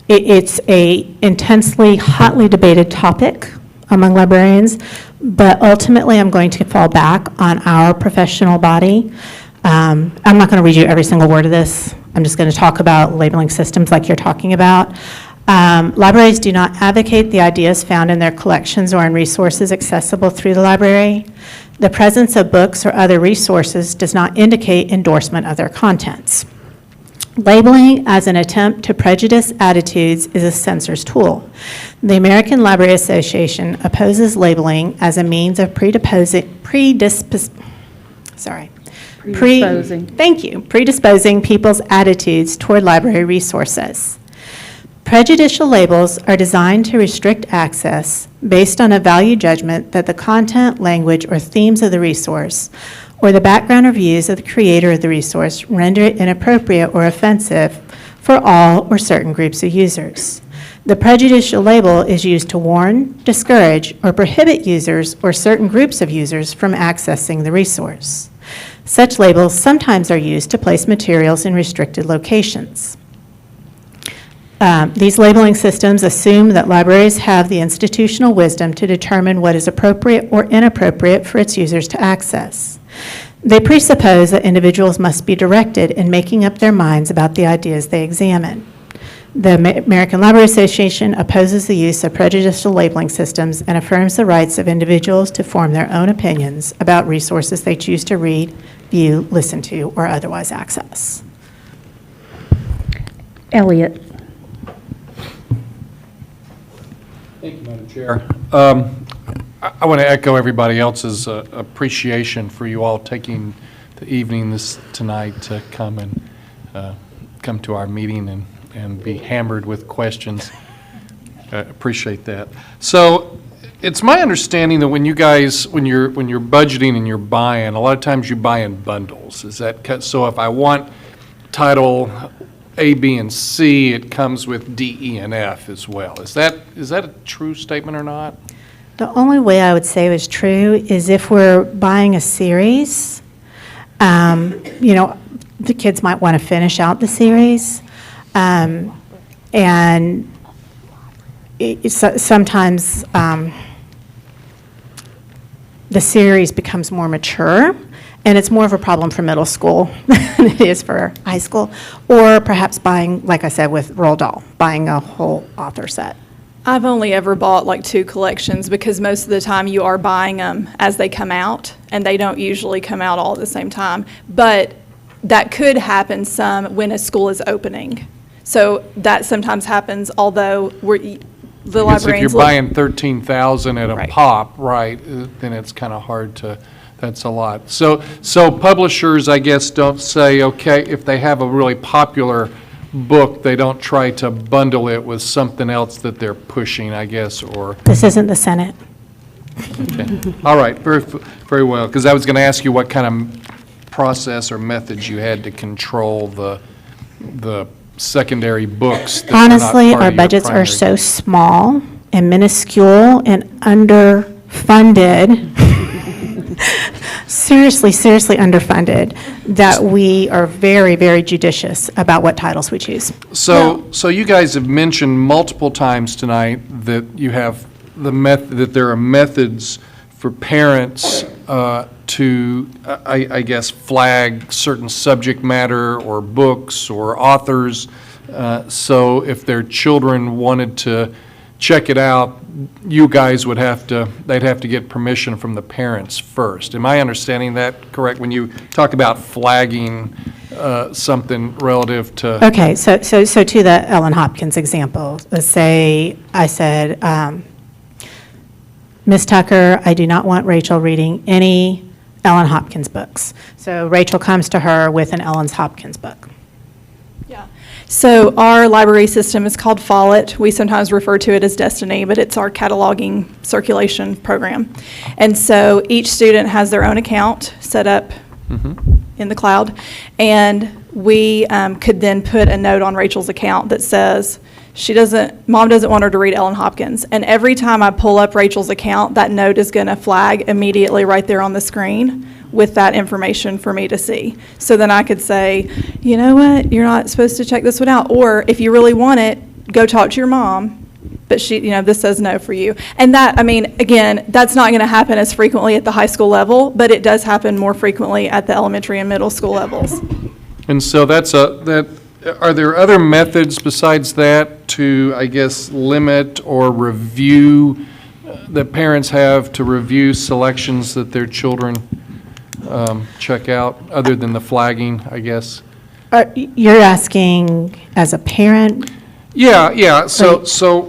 it's a intensely, hotly debated topic among librarians, but ultimately I'm going to fall back on our professional body. I'm not going to read you every single word of this. I'm just going to talk about labeling systems like you're talking about. Libraries do not advocate the ideas found in their collections or in resources accessible through the library. The presence of books or other resources does not indicate endorsement of their contents. Labeling as an attempt to prejudice attitudes is a censor's tool. The American Library Association opposes labeling as a means of predisposing people's attitudes toward library resources. Prejudicial labels are designed to restrict access based on a value judgment that the content, language, or themes of the resource or the background or views of the creator of the resource render it inappropriate or offensive for all or certain groups of users. The prejudicial label is used to warn, discourage, or prohibit users or certain groups of users from accessing the resource. Such labels sometimes are used to place materials in restricted locations. These labeling systems assume that libraries have the institutional wisdom to determine what is appropriate or inappropriate for its users to access. They presuppose that individuals must be directed in making up their minds about the ideas they examine. The American Library Association opposes the use of prejudicial labeling systems and affirms the rights of individuals to form their own opinions about resources they choose to read, view, listen to, or otherwise access. Elliot. Thank you, Madam Chair. I want to echo everybody else's appreciation for you all taking the evening tonight to come to our meeting and be hammered with questions. I appreciate that. So it's my understanding that when you're budgeting and you're buying, a lot of times you buy in bundles. Is that so? If I want title A, B, and C, it comes with D, E, and F as well. Is that a true statement or not? The only way I would say it was true is if we're buying a series, the kids might want to finish out the series. And sometimes the series becomes more mature, and it's more of a problem for middle school than it is for high school. Or perhaps buying, like I said, with Roald Dahl, buying a whole author set. I've only ever bought like 2 collections because most of the time you are buying them as they come out, and they don't usually come out all at the same time. But that could happen some when a school is opening. So that sometimes happens, although the librarians... If you're buying 13,000 at a Right. pop, right, then it's kind of hard to, that's a lot. So publishers, I guess, don't say, okay, if they have a really popular book, they don't try to bundle it with something else that they're pushing, I guess, or... This isn't the Senate. Okay. All right, very well, because I was going to ask you what kind of process or methods you had to control the secondary books that are not Honestly, part our of your budgets are primary. so small and minuscule and underfunded, seriously underfunded, that we are very, very judicious about what titles we choose. So you guys have mentioned multiple times tonight that you have that there are methods for parents to, I guess, flag certain subject matter or books or authors. So if their children wanted to check it out, you guys would have to, they'd have to get permission from the parents first. Am I understanding that correct, when you talk about flagging something relative to? Okay, so to the Ellen Hopkins example, let's say I said, Ms. Tucker, I do not want Rachel reading any Ellen Hopkins books. So Rachel comes to her with an Ellen Hopkins book. Yeah. So our library system is called Follett. We sometimes refer to it as Destiny, but it's our cataloging circulation program. And so each student has their own account set up in the cloud. And we could then put a note on Rachel's account that says, Mom doesn't want her to read Ellen Hopkins. And every time I pull up Rachel's account, that note is going to flag immediately right there on the screen with that information for me to see. So then I could say, you know what, you're not supposed to check this one out. Or if you really want it, go talk to your mom. But this says no for you. And that, I mean, again, that's not going to happen as frequently at the high school level, but it does happen more frequently at the elementary and middle school levels. And so are there other methods besides that to, I guess, limit or review, that parents have to review selections that their children check out, other than the flagging, I guess? You're asking as a parent? Yeah. So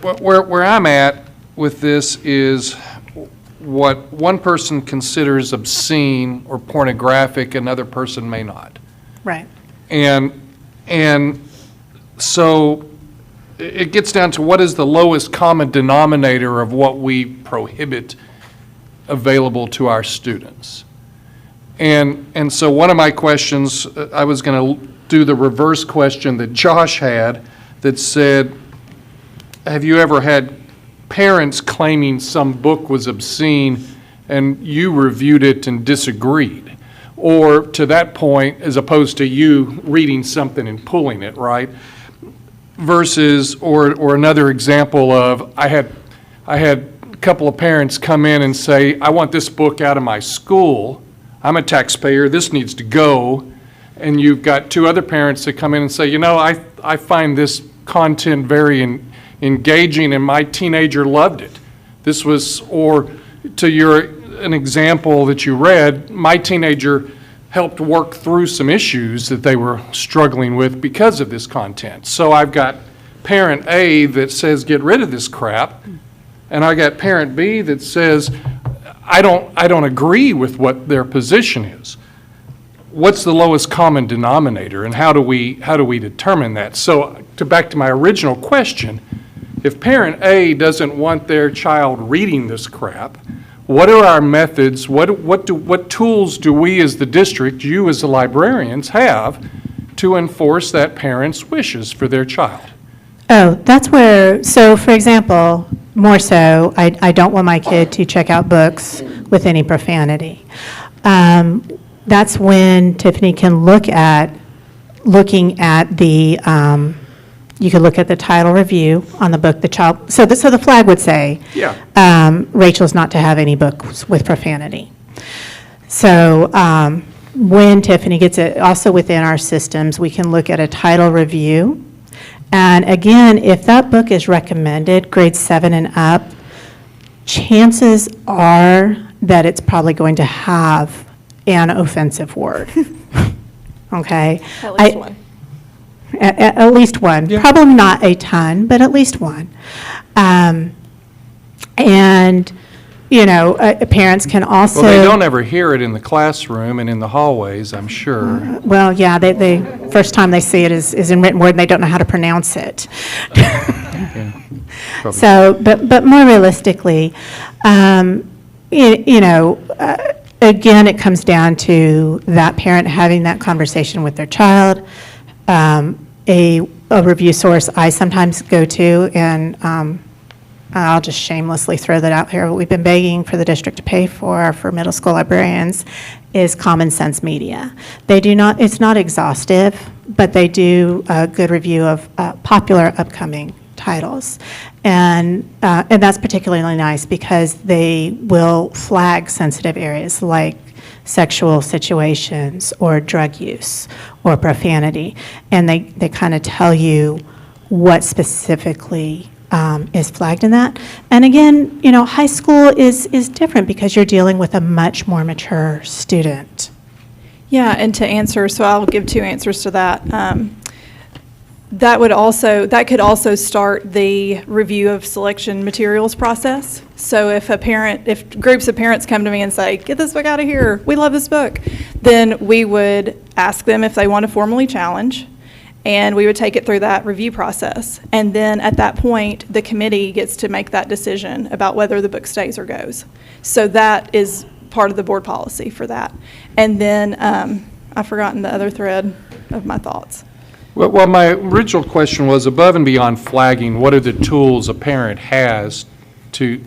where I'm at with this is what one person considers obscene or pornographic, another person may not. Right. And so it gets down to what is the lowest common denominator of what we prohibit available to our students. And so one of my questions, I was going to do the reverse question that Josh had that said, have you ever had parents claiming some book was obscene and you reviewed it and disagreed? Or to that point, as opposed to you reading something and pulling it, right? Versus, or another example of, I had a couple of parents come in and say, I want this book out of my school. I'm a taxpayer, this needs to go. And you've got two other parents that come in and say, I find this content very engaging and my teenager loved it. This was, or to an example that you read, my teenager helped work through some issues that they were struggling with because of this content. So I've got parent A that says, get rid of this crap, and I got parent B that says, I don't agree with what their position is. What's the lowest common denominator, and how do we determine that? So back to my original question, if parent A doesn't want their child reading this crap, what are our methods, what tools do we as the district, you as the librarians, have to enforce that parent's wishes for their child? Oh, that's where, so for example, more so, I don't want my kid to check out books with any profanity. That's when Tiffany can looking at the, you could look at the title review on the book, the child, so the flag would say, Rachel's not to have any books with profanity. So when Tiffany gets it, also within our systems, we can look at a title review. And again, if that book is recommended, grade 7 and up, chances are that it's probably going to have an offensive word. Okay? At least one. At least one. Yeah. Probably not a ton, but at least one. And, parents can also... Well, they don't ever hear it in the classroom and in the hallways, I'm sure. Well, yeah, they first time they see it is in written word, and they don't know how to pronounce it. So, but more realistically, again, it comes down to that parent having that conversation with their child. A review source I sometimes go to, and I'll just shamelessly throw that out here, what we've been begging for the district to pay for middle school librarians, is Common Sense Media. They do not, it's not exhaustive, but they do a good review of popular upcoming titles. And that's particularly nice because they will flag sensitive areas like sexual situations or drug use or profanity. And they kind of tell you what specifically is flagged in that. And again, high school is different because you're dealing with a much more mature student. Yeah, and to answer, so I'll give two answers to that. That could also start the review of selection materials process. So if groups of parents come to me and say, get this book out of here, we love this book, then we would ask them if they want to formally challenge, and we would take it through that review process. And then at that point, the committee gets to make that decision about whether the book stays or goes. So that is part of the board policy for that. And then I've forgotten the other thread of my thoughts. Well, my original question was, above and beyond flagging, what are the tools a parent has to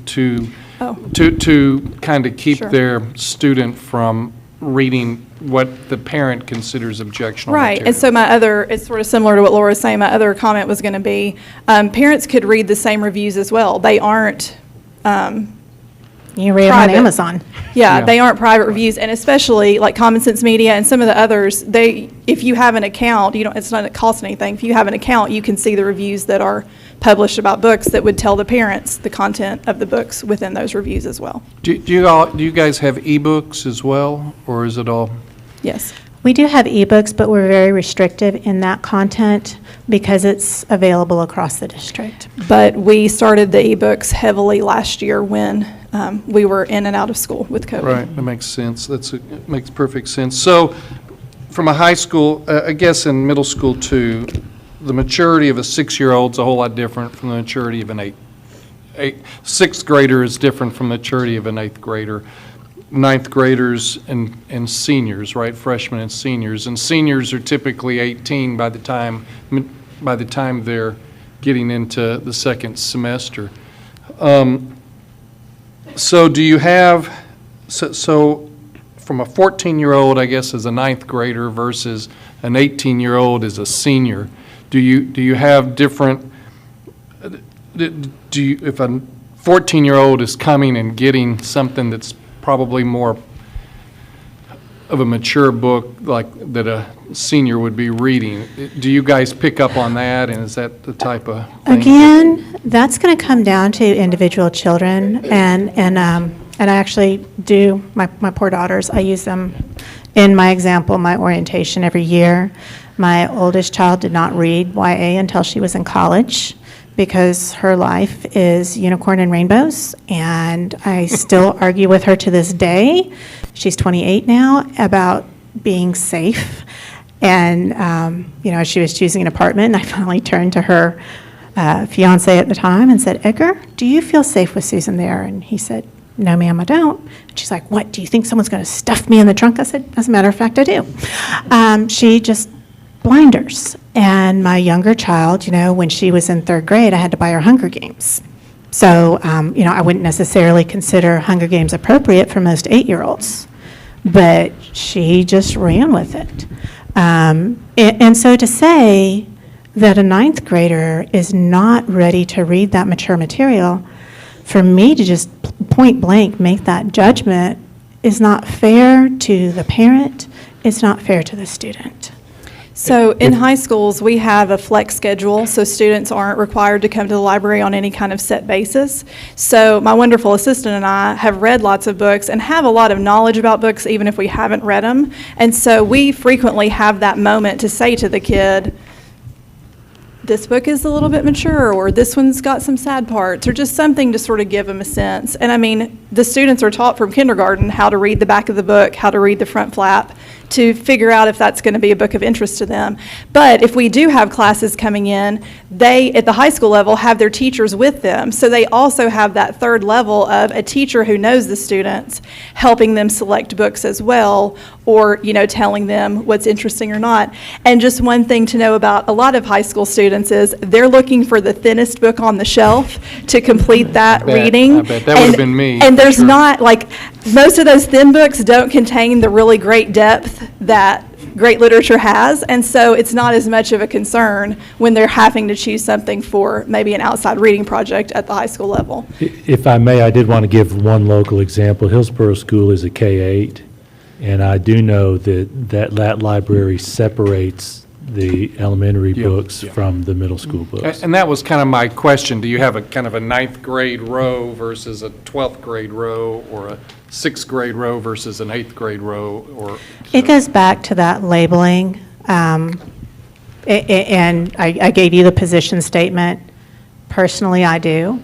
kind of keep Sure. their student from reading what the parent considers objectionable Right, material? and so it's sort of similar to what Laura was saying, my other comment was going to be, parents could read the same reviews as well. They aren't You read them on Private. Amazon. Yeah, Yeah. they aren't private reviews, and especially like Common Sense Media and some of the others, if you have an account, it's not, it costs anything. If you have an account, you can see the reviews that are published about books that would tell the parents the content of the books within those reviews as well. Do you guys have ebooks as well, or is it all? Yes. We do have ebooks, but we're very restrictive in that content because it's available across the district. But we started the ebooks heavily last year when we were in and out of school with COVID. Right, that makes sense. It makes perfect sense. So, from a high school, I guess in middle school too, the maturity of a 6-year-old is a whole lot different from the maturity of an sixth grader is different from the maturity of an 8th grader. 9th graders and seniors, right? Freshmen and seniors. And seniors are typically 18 by the time they're getting into the second semester. So do you have, so from a 14-year-old, I guess, as a 9th grader versus an 18-year-old as a senior, do you have different, if a 14-year-old is coming and getting something that's probably more of a mature book like that a senior would be reading, do you guys pick up on that, and is that the type of thing? Again, that's going to come down to individual children, and I actually do, my poor daughters, I use them in my example, my orientation every year. My oldest child did not read YA until she was in college, because her life is unicorn and rainbows, and I still argue with her to this day. She's 28 now, about being safe. And, she was choosing an apartment, and I finally turned to her fiance at the time and said, Edgar, do you feel safe with Susan there? And he said, no, ma'am, I don't. And she's like, what, do you think someone's going to stuff me in the trunk? I said, as a matter of fact, I do. She just blinders. And my younger child, when she was in 3rd grade, I had to buy her Hunger Games. So, I wouldn't necessarily consider Hunger Games appropriate for most 8-year-olds, but she just ran with it. And so to say that a 9th grader is not ready to read that mature material, for me to just point blank make that judgment is not fair to the parent, it's not fair to the student. So in high schools, we have a flex schedule, so students aren't required to come to the library on any kind of set basis. So my wonderful assistant and I have read lots of books and have a lot of knowledge about books, even if we haven't read them. And so we frequently have that moment to say to the kid, this book is a little bit mature, or this one's got some sad parts, or just something to sort of give them a sense. And I mean, the students are taught from kindergarten how to read the back of the book, how to read the front flap, to figure out if that's going to be a book of interest to them. But if we do have classes coming in, they, at the high school level, have their teachers with them. So they also have that third level of a teacher who knows the students, helping them select books as well, or, telling them what's interesting or not. And just one thing to know about a lot of high school students is they're looking for the thinnest book on the shelf to complete that reading. I bet. That would have been me. And there's sure. not, most of those thin books don't contain the really great depth that great literature has, and so it's not as much of a concern when they're having to choose something for maybe an outside reading project at the high school level. If I may, I did want to give one local example. Hillsborough School is a K-8, and I do know that library separates the elementary Yeah, books yeah. from the middle school books. And that was kind of my question. Do you have a kind of a ninth grade row versus a 12th grade row, or a sixth grade row versus an eighth grade row, or? It goes back to that labeling, and I gave you the position statement. Personally, I do.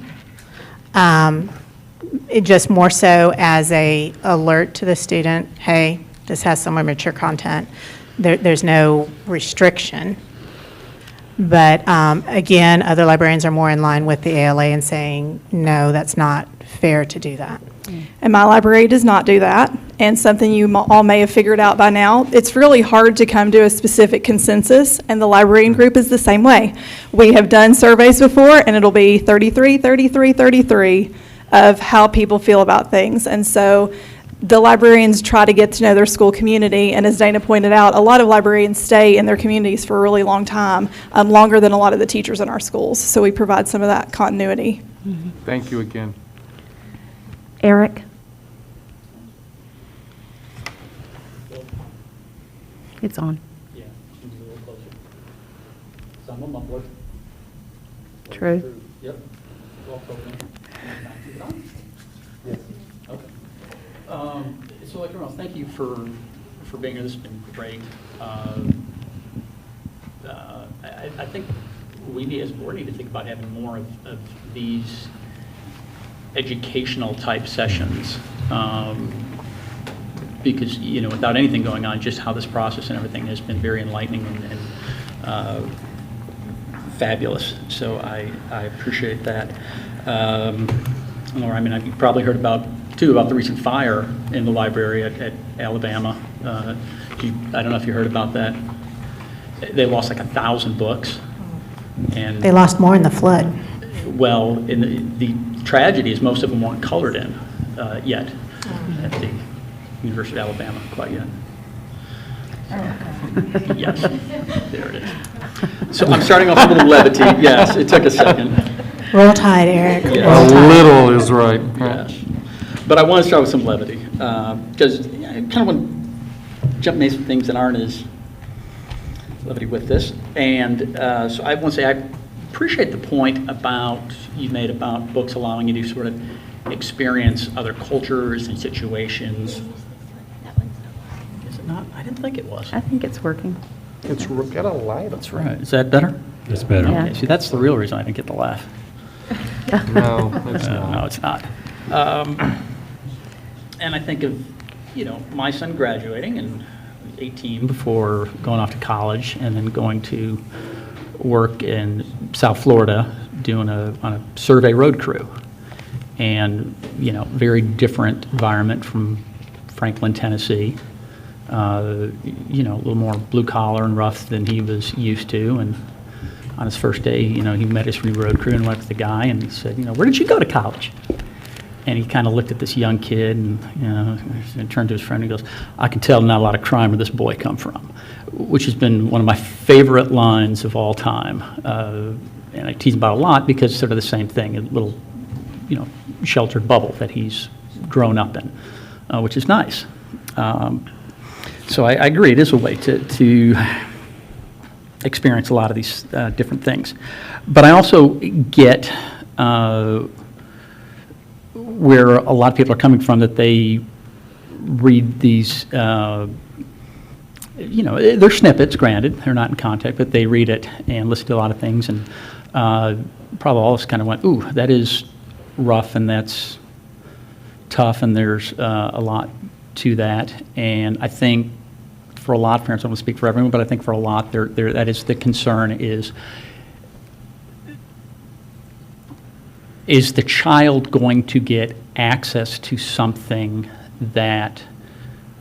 It just more so as a alert to the student, hey, this has some more mature content. There's no restriction. But again, other librarians are more in line with the ALA and saying, no, that's not fair to do that. And my library does not do that. And something you all may have figured out by now, it's really hard to come to a specific consensus, and the librarian group is the same way. We have done surveys before, and it'll be 33, 33, 33 of how people feel about things. And so the librarians try to get to know their school community, and as Dana pointed out, a lot of librarians stay in their communities for a really long time, longer than a lot of the teachers in our schools. So we provide some of that continuity. Thank you again. Eric? It's on. Yeah, she's a little closer. Some of them upward. True. Yep. Walk over there. Is it on? Yes. Okay. So like everyone else, thank you for being here. This has been great. I think we as a board need to think about having more of these educational type sessions. Because, you know, without anything going on, just how this process and everything has been very enlightening and fabulous. So I appreciate that. Laura, I mean, you've probably heard about the recent fire in the library at Alabama. I don't know if you heard about that. They lost like 1,000 books. And They lost more in the flood. well, in the tragedy is most of them weren't colored in yet at the University of Alabama quite yet. Yes, there it is. So I'm starting off with a little levity. Yes, it took a second. Roll Tide, Eric. Yes. Roll A Tide. little is right. Yes. But I want to start with some levity because I kind of want to jump into some things that aren't as levity with this. And so I want to say I appreciate the point you made about books allowing you to sort of experience other cultures and situations. Is it not? I didn't think it was. I think it's working. It's got a light. That's right. Is that better? It's better. Yeah. Okay, see, that's the real reason I didn't get the laugh. No, it's No, not. it's not. And I think of, you know, my son graduating and 18 before going off to college and then going to work in South Florida on a survey road crew. And, you know, very different environment from Franklin, Tennessee. You know, a little more blue collar and rough than he was used to. And on his first day, you know, he met his new road crew and went to the guy and he said, you know, where did you go to college? And he kind of looked at this young kid and, you know, and turned to his friend and goes, I can tell not a lot of crime where this boy come from, which has been one of my favorite lines of all time. And I tease about a lot because it's sort of the same thing, a little, you know, sheltered bubble that he's grown up in, which is nice. So I agree, it is a way to experience a lot of these different things. But I also get where a lot of people are coming from, that they read these, you know, they're snippets, granted, they're not in context, but they read it and listen to a lot of things, and probably all of us kind of went, ooh, that is rough and that's tough, and there's a lot to that. And I think for a lot of parents, I don't want to speak for everyone, but I think for a lot, that is the concern is the child going to get access to something that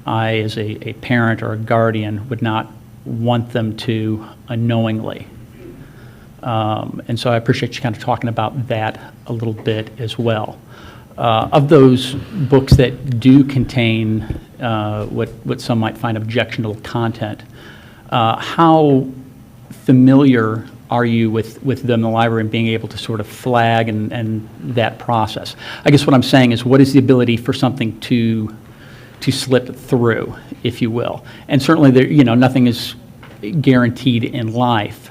I, as a parent or a guardian, would not want them to unknowingly? And so I appreciate you kind of talking about that a little bit as well. Of those books that do contain what some might find objectionable content, how familiar are you with them in the library and being able to sort of flag and that process? I guess what I'm saying is, what is the ability for something to slip through, if you will? And certainly, there, you know, nothing is guaranteed in life,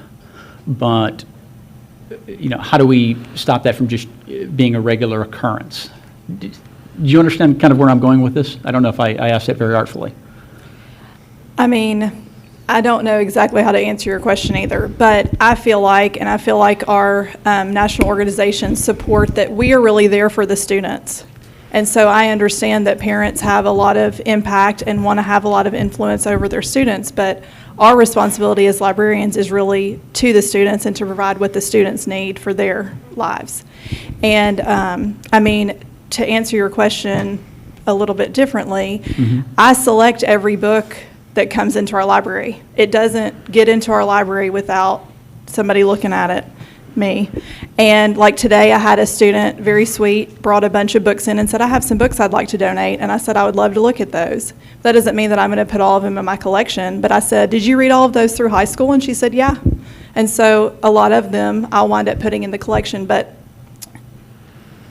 but, how do we stop that from just being a regular occurrence? Do you understand kind of where I'm going with this? I don't know if I asked that very artfully. I mean, I don't know exactly how to answer your question either, but I feel like our national organizations support that we are really there for the students. And so I understand that parents have a lot of impact and want to have a lot of influence over their students, but our responsibility as librarians is really to the students and to provide what the students need for their lives. And I mean, to answer your question a little bit differently, I select every book that comes into our library. It doesn't get into our library without somebody looking at it, me. And like today, I had a student, very sweet, brought a bunch of books in and said, I have some books I'd like to donate. And I said, I would love to look at those. That doesn't mean that I'm going to put all of them in my collection. But I said, did you read all of those through high school? And she said, yeah. And so a lot of them I'll wind up putting in the collection. But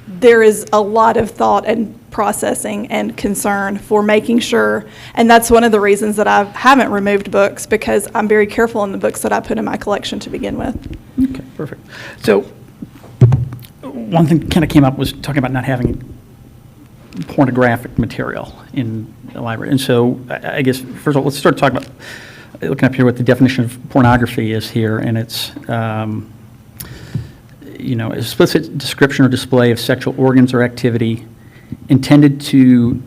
there is a lot of thought and processing and concern for making sure, and that's one of the reasons that I haven't removed books, because I'm very careful in the books that I put in my collection to begin with. Okay, perfect. So one thing kind of came up was talking about not having pornographic material in the library. And so I guess, first of all, let's start talking about, looking up here what the definition of pornography is here, and it's explicit description or display of sexual organs or activity intended to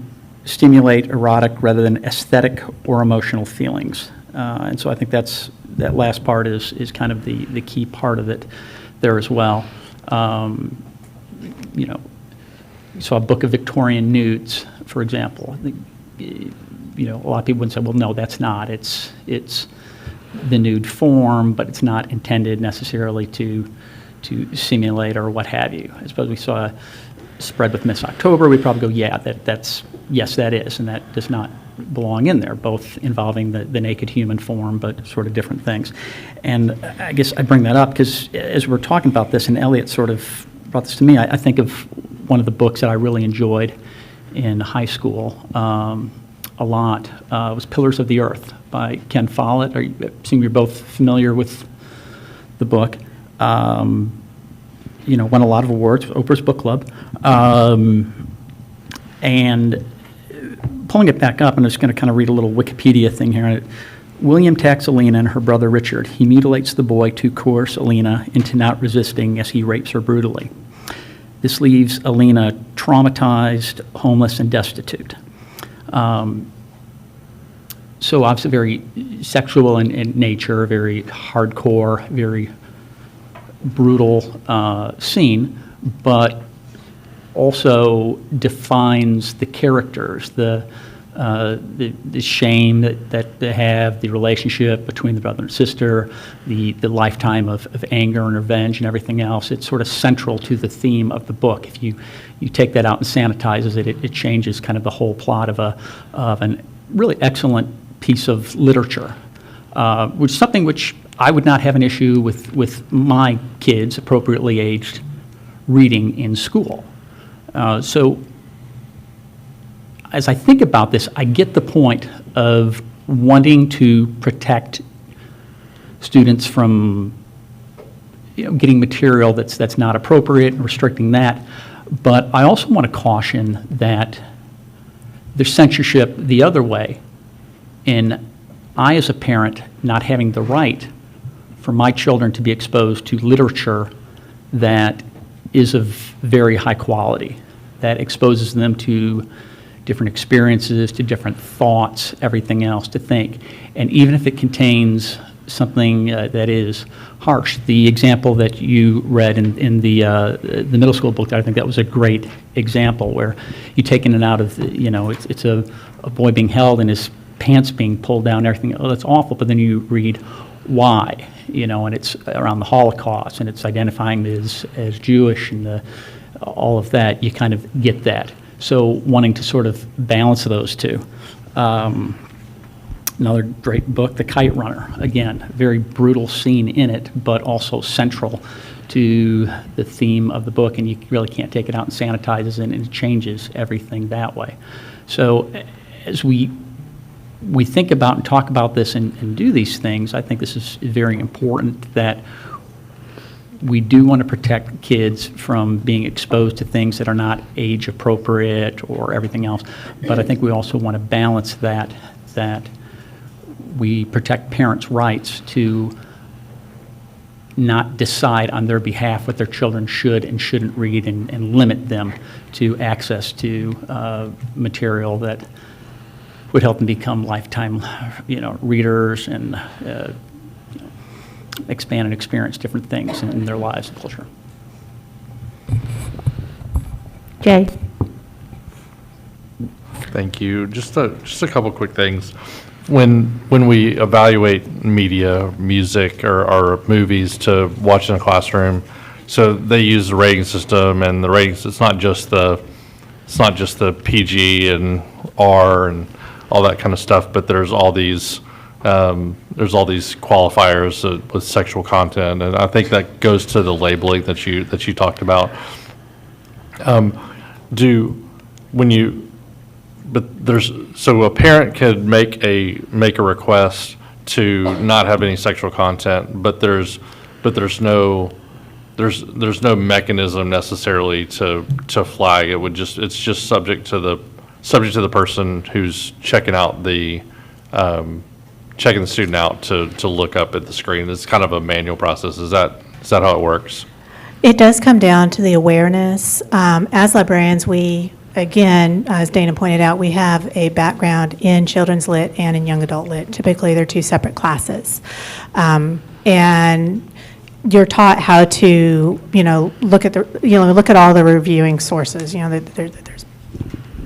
stimulate erotic rather than aesthetic or emotional feelings. And so I think that last part is kind of the key part of it there as well. So a book of Victorian nudes, for example. I think, a lot of people would say, well, no, that's not. It's the nude form, but it's not intended necessarily to simulate or what have you. I suppose we saw a spread with Miss October, we'd probably go, yeah, yes, that is, and that does not belong in there, both involving the naked human form, but sort of different things. And I guess I bring that up because as we're talking about this, and Elliot sort of brought this to me, I think of one of the books that I really enjoyed in high school a lot was Pillars of the Earth by Ken Follett. I assume you're both familiar with the book. Won a lot of awards, Oprah's Book Club. And pulling it back up, and I'm just going to kind of read a little Wikipedia thing here. William attacks Alina and her brother Richard. He mutilates the boy to coerce Alina into not resisting as he rapes her brutally. This leaves Alina traumatized, homeless, and destitute. So obviously very sexual in nature, very hardcore, very brutal scene, but also defines the characters, the shame that they have, the relationship between the brother and sister, the lifetime of anger and revenge and everything else. It's sort of central to the theme of the book. If you take that out and sanitizes it changes kind of the whole plot of an really excellent piece of literature, which is something which I would not have an issue with my kids, appropriately aged, reading in school. So as I think about this, I get the point of wanting to protect students from getting material that's not appropriate and restricting that. But I also want to caution that there's censorship the other way in I, as a parent, not having the right for my children to be exposed to literature that is of very high quality, that exposes them to different experiences, to different thoughts, everything else to think. And even if it contains something that is harsh, the example that you read in the middle school book, I think that was a great example where you're taking it out of, it's a boy being held and his pants being pulled down and everything. Oh, that's awful. But then you read why, and it's around the Holocaust and it's identifying as Jewish and all of that. You kind of get that. So wanting to sort of balance those two. Another great book, The Kite Runner. Again, very brutal scene in it, but also central to the theme of the book, and you really can't take it out and sanitize it, and it changes everything that way. So as we we think about and talk about this and do these things, I think this is very important, that we do want to protect kids from being exposed to things that are not age appropriate or everything else. But I think we also want to balance that we protect parents' rights to not decide on their behalf what their children should and shouldn't read, and limit them to access to material that would help them become lifetime, readers and expand and experience different things in their lives and culture. Jay? Thank you. Just a couple quick things. When we evaluate media, music, or movies to watch in a classroom, so they use the rating system, and the ratings, it's not just the PG and R and all that kind of stuff, but there's all these qualifiers with sexual content, and I think that goes to the labeling that you talked about. So a parent could make a request to not have any sexual content, but there's no mechanism necessarily to flag. It's just subject to the person who's checking the student out to look up at the screen. It's kind of a manual process. Is that how it works? It does come down to the awareness. As librarians, we, again, as Dana pointed out, we have a background in children's lit and in young adult lit. Typically, they're two separate classes. And you're taught how to, look at all the reviewing sources. There's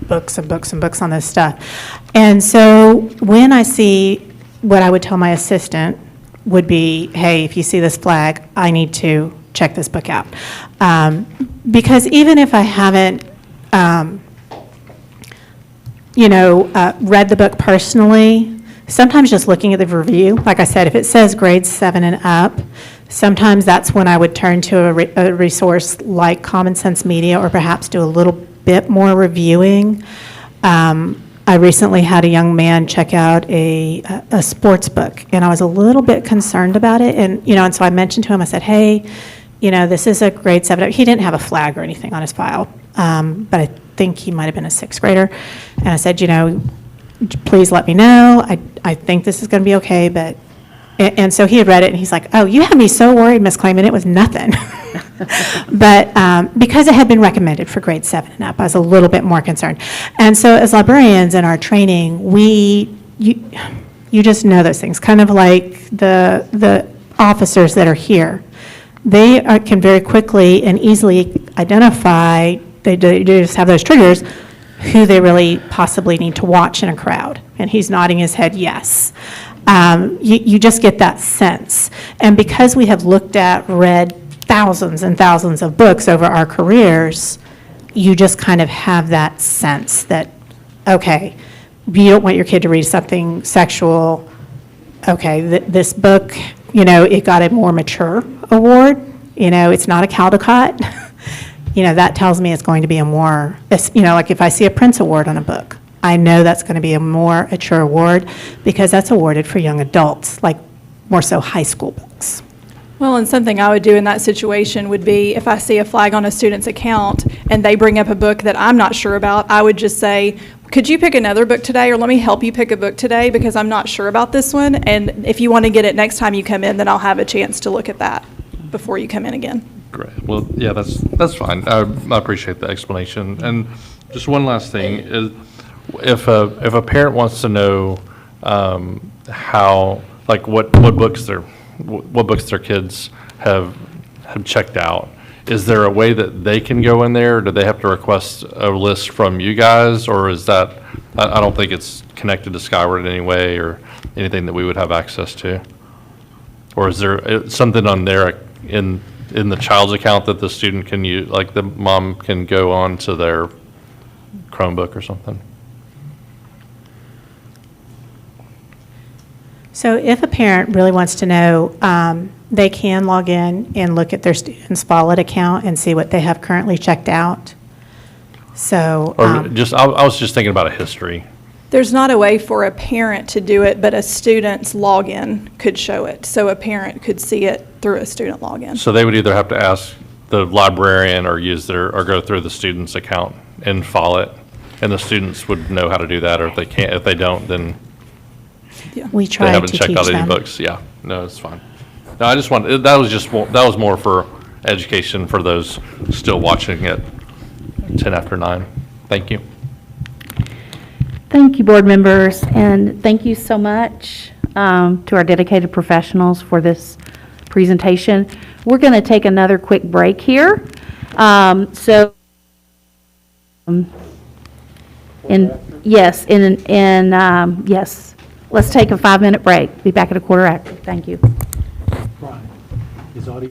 books and books and books on this stuff. And so when I see, what I would tell my assistant would be, hey, if you see this flag, I need to check this book out. Because even if I haven't, read the book personally, sometimes just looking at the review, like I said, if it says grades 7 and up, sometimes that's when I would turn to a resource like Common Sense Media, or perhaps do a little bit more reviewing. I recently had a young man check out a sports book, and I was a little bit concerned about it. And so I mentioned to him, I said, hey, this is a grade 7. He didn't have a flag or anything on his file, but I think he might have been a 6th grader. And I said, please let me know. I think this is going to be okay, but, and so he had read it, and he's like, oh, you had me so worried, Miss Clayman, it was nothing. But because it had been recommended for grade 7 and up, I was a little bit more concerned. And so as librarians in our training, you just know those things, kind of like the officers that are here. They can very quickly and easily identify, they just have those triggers, who they really possibly need to watch in a crowd. And he's nodding his head yes. You just get that sense. And because we have read thousands and thousands of books over our careers, you just kind of have that sense that, okay, you don't want your kid to read something sexual. Okay, this book, it got a more mature award. It's not a Caldecott. That tells me it's going to be a more, like if I see a Prince Award on a book, I know that's going to be a more mature award, because that's awarded for young adults, like more so high school books. Well, and something I would do in that situation would be, if I see a flag on a student's account and they bring up a book that I'm not sure about, I would just say, could you pick another book today, or let me help you pick a book today, because I'm not sure about this one, and if you want to get it next time you come in, then I'll have a chance to look at that before you come in again. Great. Well, yeah, that's fine. I appreciate the explanation. And just one last thing is, if a parent wants to know how, like what books their kids have checked out, is there a way that they can go in there? Or do they have to request a list from you guys, or is that, I don't think it's connected to Skyward in any way or anything that we would have access to? Or is there something on there in the child's account that the student can use, like the mom can go on to their Chromebook or something? So if a parent really wants to know, they can log in and look at their student's wallet account and see what they have currently checked out. So, Or I was just thinking about a history. There's not a way for a parent to do it, but a student's login could show it. So a parent could see it through a student login. So they would either have to ask the librarian or or go through the student's account and file it, and the students would know how to do that, or if they can't, if they don't, then We they try haven't to checked teach out any them. books. Yeah, no, it's fine. No, I just want, that was more for education for those still watching at 10 after 9. Thank you. Thank you, board members, and thank you so much to our dedicated professionals for this presentation. We're going to take another quick break here. Yes, let's take a 5-minute break. Be back at a quarter after. Thank you. Is audio?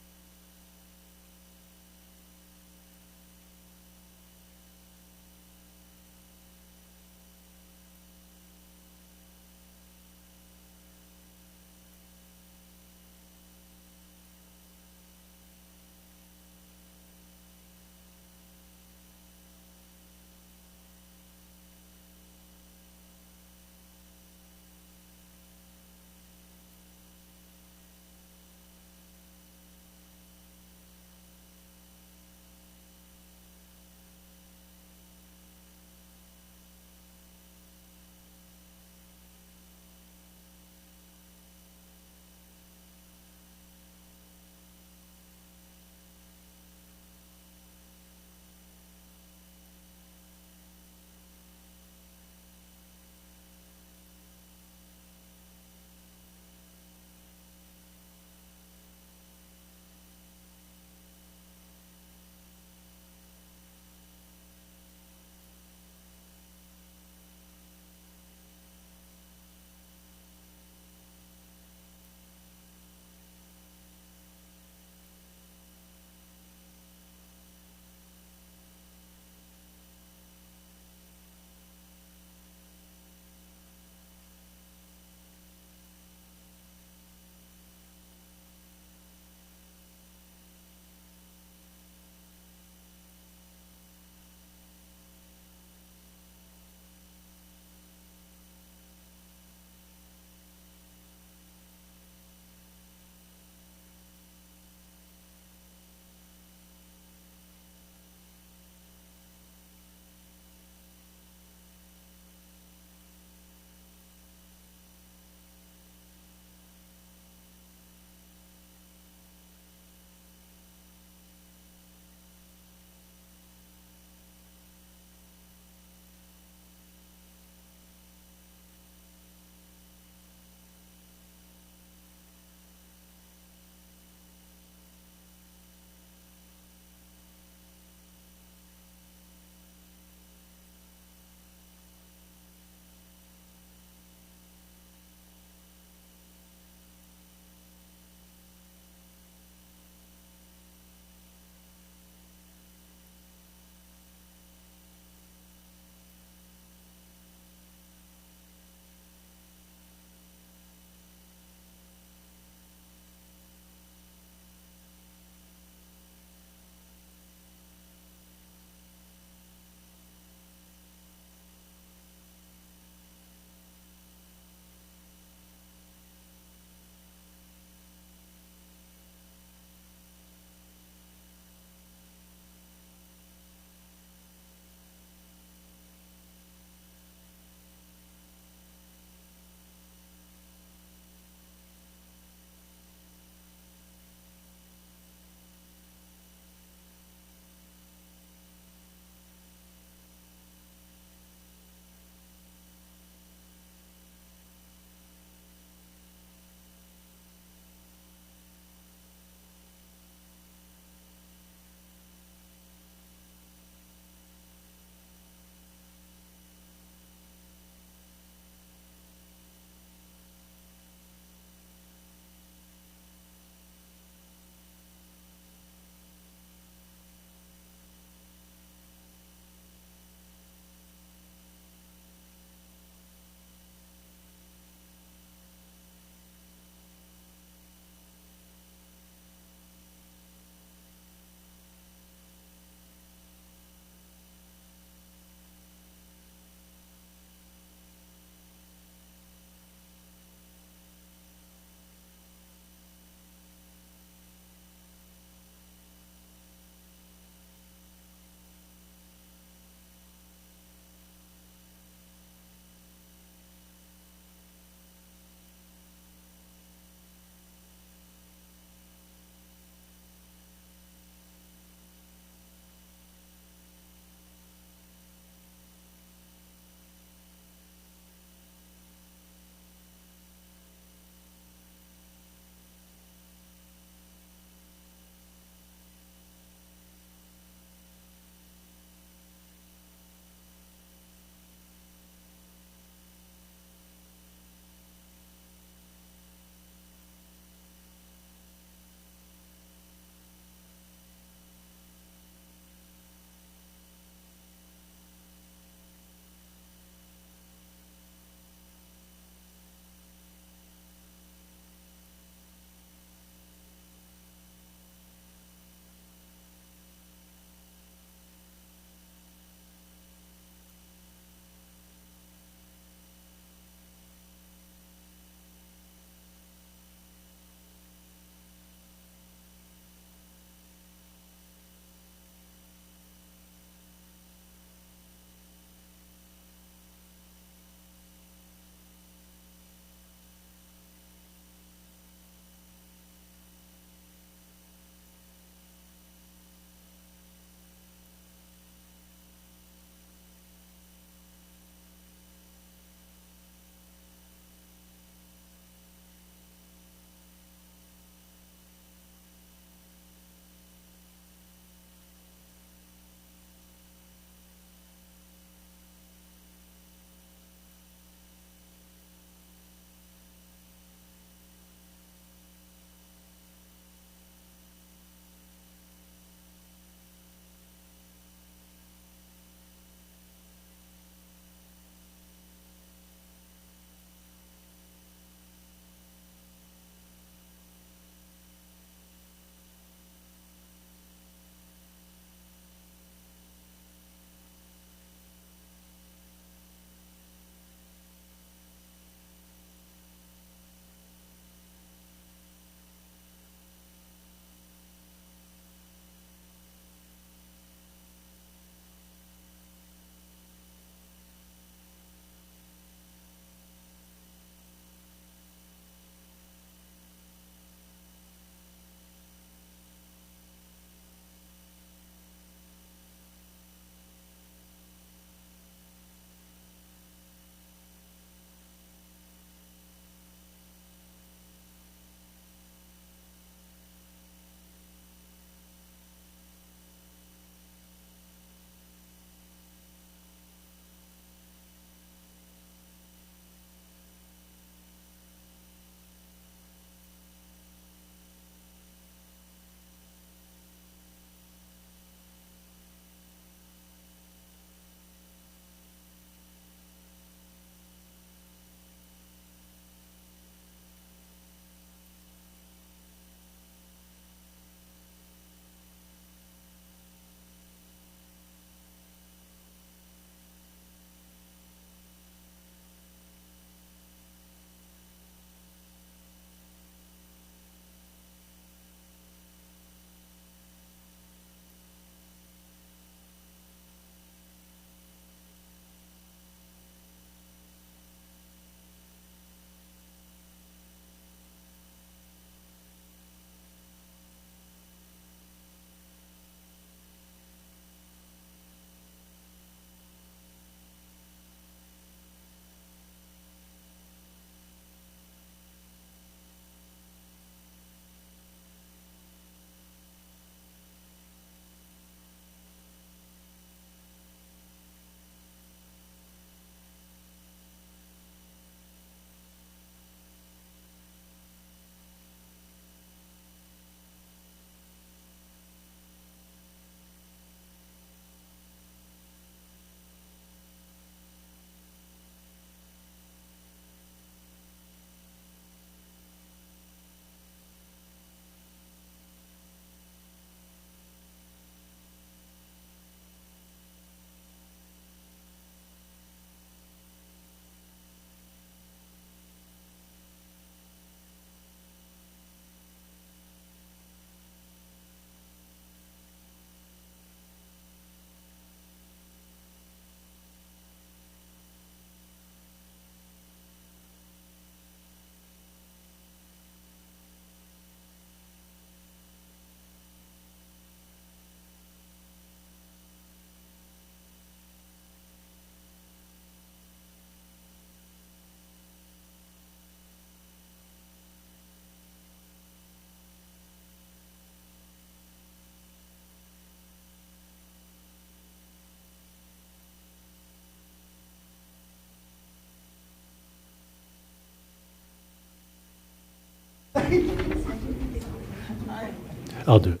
I'll do it.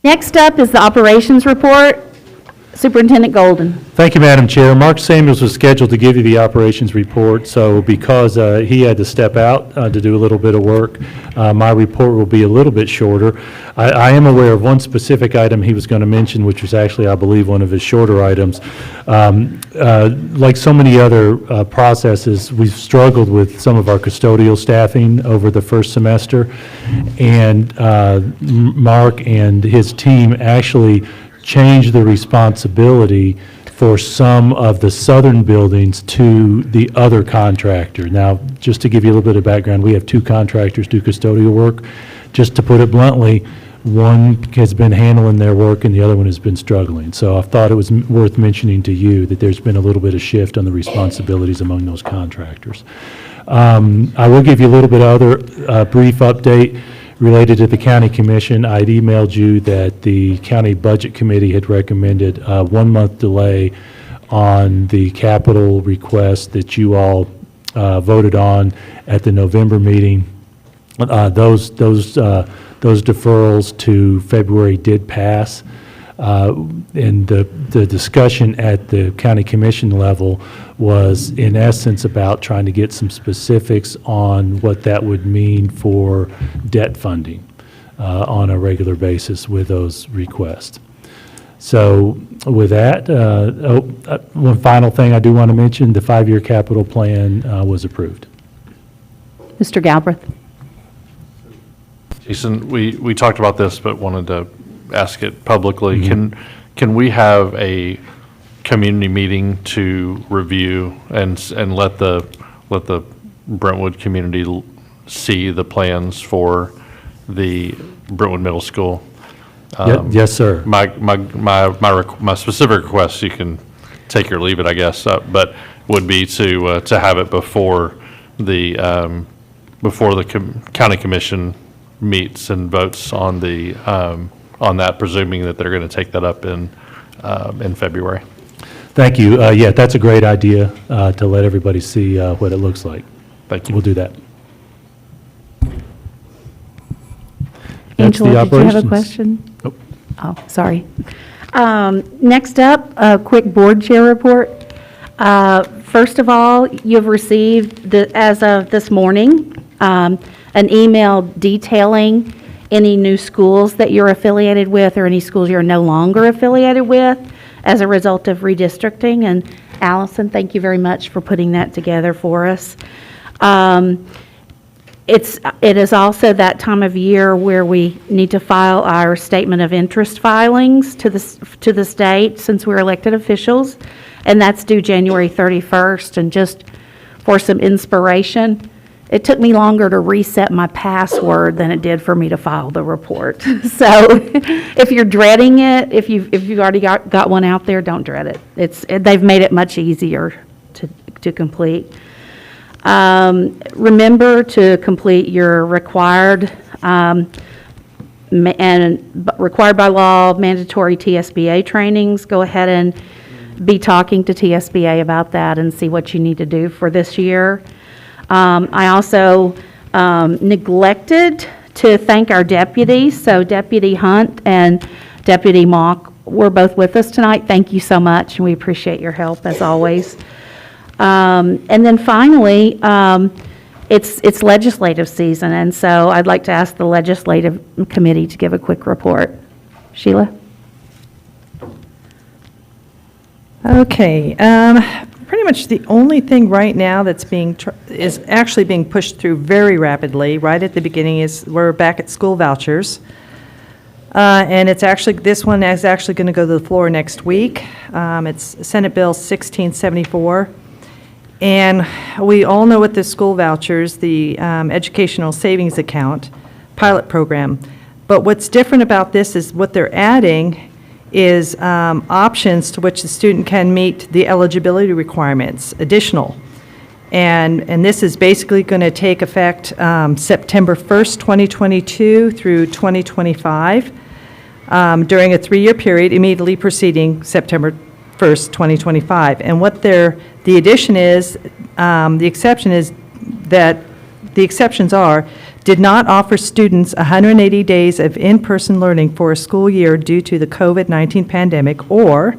Next up is the operations report. Superintendent Golden. Thank you, Madam Chair. Mark Samuels was scheduled to give you the operations report, so because he had to step out to do a little bit of work, my report will be a little bit shorter. I am aware of one specific item he was going to mention, which was actually, I believe, one of his shorter items. Like so many other processes, we've struggled with some of our custodial staffing over the first semester, and Mark and his team actually change the responsibility for some of the southern buildings to the other contractor. Now, just to give you a little bit of background, we have two contractors do custodial work. Just to put it bluntly, one has been handling their work and the other one has been struggling. So I thought it was worth mentioning to you that there's been a little bit of shift on the responsibilities among those contractors. I will give you a little bit of other brief update related to the county commission. I'd emailed you that the county budget committee had recommended a 1-month delay on the capital request that you all voted on at the November meeting. Those deferrals to February did pass. And the discussion at the county commission level was in essence about trying to get some specifics on what that would mean for debt funding on a regular basis with those requests. So with that, one final thing I do want to mention, the 5-year capital plan was approved. Mr. Galbraith. Jason, we talked about this, but wanted to ask it publicly. Can we have a community meeting to review and let the Brentwood community see the plans for the Brentwood Middle School? Yes, sir. My specific request, you can take or leave it, I guess, but would be to have it before the county commission meets and votes on that, presuming that they're going to take that up in February. Thank you. Yeah, that's a great idea to let everybody see what it looks like. Thank you. We'll do that. Angela, did you have a question? Nope. Oh, sorry. Next up, a quick board chair report. First of all, you've received, as of this morning, an email detailing any new schools that you're affiliated with or any schools you're no longer affiliated with as a result of redistricting. And Allison, thank you very much for putting that together for us. It is also that time of year where we need to file our statement of interest filings to the state since we're elected officials, and that's due January 31st. And just for some inspiration, it took me longer to reset my password than it did for me to file the report. So if you're dreading it, if you've already got one out there, don't dread it. They've made it much easier to complete. Remember to complete your required required by law mandatory TSBA trainings. Go ahead and be talking to TSBA about that and see what you need to do for this year. I also neglected to thank our deputies. So Deputy Hunt and Deputy Mock were both with us tonight. Thank you so much, and we appreciate your help as always. And then finally, it's legislative season, and so I'd like to ask the legislative committee to give a quick report. Sheila? Okay, pretty much the only thing right now that's is actually being pushed through very rapidly, right at the beginning, is we're back at school vouchers. And this one is actually going to go to the floor next week. It's Senate Bill 1674. And we all know what the school vouchers, the educational savings account pilot program. But what's different about this is what they're adding is options to which the student can meet the eligibility requirements, additional. And this is basically going to take effect September 1st, 2022 through 2025 during a 3-year period immediately preceding September 1st, 2025. And what the exception is that the exceptions are did not offer students 180 days of in-person learning for a school year due to the COVID-19 pandemic, or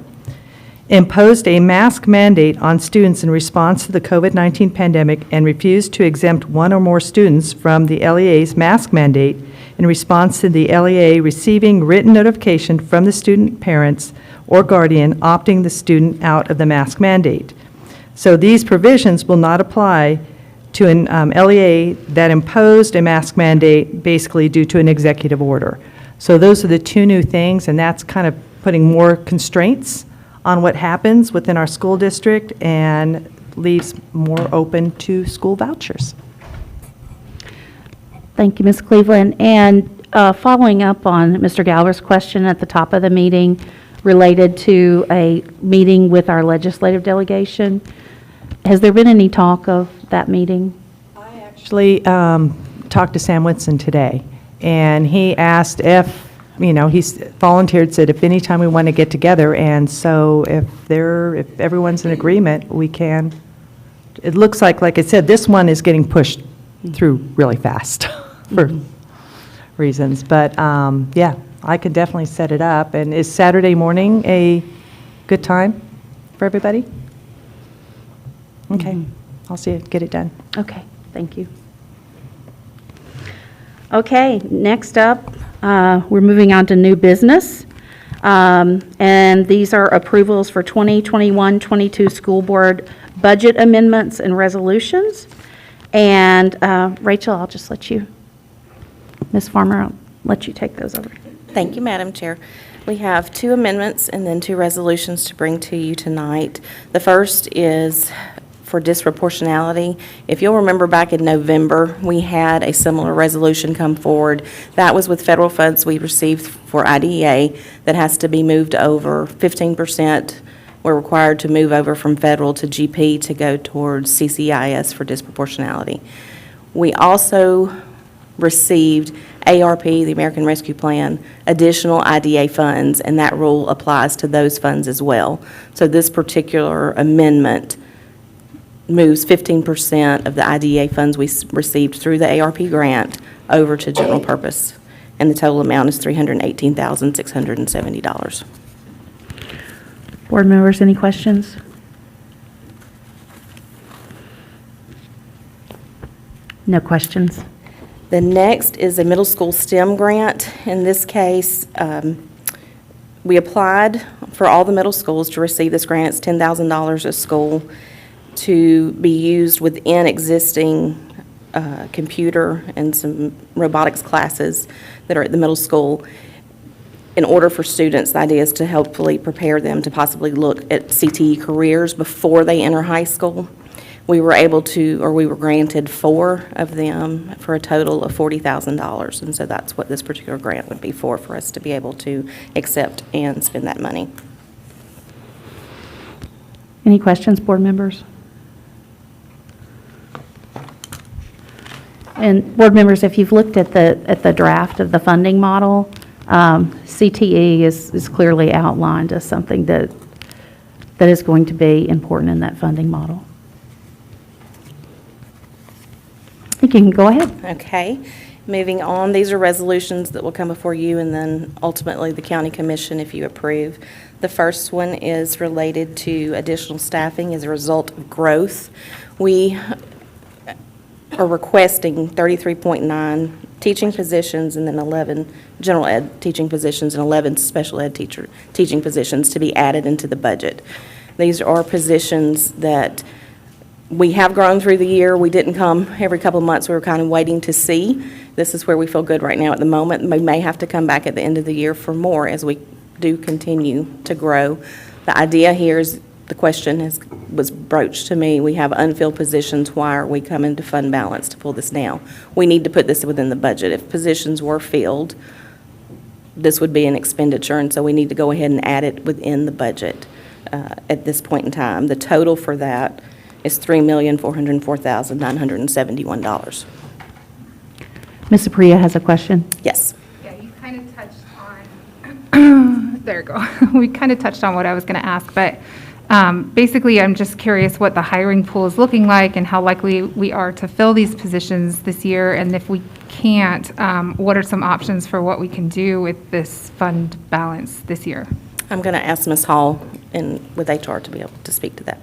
imposed a mask mandate on students in response to the COVID-19 pandemic and refused to exempt one or more students from the LEA's mask mandate in response to the LEA receiving written notification from the student parents or guardian opting the student out of the mask mandate. So these provisions will not apply to an LEA that imposed a mask mandate basically due to an executive order. So those are the two new things, and that's kind of putting more constraints on what happens within our school district and leaves more open to school vouchers. Thank you, Ms. Cleveland. And following up on Mr. Galver's question at the top of the meeting related to a meeting with our legislative delegation, has there been any talk of that meeting? I actually talked to Sam Whitson today, and he asked if, he's volunteered, said if anytime we want to get together, and so if everyone's in agreement, we can. It looks like I said, this one is getting pushed through really fast for reasons, but yeah, I could definitely set it up. And is Saturday morning a good time for everybody? Okay, I'll see it, get it done. Okay, thank you. Okay, next up, we're moving on to new business. And these are approvals for 2021-22 school board budget amendments and resolutions. And Rachel, I'll just let you, Ms. Farmer, I'll let you take those over. Thank you, Madam Chair. We have 2 amendments and then 2 resolutions to bring to you tonight. The first is for disproportionality. If you'll remember back in November, we had a similar resolution come forward. That was with federal funds we received for IDEA that has to be moved over. 15% we're required to move over from federal to GP to go towards CCIS for disproportionality. We also received ARP, the American Rescue Plan, additional IDA funds, and that rule applies to those funds as well. So this particular amendment moves 15% of the IDA funds we received through the ARP grant over to general purpose, and the total amount is $318,670. Board members, any questions? No questions. The next is a middle school STEM grant. In this case, we applied for all the middle schools to receive this grant. It's $10,000 a school to be used within existing computer and some robotics classes that are at the middle school. In order for students, the idea is to hopefully prepare them to possibly look at CTE careers before they enter high school. We were able to, or we were granted 4 of them for a total of $40,000. And so that's what this particular grant would be for us to be able to accept and spend that money. Any questions, board members? And board members, if you've looked at the draft of the funding model, CTE is clearly outlined as something that is going to be important in that funding model. I think you can go ahead. Okay. Moving on, these are resolutions that will come before you and then ultimately the county commission if you approve. The first one is related to additional staffing as a result of growth. We are requesting 33.9 teaching positions and then 11 general ed teaching positions and 11 special ed teaching positions to be added into the budget. These are positions that we have grown through the year. We didn't come every couple of months. We were kind of waiting to see. This is where we feel good right now at the moment. We may have to come back at the end of the year for more as we do continue to grow. The idea here is, the question was broached to me, we have unfilled positions. Why are we coming to fund balance to pull this down? We need to put this within the budget. If positions were filled, this would be an expenditure, and so we need to go ahead and add it within the budget at this point in time. The total for that is $3,404,971. Ms. Apria has a question. Yes. Yeah, you kind of touched on, there you go. We kind of touched on what I was going to ask, but Basically, I'm just curious what the hiring pool is looking like and how likely we are to fill these positions this year. And if we can't, what are some options for what we can do with this fund balance this year? I'm going to ask Ms. Hall with HR to be able to speak to that.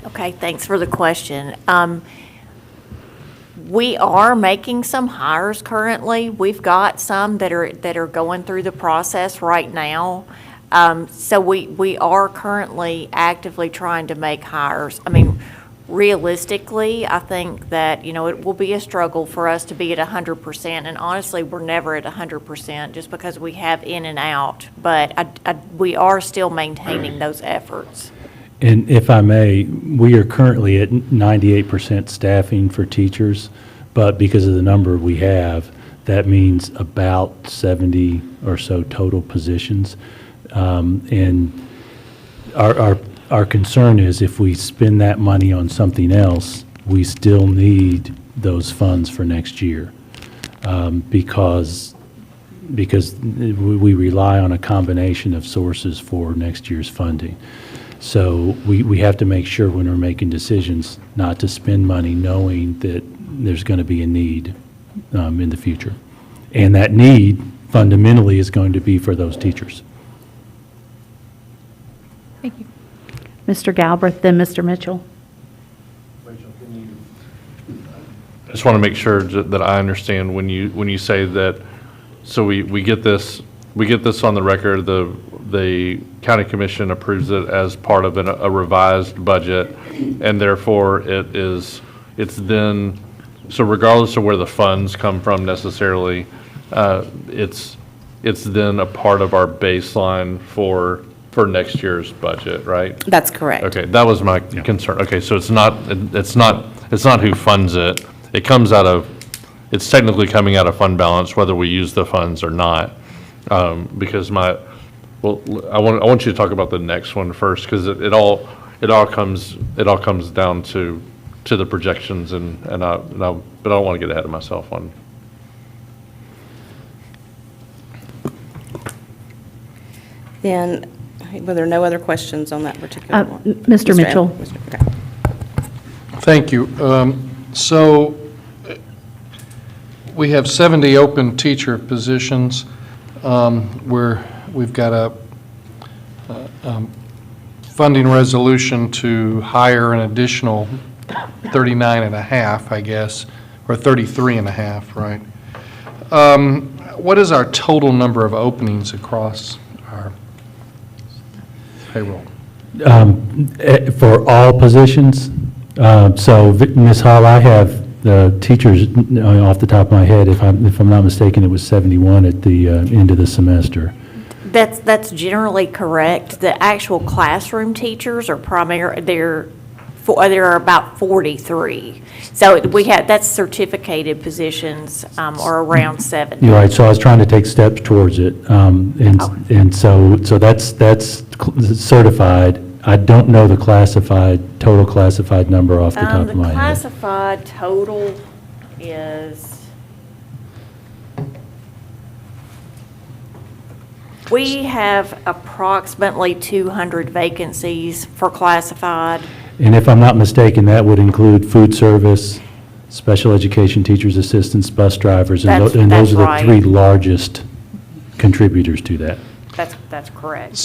Okay, thanks for the question. We are making some hires currently. We've got some that are going through the process right now. So we are currently actively trying to make hires. I mean, realistically, I think that, it will be a struggle for us to be at 100%. And honestly, we're never at 100% just because we have in and out. But we are still maintaining those efforts. And if I may, we are currently at 98% staffing for teachers, but because of the number we have, that means about 70 or so total positions. And our concern is if we spend that money on something else, we still need those funds for next year, because we rely on a combination of sources for next year's funding. So we have to make sure when we're making decisions not to spend money knowing that there's going to be a need in the future. And that need fundamentally is going to be for those teachers. Thank you. Mr. Galbraith, then Mr. Mitchell. I just want to make sure that I understand when you say that, so we get this on the record, the county commission approves it as part of a revised budget, and therefore it's then, so regardless of where the funds come from necessarily, it's then a part of our baseline for next year's budget, right? That's correct. Okay, that was my concern. Okay, so it's not who funds it. It comes out of, it's technically coming out of fund balance, whether we use the funds or not. Because I want you to talk about the next one first, because it all comes down to the projections, but I don't want to get ahead of myself on. Then, were there no other questions on that particular one? Mr. Mitchell. Okay. Thank you. So we have 70 open teacher positions. Where we've got a funding resolution to hire an additional 39 and a half, I guess, or 33 and a half, right? What is our total number of openings across our payroll? For all positions, so Ms. Hall, I have the teachers off the top of my head, if I'm not mistaken, it was 71 at the end of the semester. That's generally correct. The actual classroom teachers are there are about 43. So that's certificated positions, or around 70. You're right, so I was trying to take steps towards it. And so that's certified. I don't know the total classified number off the top of my The head. classified total is, we have approximately 200 vacancies for classified. And if I'm not mistaken, that would include food service, special education teachers, assistants, bus drivers, and those are the right. three largest contributors to that. That's correct.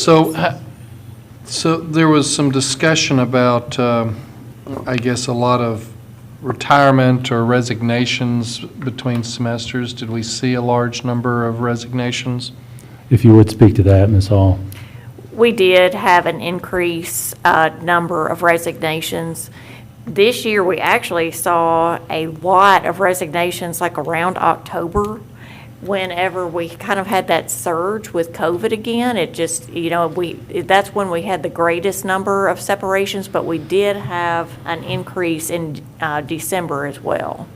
So there was some discussion about, I guess, a lot of retirement or resignations between semesters. Did we see a large number of resignations? If you would speak to that, Ms. Hall. We did have an increase number of resignations. This year, we actually saw a lot of resignations like around October, whenever we kind of had that surge with COVID again. It just, that's when we had the greatest number of separations, but we did have an increase in December as well.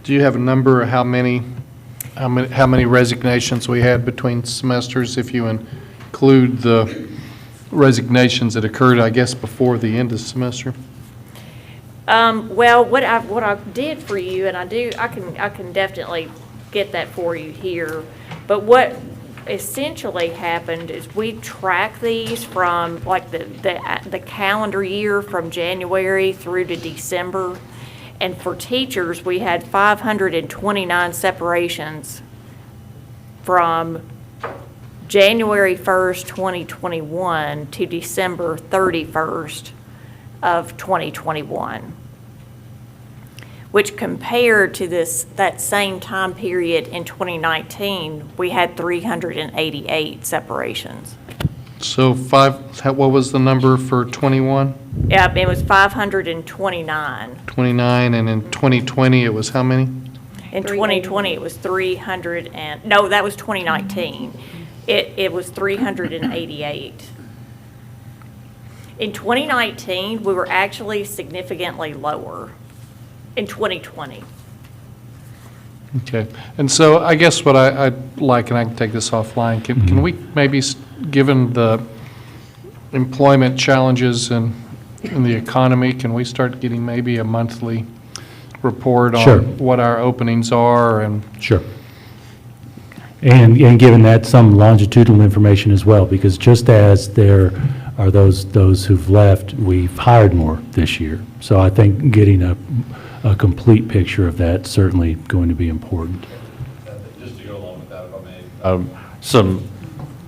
Do you have a number of how many resignations we had between semesters, if you include the resignations that occurred, I guess, before the end of the semester? Well, what I did for you, and I can definitely get that for you here, but what essentially happened is we track these from like the calendar year from January through to December. And for teachers, we had 529 separations from January 1st, 2021 to December 31st of 2021, which compared to that same time period in 2019, we had 388 separations. So what was the number for 21? Yeah, it was 529. 29, and in 2020, it was how many? In 2020, it was 300 and, no, that was 2019. It was 388. In 2019, we were actually significantly lower in 2020. Okay, and so I guess what I'd like, and I can take this offline, can we maybe, given the employment challenges and the economy, can we start getting maybe a monthly report on Sure. what our openings are and? Sure. And given that, some longitudinal information as well, because just as there are those who've left, we've hired more this year. So I think getting a complete picture of that certainly going to be important. Just to go along with that, if I may.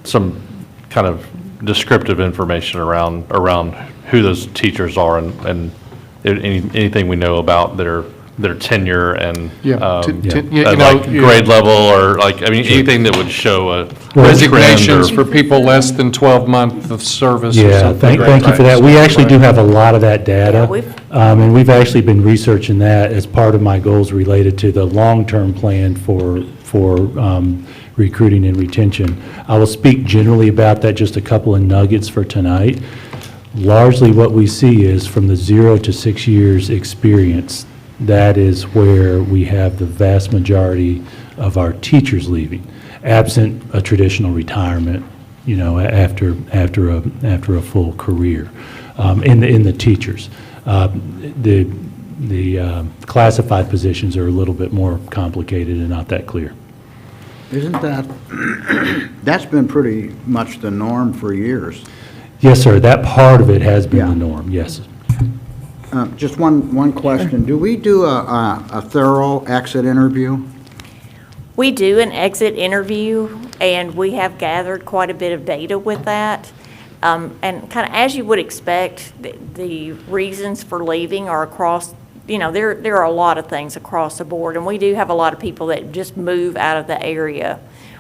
Some kind of descriptive information around who those teachers are and anything we know about their tenure and like grade level, or like, I mean, anything that would show a resignations trend or- for people less than 12 months of service or Yeah, something. thank you for that. We actually do have a lot of that Yeah, data, we've- and we've actually been researching that as part of my goals related to the long-term plan for recruiting and retention. I will speak generally about that, just a couple of nuggets for tonight. Largely what we see is from the 0 to 6 years experience, that is where we have the vast majority of our teachers leaving, absent a traditional retirement, after a full career, in the teachers. The classified positions are a little bit more complicated and not that clear. Isn't that's been pretty much the norm for years. Yes, sir, that part of it has been Yeah. the norm, yes. Just one question. Do we do a thorough exit interview? We do an exit interview, and we have gathered quite a bit of data with that. And kind of as you would expect, the reasons for leaving are across, there are a lot of things across the board, and we do have a lot of people that just move out of the area.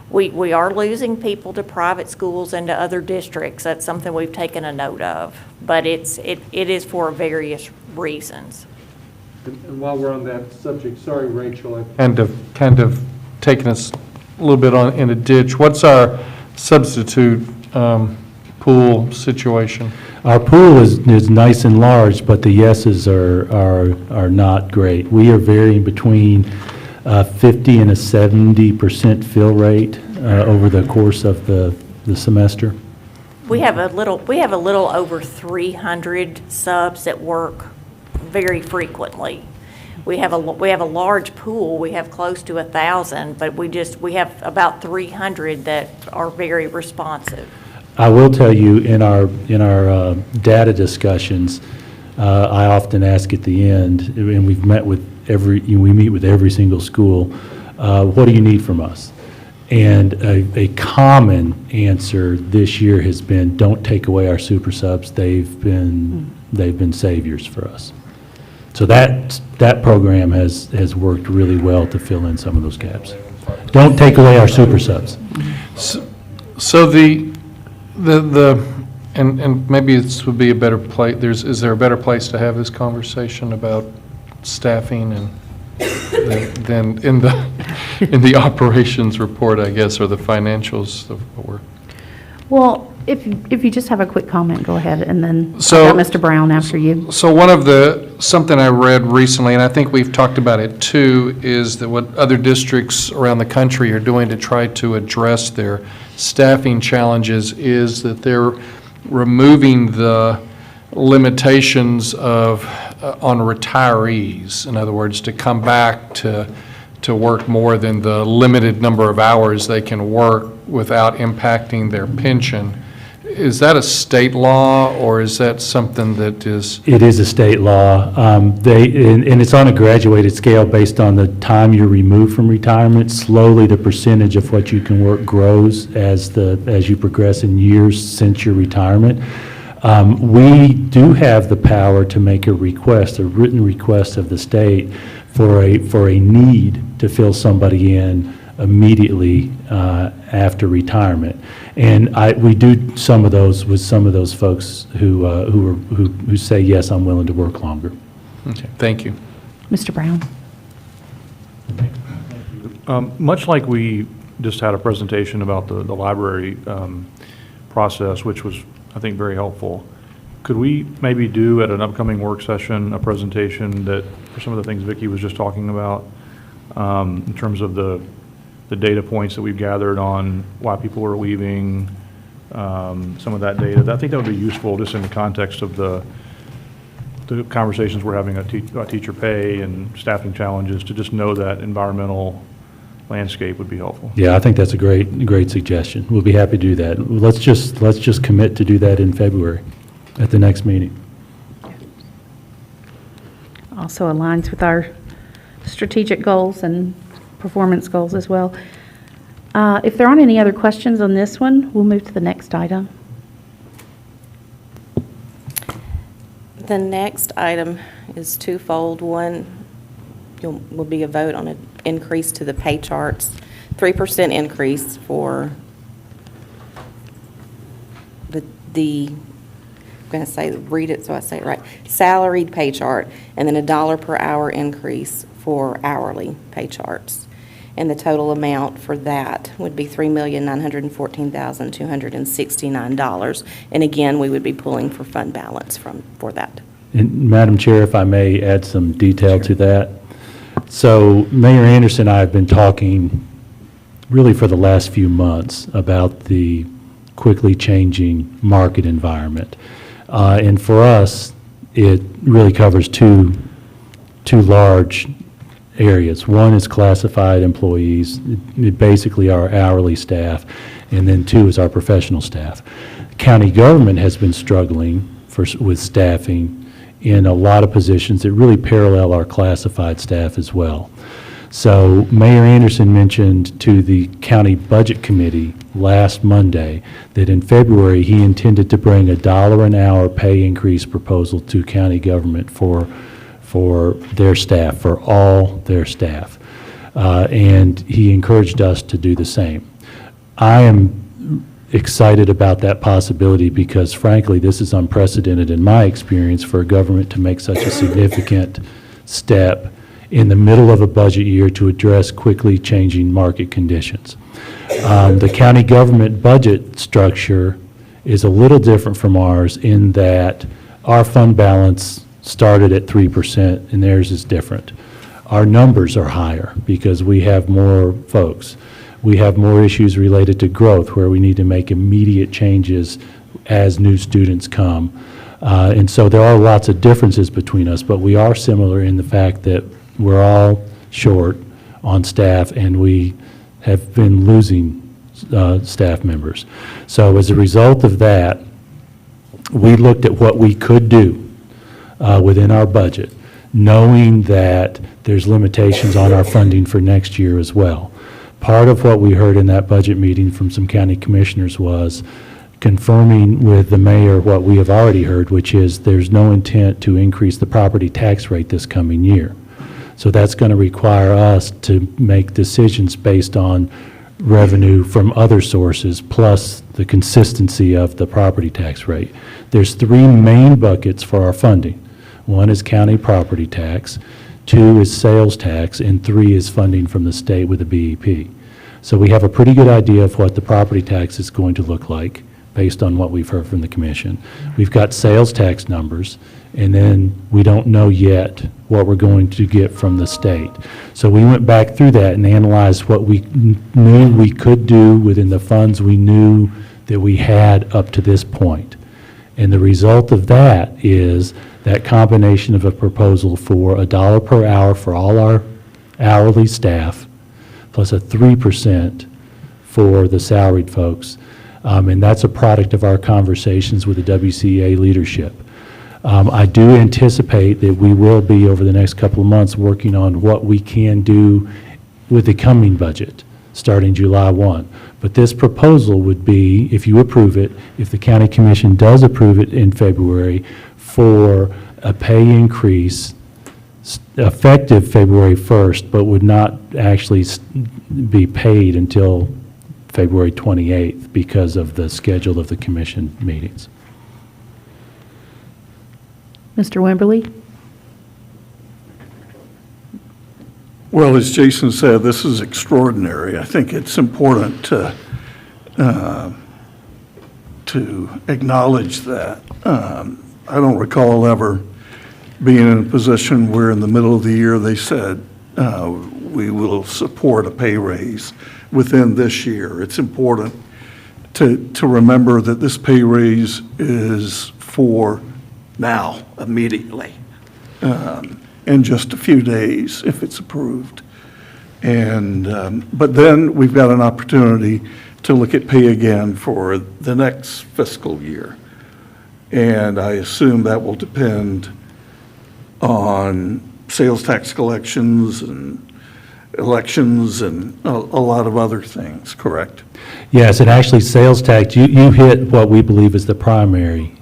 We are losing people to private schools and to other districts. That's something we've taken a note of, but it is for various reasons. And while we're on that subject, sorry, Rachel, I kind of taken us a little bit in a ditch. What's our substitute pool situation? Our pool is nice and large, but the yeses are not great. We are varying between 50 and a 70% fill rate over the course of the semester. We have a little over 300 subs that work very frequently. We have a large pool. We have close to 1,000, but we have about 300 that are very responsive. I will tell you, in our data discussions, I often ask at the end, and we meet with every single school, what do you need from us? And a common answer this year has been, don't take away our super subs. They've been saviors for us. So that program has worked really well to fill in some of those gaps. Don't take away our super subs. So and maybe this would be a better place, is there a better place to have this conversation about staffing and than in the operations report, I guess, or the financials of what we're. Well, if you just have a quick comment, go ahead, and then So- I've got Mr. Brown after you. So something I read recently, and I think we've talked about it too, is that what other districts around the country are doing to try to address their staffing challenges is that they're removing the limitations on retirees. In other words, to come back to work more than the limited number of hours they can work without impacting their pension. Is that a state law, or is that something that is? It is a state law. And it's on a graduated scale based on the time you're removed from retirement. Slowly, the percentage of what you can work grows as you progress in years since your retirement. We do have the power to make a request, a written request of the state for a need to fill somebody in immediately after retirement. And we do some of those with some of those folks who say, yes, I'm willing to work longer. Okay, thank you. Mr. Brown? Much like we just had a presentation about the library process, which was, I think, very helpful, could we maybe do at an upcoming work session a presentation that, for some of the things Vicki was just talking about, in terms of the data points that we've gathered on why people are leaving, some of that data? I think that would be useful just in the context of the conversations we're having about teacher pay and staffing challenges, to just know that environmental landscape would be helpful. Yeah, I think that's a great suggestion. We'll be happy to do that. Let's just commit to do that in February at the next meeting. Also aligns with our strategic goals and performance goals as well. If there aren't any other questions on this one, we'll move to the next item. The next item is twofold. One will be a vote on an increase to the pay charts, 3% increase for I'm going to say, read it so I say it right, salaried pay chart, and then $1 per hour increase for hourly pay charts. And the total amount for that would be $3,914,269. And again, we would be pulling for fund balance for that. And Madam Chair, if I may add some detail to that. So Mayor Anderson and I have been talking really for the last few months about the quickly changing market environment. And for us, it really covers two large areas. One is classified employees, basically our hourly staff, and then two is our professional staff. County government has been struggling with staffing in a lot of positions that really parallel our classified staff as well. So Mayor Anderson mentioned to the County Budget Committee last Monday that in February he intended to bring $1 an hour pay increase proposal to county government for their staff, for all their staff. And he encouraged us to do the same. I am excited about that possibility because, frankly, this is unprecedented in my experience for a government to make such a significant step in the middle of a budget year to address quickly changing market conditions. The county government budget structure is a little different from ours in that our fund balance started at 3% and theirs is different. Our numbers are higher because we have more folks. We have more issues related to growth where we need to make immediate changes as new students come. And so there are lots of differences between us, but we are similar in the fact that we're all short on staff and we have been losing staff members. So as a result of that, we looked at what we could do within our budget, knowing that there's limitations on our funding for next year as well. Part of what we heard in that budget meeting from some county commissioners was confirming with the mayor what we have already heard, which is there's no intent to increase the property tax rate this coming year. So that's going to require us to make decisions based on revenue from other sources plus the consistency of the property tax rate. There's three main buckets for our funding. One is county property tax, two is sales tax, and three is funding from the state with the BEP. So we have a pretty good idea of what the property tax is going to look like based on what we've heard from the commission. We've got sales tax numbers, and then we don't know yet what we're going to get from the state. So we went back through that and analyzed what we knew we could do within the funds we knew that we had up to this point. And the result of that is that combination of a proposal for $1 per hour for all our hourly staff, plus a 3% for the salaried folks. And that's a product of our conversations with the WCA leadership. I do anticipate that we will be, over the next couple of months, working on what we can do with the coming budget, starting July 1. But this proposal would be, if you approve it, if the county commission does approve it in February, for a pay increase effective February 1st, but would not actually be paid until February 28th because of the schedule of the commission meetings. Mr. Wimberly? Well, as Jason said, this is extraordinary. I think it's important to acknowledge that. I don't recall ever being in a position where in the middle of the year they said, we will support a pay raise within this year. It's important to remember that this pay raise is for now, immediately, in just a few days if it's approved. And, but then we've got an opportunity to look at pay again for the next fiscal year. And I assume that will depend on sales tax collections and elections and a lot of other things, correct? Yes, and actually, sales tax, you hit what we believe is the primary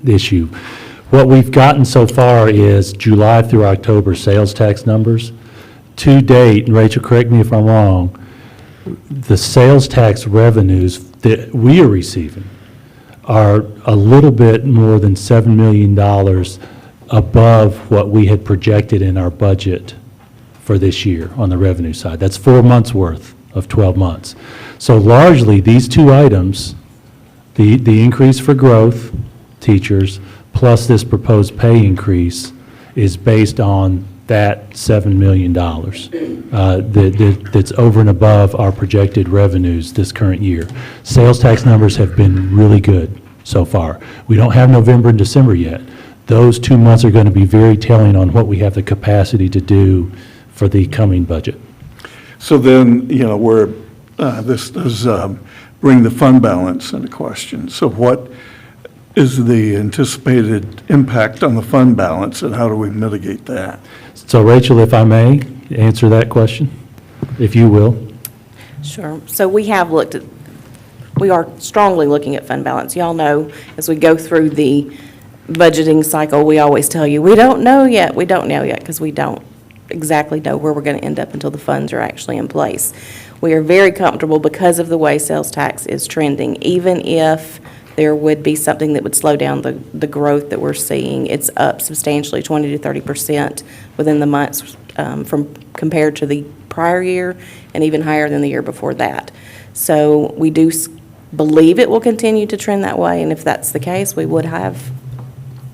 issue. What we've gotten so far is July through October sales tax numbers. To date, and Rachel, correct me if I'm wrong, the sales tax revenues that we are receiving are a little bit more than $7 million above what we had projected in our budget for this year on the revenue side. That's 4 months' worth of 12 months. So largely, these two items, the increase for growth, teachers, plus this proposed pay increase, is based on that $7 million that's over and above our projected revenues this current year. Sales tax numbers have been really good so far. We don't have November and December yet. Those 2 months are going to be very telling on what we have the capacity to do for the coming budget. So then, you know, where this does bring the fund balance into question. So what is the anticipated impact on the fund balance, and how do we mitigate that? So Rachel, if I may answer that question, if you will. Sure. So we are strongly looking at fund balance. Y'all know, as we go through the budgeting cycle, we always tell you, we don't know yet, because we don't exactly know where we're going to end up until the funds are actually in place. We are very comfortable because of the way sales tax is trending. Even if there would be something that would slow down the growth that we're seeing, it's up substantially, 20 to 30% within the months from compared to the prior year, and even higher than the year before that. So we do believe it will continue to trend that way, and if that's the case, we would have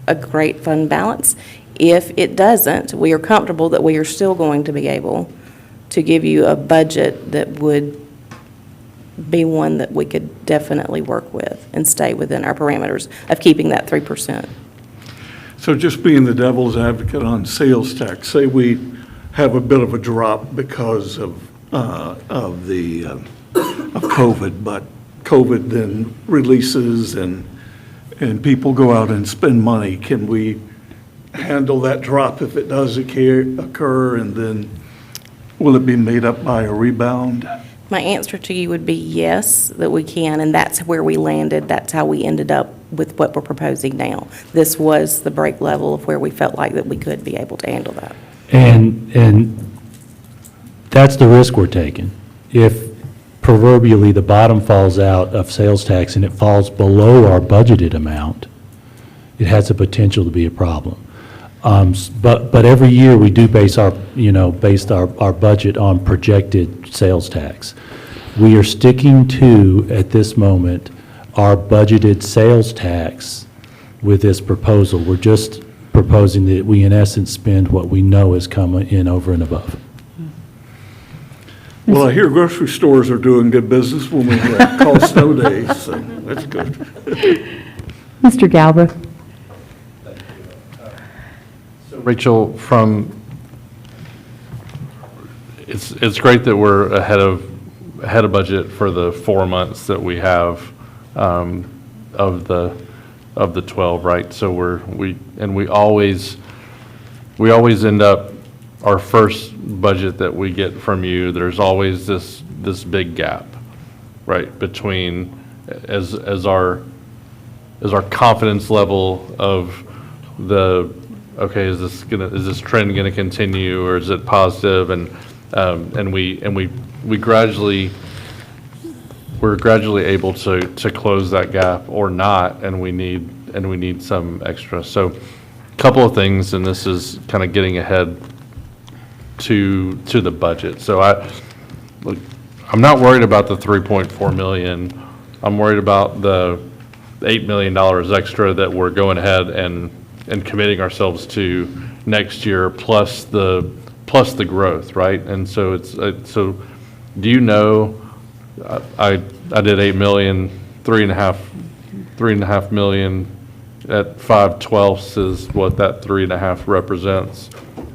a great fund balance. If it doesn't, we are comfortable that we are still going to be able to give you a budget that would be one that we could definitely work with and stay within our parameters of keeping that 3%. So just being the devil's advocate on sales tax, say we have a bit of a drop because of COVID, but COVID then releases and people go out and spend money. Can we handle that drop if it does occur, and then will it be made up by a rebound? My answer to you would be yes, that we can, and that's where we landed. That's how we ended up with what we're proposing now. This was the break level of where we felt like that we could be able to handle that. And that's the risk we're taking. If proverbially the bottom falls out of sales tax and it falls below our budgeted amount, it has the potential to be a problem. But every year we do base our budget on projected sales tax. We are sticking to, at this moment, our budgeted sales tax with this proposal. We're just proposing that we, in essence, spend what we know is coming in over and above. Well, I hear grocery stores are doing good business when we call snow days, so that's good. Mr. Galbraith? Rachel, it's great that we're ahead of ahead of budget for the 4 months that we have of the 12, right? So we always end up, our first budget that we get from you, there's always this big gap, right, between as our confidence level of okay, is this trend gonna continue, or is it positive? And we're gradually able to close that gap or not, and we need some extra. So a couple of things, and this is kind of getting ahead to the budget. So I'm not worried about the 3.4 million. I'm worried about the $8 million extra that we're going ahead and committing ourselves to next year, plus the growth, right? And so so do you know, I did 8 million, 3.5 million at 5/12 is what that 3.5 represents.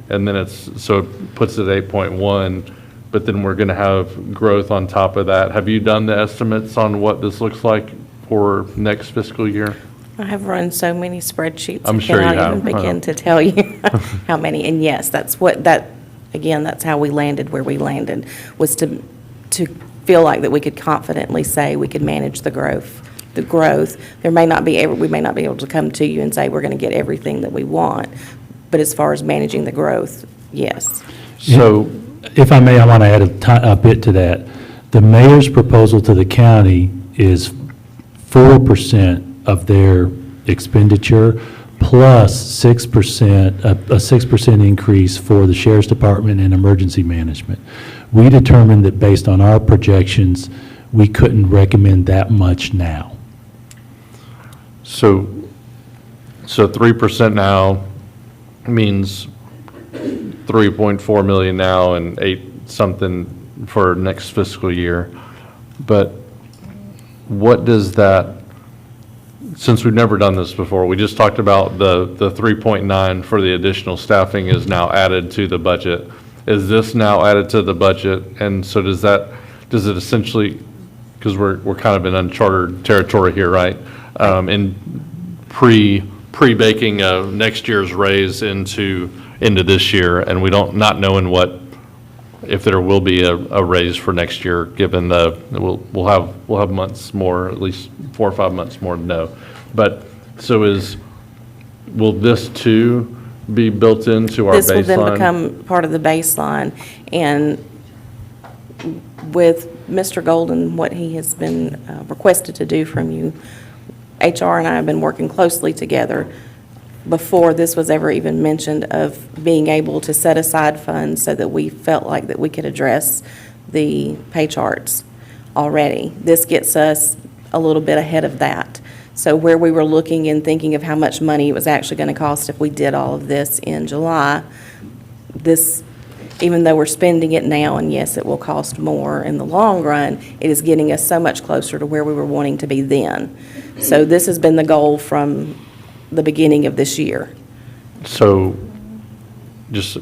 And then so it puts it at 8.1, but then we're gonna have growth on top of that. Have you done the estimates on what this looks like for next fiscal year? I have run so many spreadsheets. I'm sure you I cannot have. even begin to tell you how many. And yes, that's how we landed where we landed, was to feel like that we could confidently say we could manage the growth. We may not be able to come to you and say we're going to get everything that we want, but as far as managing the growth, yes. So, if I may, I want to add a bit to that. The mayor's proposal to the county is 4% of their expenditure plus 6%, a 6% increase for the sheriff's department and emergency management. We determined that based on our projections, we couldn't recommend that much now. So 3% now means 3.4 million now and 8 something for next fiscal year. But what does that, since we've never done this before, we just talked about the 3.9 for the additional staffing is now added to the budget. Is this now added to the budget? And so does it essentially, because we're kind of in uncharted territory here, right? In pre-baking next year's raise into this year, and we not knowing if there will be a raise for next year, given we'll have months more, at least 4 or 5 months more to know. But so will this too be built into our baseline? This will then become part of the baseline, and with Mr. Golden, what he has been requested to do from you, HR and I have been working closely together before this was ever even mentioned, of being able to set aside funds so that we felt like that we could address the pay charts already. This gets us a little bit ahead of that. So where we were looking and thinking of how much money it was actually going to cost if we did all of this in July, this, even though we're spending it now, and yes, it will cost more in the long run, it is getting us so much closer to where we were wanting to be then. So this has been the goal from the beginning of this year. So just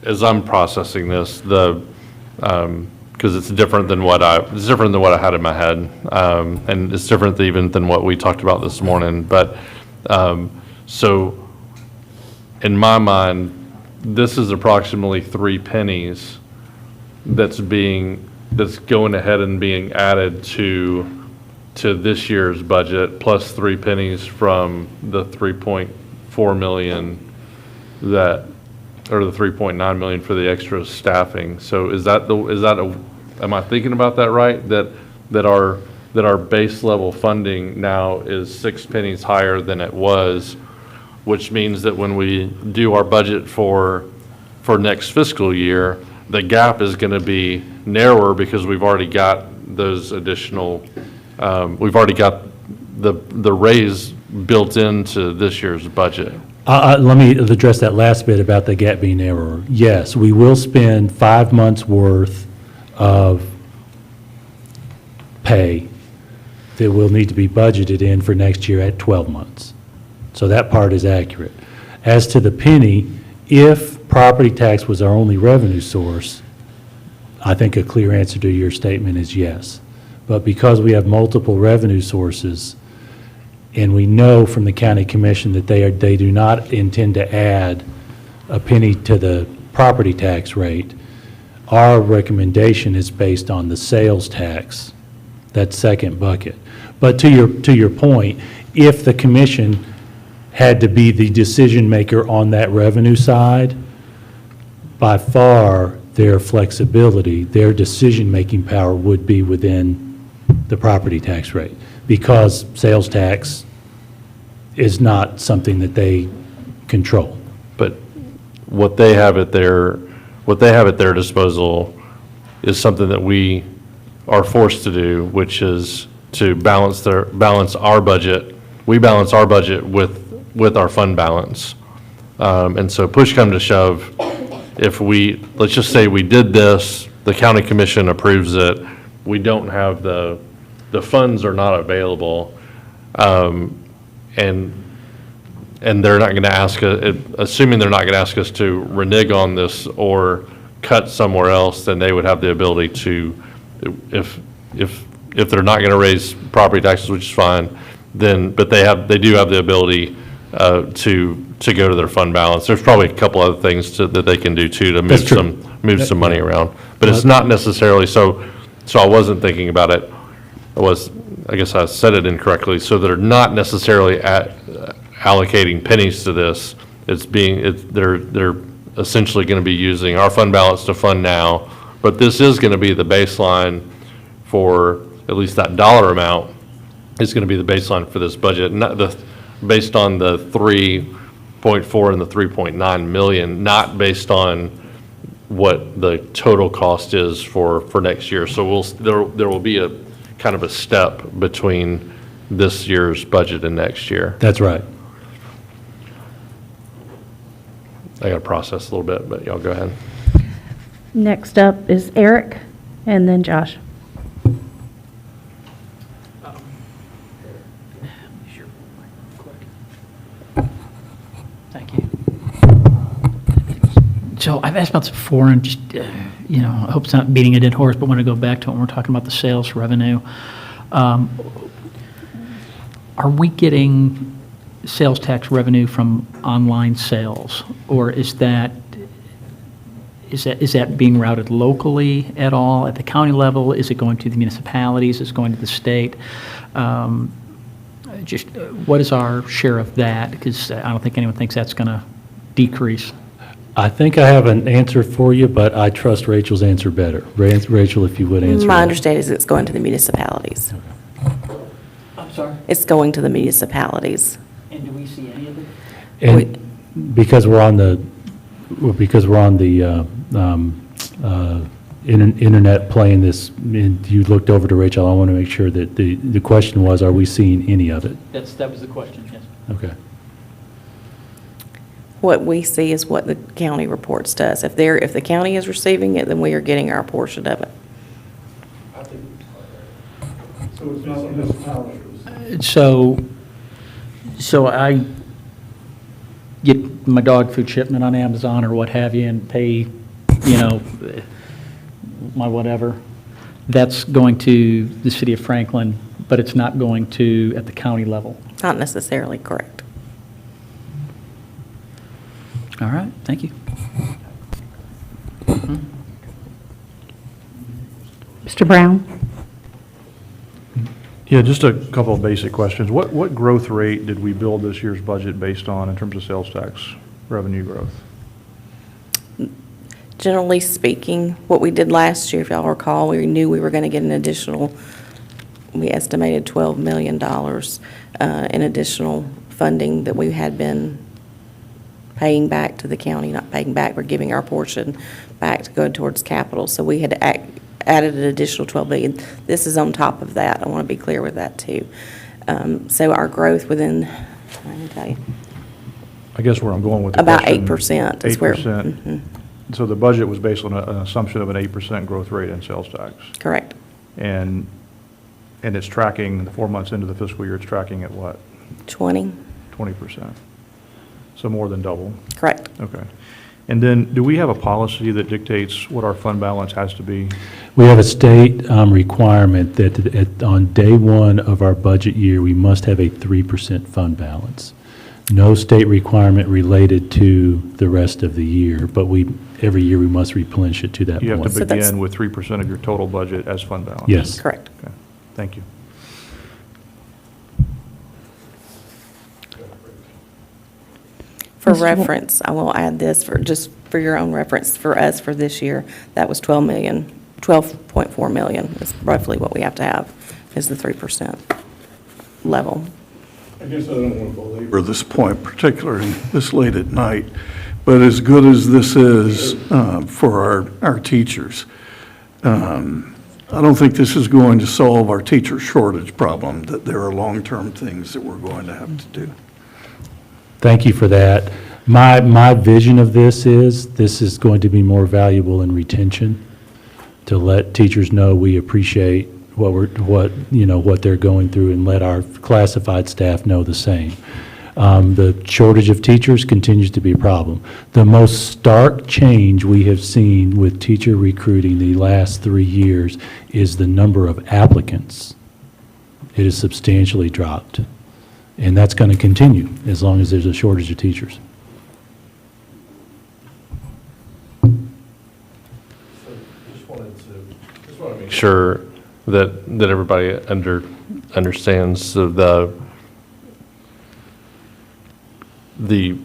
as I'm processing this, because it's different than what I had in my head, and it's different even than what we talked about this morning. But so in my mind, this is approximately 3 pennies that's going ahead and being added to this year's budget, plus 3 pennies from the 3.4 million or the 3.9 million for the extra staffing. So am I thinking about that right? That our base level funding now is 6 pennies higher than it was, which means that when we do our budget for next fiscal year, the gap is going to be narrower because we've already got those additional. We've already got the raise built into this year's budget. Let me address that last bit about the gap being narrower. Yes, we will spend 5 months' worth of pay that will need to be budgeted in for next year at 12 months. So that part is accurate. As to the penny, if property tax was our only revenue source, I think a clear answer to your statement is yes. But because we have multiple revenue sources, and we know from the county commission that they do not intend to add a penny to the property tax rate, our recommendation is based on the sales tax, that second bucket. But to your point, if the commission had to be the decision maker on that revenue side, by far their flexibility, their decision-making power would be within the property tax rate, because sales tax is not something that they control. But what they have at their disposal is something that we are forced to do, which is to balance our budget. We balance our budget with our fund balance. And so push come to shove, if let's just say we did this, the county commission approves it, we don't have the funds are not available, and they're not going to ask, assuming they're not going to ask us to renege on this or cut somewhere else, then they would have the ability to, if they're not going to raise property taxes, which is fine, but they do have the ability to go to their fund balance. There's probably a couple other things that they can do too to move some money around, but it's not necessarily so. I wasn't thinking about it. I guess I said it incorrectly. So they're not necessarily allocating pennies to this. They're essentially going to be using our fund balance to fund now, but this is going to be the baseline for at least that dollar amount is going to be the baseline for this budget, based on the 3.4 and the 3.9 million, not based on what the total cost is for next year. So there will be a kind of a step between this year's budget and next year. That's right. I got to process a little bit, but y'all go ahead. Next up is Eric, and then Josh. Thank you. So I've asked about this before, and just, I hope it's not beating a dead horse, but want to go back to when we're talking about the sales revenue. Are we getting sales tax revenue from online sales, or is that being routed locally at all, at the county level? Is it going to the municipalities? Is it going to the state? Just what is our share of that? Because I don't think anyone thinks that's going to decrease. I think I have an answer for you, but I trust Rachel's answer better. Rachel, if you would answer My that. understanding is it's going to the municipalities. I'm sorry? It's going to the municipalities. And do we see any of it? And because we're on the internet playing this, and you looked over to Rachel, I want to make sure that the question was, are we seeing any of it? That was the question, yes. Okay. What we see is what the county reports to us. If the county is receiving it, then we are getting our portion of it. So it's not municipalities? So I get my dog food shipment on Amazon or what have you and pay, my whatever. That's going to the city of Franklin, but it's not going to at the county level. Not necessarily correct. All right, thank you. Mr. Brown? Yeah, just a couple of basic questions. What growth rate did we build this year's budget based on in terms of sales tax revenue growth? Generally speaking, what we did last year, if y'all recall, we knew we were going to get we estimated $12 million in additional funding that we had been paying back to the county, not paying back, we're giving our portion back to go towards capital. So we had added an additional $12 million. This is on top of that. I want to be clear with that too. So our growth within, let me tell you, I guess where I'm going with the about question, 8% is where. 8%. So the budget was based on an assumption of an 8% growth rate in sales tax. Correct. And it's tracking, 4 months into the fiscal year, it's tracking at what? 20. 20%. So more than double. Correct. Okay. And then, do we have a policy that dictates what our fund balance has to be? We have a state requirement that on day one of our budget year, we must have a 3% fund balance. No state requirement related to the rest of the year, but every year we must replenish it to that point. You have to So that's- begin with 3% of your total budget as fund balance? Yes. Correct. Okay, thank you. For Ms. Wa- reference, I will add this just for your own reference, for us for this year, that was 12.4 million is roughly what we have to have, is the 3% level. I guess I don't want to belabor this point, particularly this late at night, but as good as this is for our teachers, I don't think this is going to solve our teacher shortage problem, that there are long-term things that we're going to have to do. Thank you for that. My vision of this is going to be more valuable in retention, to let teachers know we appreciate what they're going through, and let our classified staff know the same. The shortage of teachers continues to be a problem. The most stark change we have seen with teacher recruiting the last 3 years is the number of applicants. It has substantially dropped, and that's going to continue as long as there's a shortage of teachers. Make sure that everybody understands we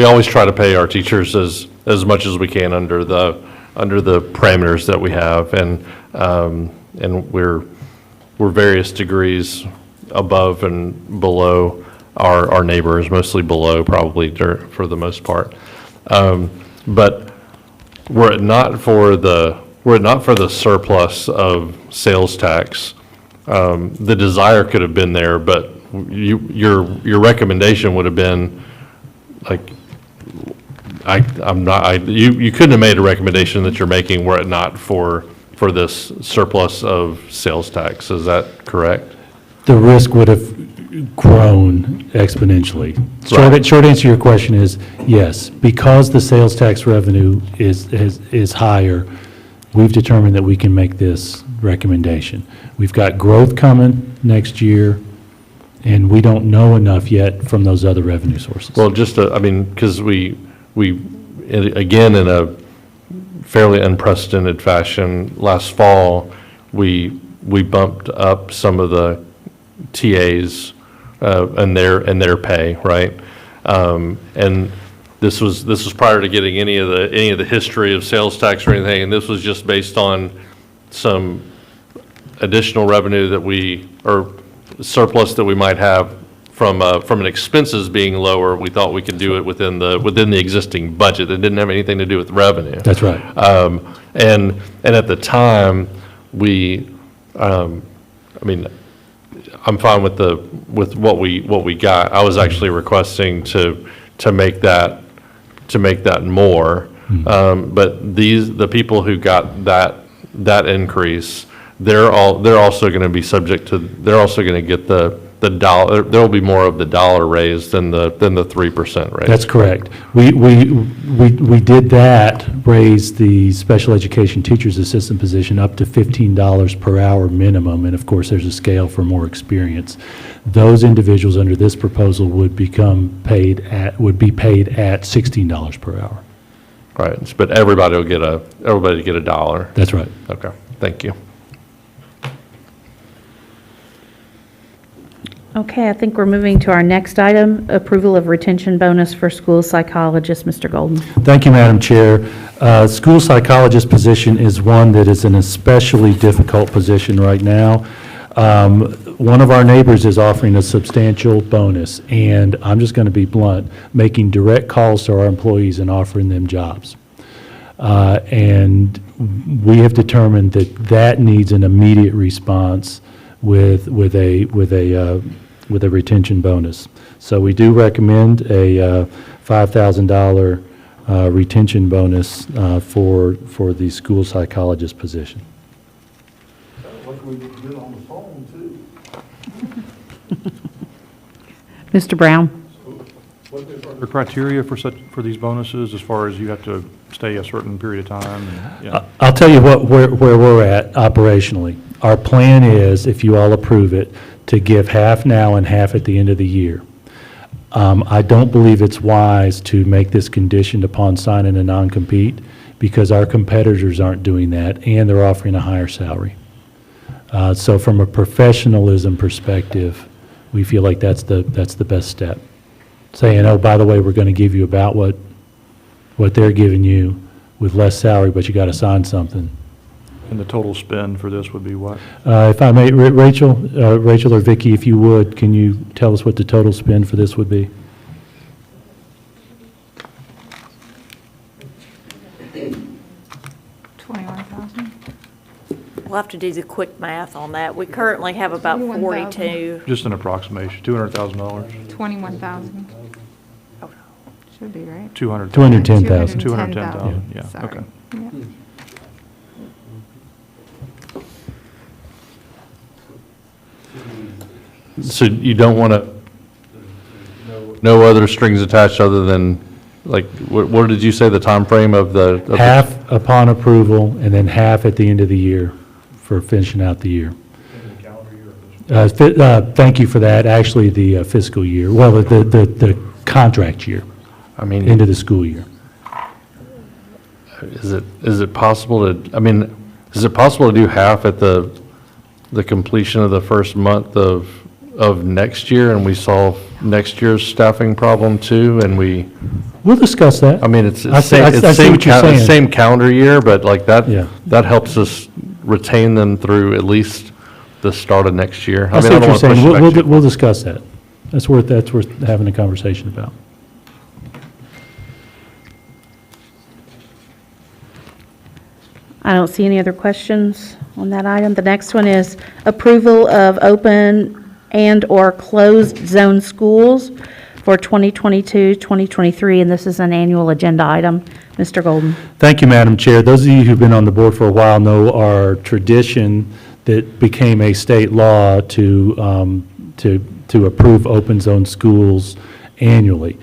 always try to pay our teachers as much as we can under the parameters that we have, and we're various degrees above and below our neighbors, mostly below probably for the most part. But were it not for the surplus of sales tax, the desire could have been there, but your recommendation would have been like, you couldn't have made a recommendation that you're making were it not for this surplus of sales tax. Is that correct? The risk would have grown exponentially. Short answer to your question is yes. Because the sales tax revenue is higher, we've determined that we can make this recommendation. We've got growth coming next year, and we don't know enough yet from those other revenue sources. Well, because we again, in a fairly unprecedented fashion, last fall, we bumped up some of the TAs and their pay, right? And this was prior to getting any of the history of sales tax or anything, and this was just based on some additional revenue or surplus that we might have from an expenses being lower. We thought we could do it within the existing budget. It didn't have anything to do with revenue. That's right. And at the time, I'm fine with what we got. I was actually requesting to make that more. But the people who got that increase, they're also going to be subject to. They're also going to get the dollar. There will be more of the dollar raise than the 3% raise. That's correct. We did that, raise the special education teacher's assistant position up to $15 per hour minimum, and of course, there's a scale for more experience. Those individuals under this proposal would be paid at $16 per hour. Right, but everybody get a dollar. That's right. Okay, thank you. Okay, I think we're moving to our next item, approval of retention bonus for school psychologist. Mr. Golden. Thank you, Madam Chair. School psychologist position is one that is an especially difficult position right now. One of our neighbors is offering a substantial bonus, and I'm just going to be blunt, making direct calls to our employees and offering them jobs. And we have determined that needs an immediate response with a retention bonus. So we do recommend a $5,000 retention bonus for the school psychologist position. Sounds like we could get on the phone, too. Mr. Brown. Are there criteria for these bonuses as far as you have to stay a certain period of time? And, yeah. I'll tell you where we're at operationally. Our plan is, if you all approve it, to give half now and half at the end of the year. I don't believe it's wise to make this conditioned upon signing a non-compete because our competitors aren't doing that and they're offering a higher salary. So from a professionalism perspective, we feel like that's the best step. Saying, oh, by the way, we're going to give you about what they're giving you with less salary, but you got to sign something. And the total spend for this would be what? If I may, Rachel or Vicki, if you would, can you tell us what the total spend for this would be? $21,000. We'll have to do the quick math on that. We currently have about 42. Just an approximation, $200,000? 21,000. Should be, right? 210,000. 210,000, yeah, Sorry. okay. Yeah. So you don't want to, no other strings attached other than, like, what did you say the time frame of the? Half upon approval and then half at the end of the year for finishing out the year. Thank you for that. Actually, the fiscal year, well, the contract year, I mean, into the school year. is it possible to, I mean, is it possible to do half at the completion of the first month of next year and we solve next year's staffing problem too, and We'll discuss that. I mean, it's I see what you're saying. same calendar year, but like that, Yeah. that helps us retain them through at least the start of next year. I see mean, what you're don't wanna saying. push it back too We'll discuss that. That's worth having a conversation about. I don't see any other questions on that item. The next one is approval of open and/or closed zone schools for 2022, 2023, and this is an annual agenda item. Mr. Golden. Thank you, Madam Chair. Those of you who've been on the board for a while know our tradition that became a state law to approve open zone schools annually.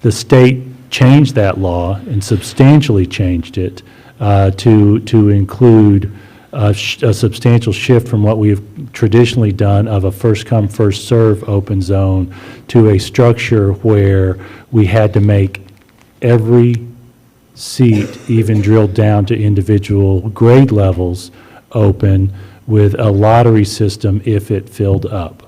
The state changed that law and substantially changed it to include a substantial shift from what we have traditionally done of a first-come, first-serve open zone to a structure where we had to make every seat, even drilled down to individual grade levels, open with a lottery system if it filled up.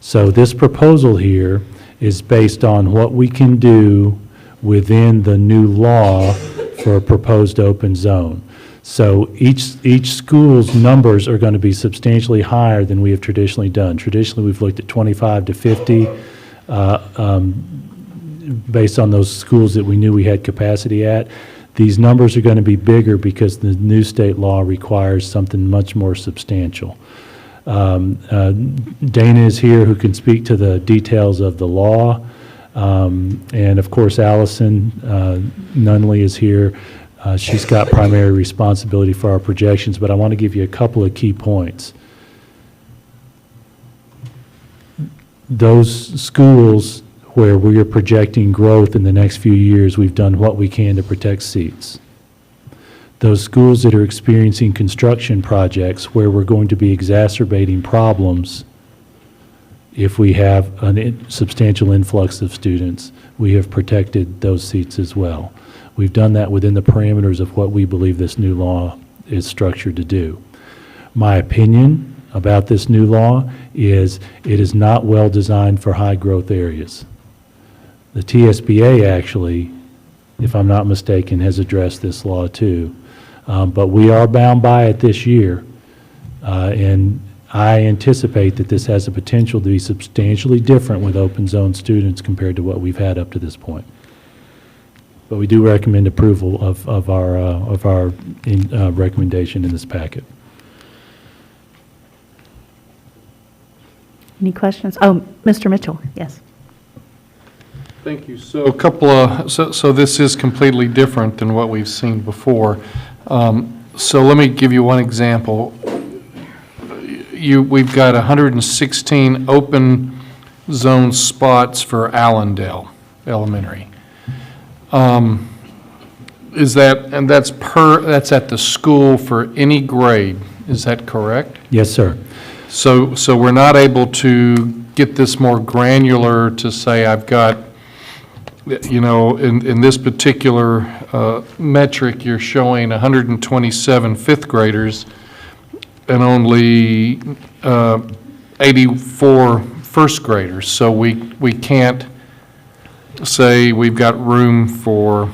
So this proposal here is based on what we can do within the new law for a proposed open zone. So each school's numbers are going to be substantially higher than we have traditionally done. Traditionally, we've looked at 25 to 50 based on those schools that we knew we had capacity at. These numbers are going to be bigger because the new state law requires something much more substantial. Dana is here who can speak to the details of the law. And of course, Allison Nunley is here. She's got primary responsibility for our projections, but I want to give you a couple of key points. Those schools where we are projecting growth in the next few years, we've done what we can to protect seats. Those schools that are experiencing construction projects where we're going to be exacerbating problems if we have a substantial influx of students, we have protected those seats as well. We've done that within the parameters of what we believe this new law is structured to do. My opinion about this new law is it is not well designed for high growth areas. The TSBA actually, if I'm not mistaken, has addressed this law too. But we are bound by it this year. And I anticipate that this has the potential to be substantially different with open zone students compared to what we've had up to this point. But we do recommend approval of our recommendation in this packet. Any questions? Oh, Mr. Mitchell, yes. Thank you. So so this is completely different than what we've seen before. So let me give you one example. We've got 116 open zone spots for Allendale. elementary. Is that, and that's at the school for any grade, is that correct? Yes, sir. So we're not able to get this more granular to say, I've got, in this particular metric, you're showing 127 fifth graders and only 84 first graders. So we can't say we've got room for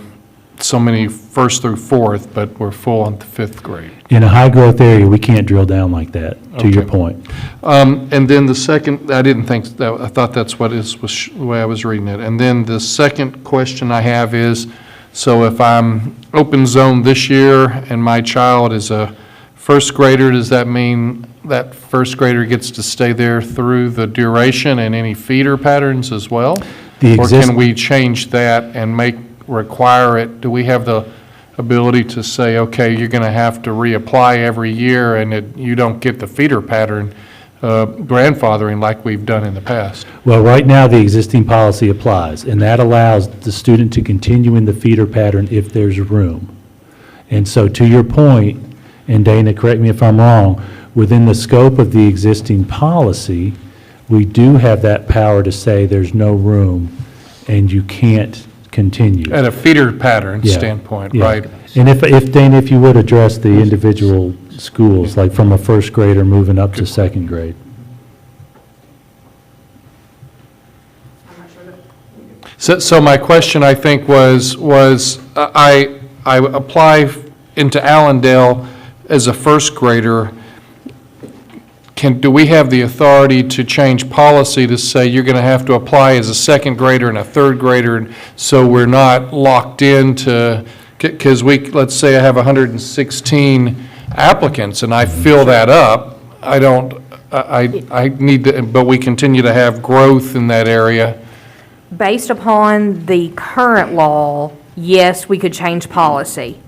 so many first through fourth, but we're full on the fifth grade. In a high-growth area, we can't drill down like that, to your Okay. point. And then the second, I didn't think, I thought that's what was the way I was reading it. And then the second question I have is, so if I'm open zone this year and my child is a first grader, does that mean that first grader gets to stay there through the duration and any feeder patterns as well? Or can we change that and require it? Do we have the ability to say, okay, you're going to have to reapply every year and you don't get the feeder pattern grandfathering like we've done in the past? Well, right now, the existing policy applies, and that allows the student to continue in the feeder pattern if there's room. And so, to your point, and Dana, correct me if I'm wrong, within the scope of the existing policy, we do have that power to say there's no room and you can't continue. At a feeder pattern Yeah, standpoint, yeah. right? And if, Dana, if you would address the individual schools, like from a first grader moving up to second grade. So my question, I think, was I apply into Allendale as a first grader. Do we have the authority to change policy to say you're going to have to apply as a second grader and a third grader, so we're not locked into, because let's say I have 116 applicants and I fill that up, I need to, but we continue to have growth in that area. Based upon the current law, yes, we could change policy.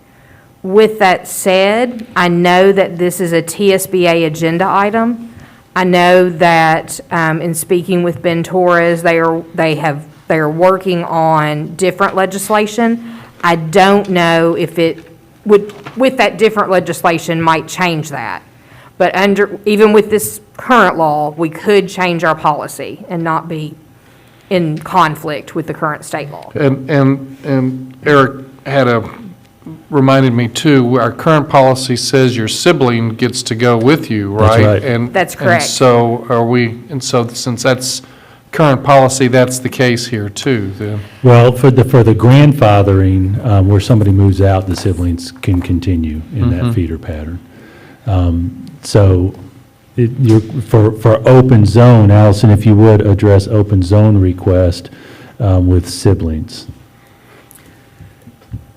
With that said, I know that this is a TSBA agenda item. I know that in speaking with Ben Torres, they are working on different legislation. I don't know if it would, with that different legislation, might change that. But even with this current law, we could change our policy and not be in conflict with the current state law. And Eric reminded me too, our current policy says your sibling gets to go with you, right? That's right. That's correct. And so since that's current policy, that's the case here too, then. Well, for the grandfathering, where somebody moves out, the siblings can continue in that feeder pattern. So for open zone, Allison, if you would address open zone request with siblings.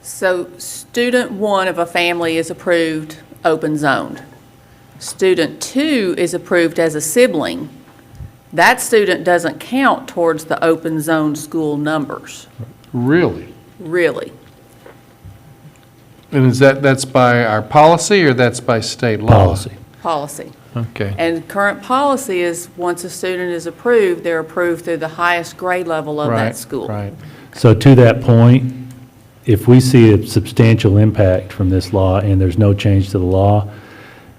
So student 1 of a family is approved open zoned. Student 2 is approved as a sibling. That student doesn't count towards the open zone school numbers, Really? really. And that's by our policy or that's by state law? Policy. Policy. Okay. And current policy is, once a student is approved, they're approved through the highest grade level of that school. Right. So to that point, if we see a substantial impact from this law and there's no change to the law,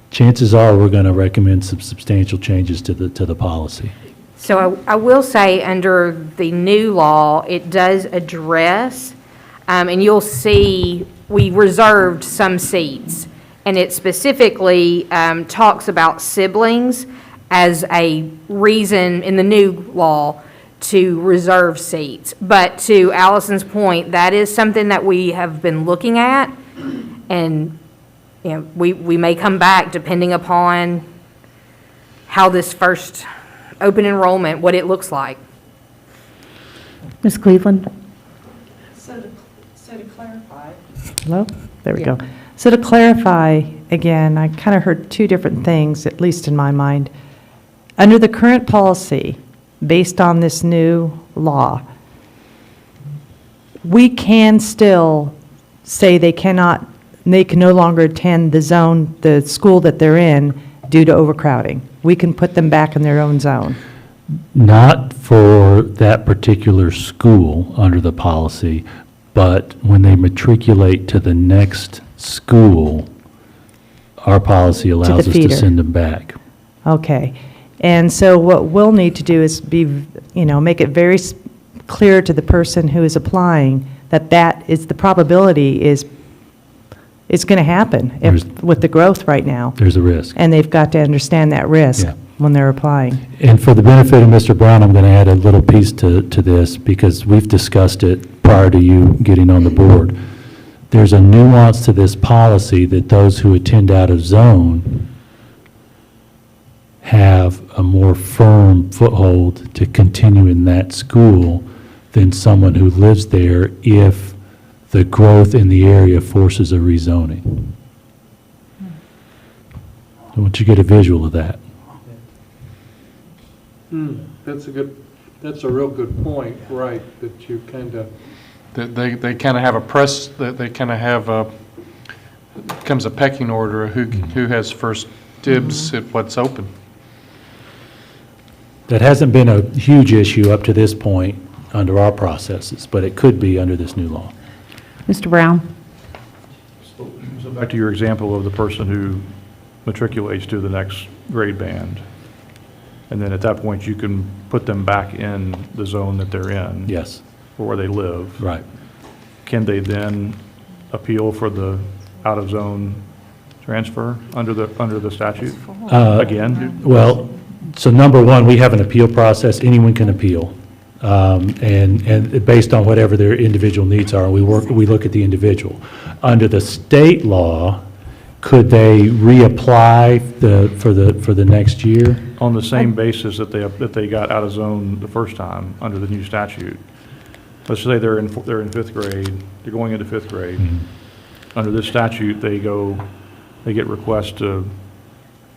chances are we're going to recommend some substantial changes to the policy. So I will say, under the new law, it does address, and you'll see, we reserved some seats. And it specifically talks about siblings as a reason in the new law to reserve seats. But to Allison's point, that is something that we have been looking at, and we may come back depending upon how this first open enrollment, what it looks like. Ms. Cleveland? So to clarify. Hello? There we go. So to clarify, again, I kind of heard two different things, at least in my mind. Under the current policy, based on this new law, we can still say they can no longer attend the school that they're in due to overcrowding. We can put them back in their own zone. not for that particular school under the policy, but when they matriculate to the next school, our policy allows us to feeder. send them back. Okay. And so what we'll need to do is make it very clear to the person who is applying that is the probability is going to happen with the growth right now. There's a risk. And they've got to understand that risk Yeah. when they're applying. And for the benefit of Mr. Brown, I'm going to add a little piece to this because we've discussed it prior to you getting on the board. There's a nuance to this policy that those who attend out of zone have a more firm foothold to continue in that school than someone who lives there if the growth in the area forces a rezoning. I want you to get a visual of that. That's a real good point, right, that you kind of, that they kind of have they kind of have becomes a pecking order of who has first dibs at what's open. That hasn't been a huge issue up to this point under our processes, but it could be under this new law. Mr. Brown? So back to your example of the person who matriculates to the next grade band, and then at that point, you can put them back in the zone that they're in. Yes. Or where they live. Right. Can they then appeal for the out-of-zone transfer under the statute? Again? Well, so number one, we have an appeal process. Anyone can appeal. And based on whatever their individual needs are, we look at the individual. Under the state law, could they reapply for the next year? On the same basis that they got out of zone the first time under the new statute. Let's say they're in fifth grade, they're going into fifth grade. Mm-hmm. Under this statute, they get requests to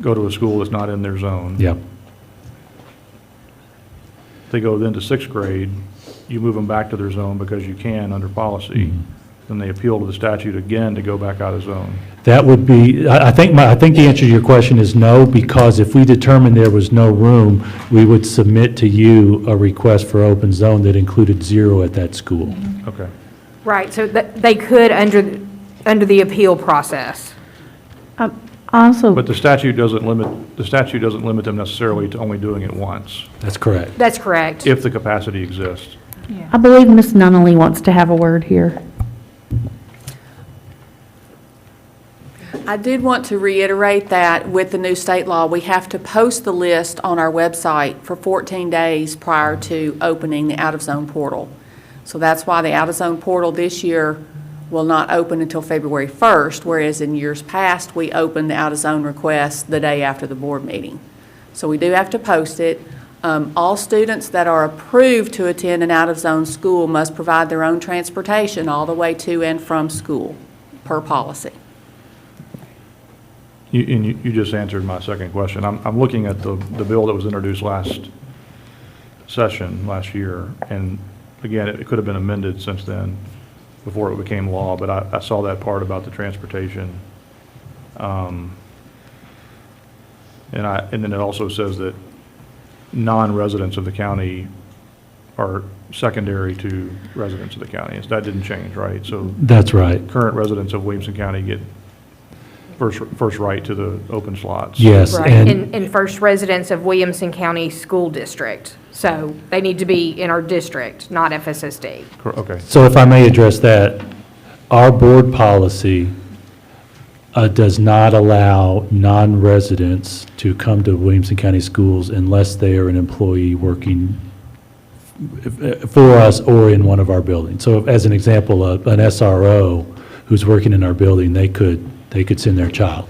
go to a school that's not in their zone. Yep. They go then to sixth grade, you move them back to their zone because you can under policy. Then they appeal to the statute again to go back out of zone. That would be, I think the answer to your question is no, because if we determined there was no room, we would submit to you a request for open zone that included 0 at that school. Okay. Right, so they could under the appeal process. Also, But the statute doesn't limit them necessarily to only doing it once, That's correct. That's correct. if the capacity exists. I believe Ms. Nunnally wants to have a word here. I did want to reiterate that with the new state law, we have to post the list on our website for 14 days prior to opening the out-of-zone portal. So that's why the out-of-zone portal this year will not open until February 1st, whereas in years past, we opened the out-of-zone request the day after the board meeting. So we do have to post it. All students that are approved to attend an out-of-zone school must provide their own transportation all the way to and from school, per policy. You just answered my second question. I'm looking at the bill that was introduced last year, and again, it could have been amended since then, before it became law, but I saw that part about the transportation. And then it also says that non-residents of the county are secondary to residents of the county. That didn't change, right? So That's right. current residents of Williamson County get first right to the open slots. Yes. Right, And and first residents of Williamson County School District. So they need to be in our district, not FSSD. Okay. so if I may address that, our board policy does not allow non-residents to come to Williamson County Schools unless they are an employee working for us or in one of our buildings. So as an example, an SRO who's working in our building, they could send their child.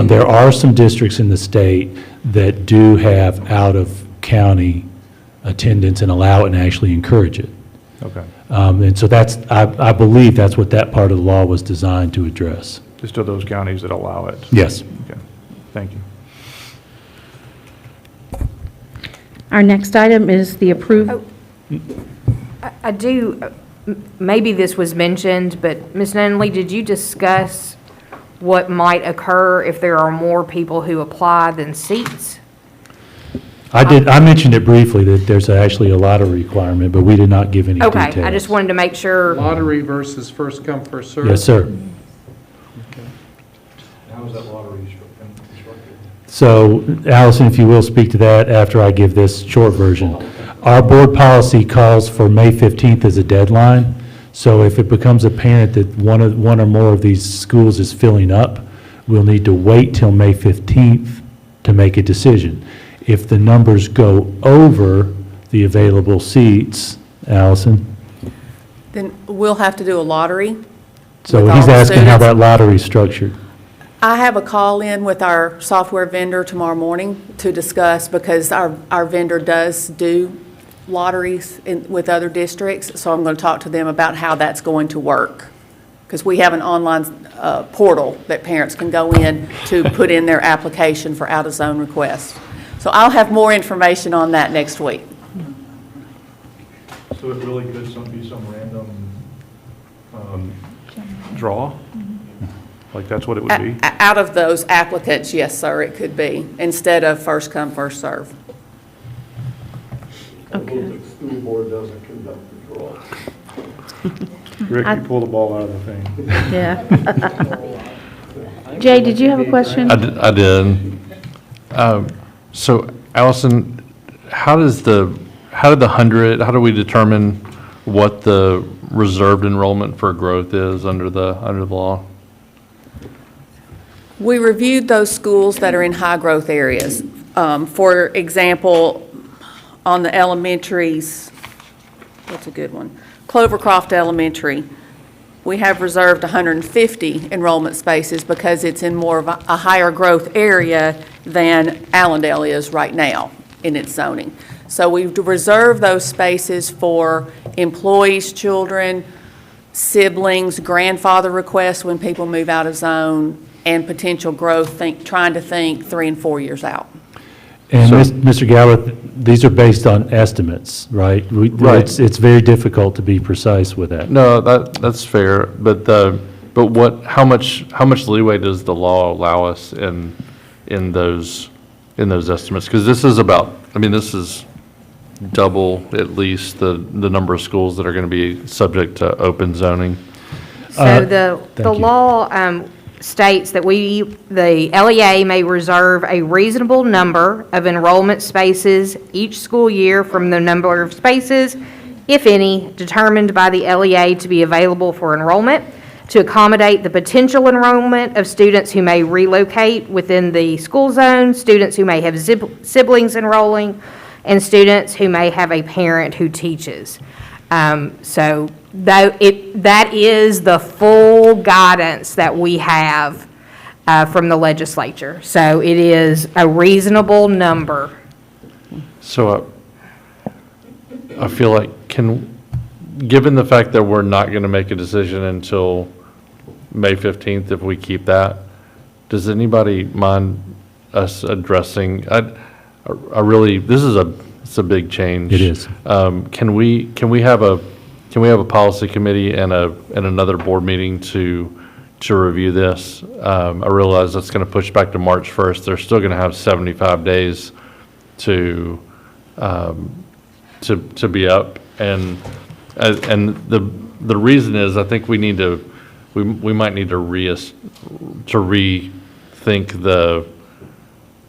There are some districts in the state that do have out-of-county attendance and allow it and actually encourage it. Okay. And so I believe that's what that part of the law was designed to address. Just to those counties that allow it? Yes. Okay. Thank you. Our next item is the approval. I do, maybe this was mentioned, but Ms. Nunley, did you discuss what might occur if there are more people who apply than seats? I mentioned it briefly, that there's actually a lottery requirement, but we did not give any details. Okay, I just wanted to make sure. Lottery versus first come, first served? Yes, sir. How is that lottery constructed? So Allison, if you will speak to that after I give this short version. Our board policy calls for May 15th as a deadline. So if it becomes apparent that one or more of these schools is filling up, we'll need to wait till May 15th to make a decision. If the numbers go over the available seats, Allison, Then we'll have to do a lottery. so with all he's the asking how students. that lottery's structured. I have a call in with our software vendor tomorrow morning to discuss, because our vendor does do lotteries with other districts, so I'm going to talk to them about how that's going to work. Because we have an online portal that parents can go in to put in their application for out-of-zone requests. So I'll have more information on that next week. So it really could be some random draw? Like that's what it would be? Out of those applicants, yes, sir, it could be, instead of first come, first serve. Okay. The school board doesn't conduct the draw. Rick, you pull the ball out of the thing. Yeah. Jay, did you have a question? I did. So Allison, how do we determine what the reserved enrollment for growth is under the law? We reviewed those schools that are in high-growth areas. For example, on the elementaries, what's a good one? Clovercroft Elementary, we have reserved 150 enrollment spaces because it's in more of a higher growth area than Allendale is right now in its zoning. So we've reserved those spaces for employees' children, siblings, grandfather requests when people move out of zone, and potential growth, trying to think 3 and 4 years out. And Mr. Gallup, these are based on estimates, right? Right. It's very difficult to be precise with that. No, that's fair, but how much leeway does the law allow us in those estimates? Because this is this is double at least the number of schools that are going to be subject to open zoning. So the law states that the LEA may reserve a reasonable number of enrollment spaces each school year from the number of spaces, if any, determined by the LEA to be available for enrollment, to accommodate the potential enrollment of students who may relocate within the school zone, students who may have siblings enrolling, and students who may have a parent who teaches. So that is the full guidance that we have from the legislature. So it is a reasonable number. So I feel like given the fact that we're not going to make a decision until May 15th, if we keep that, does anybody mind us addressing, it's a big change. It is. Can we have a policy committee and another board meeting to review this? I realize that's going to push back to March 1st. They're still going to have 75 days to be up, and the reason is I think we might need to rethink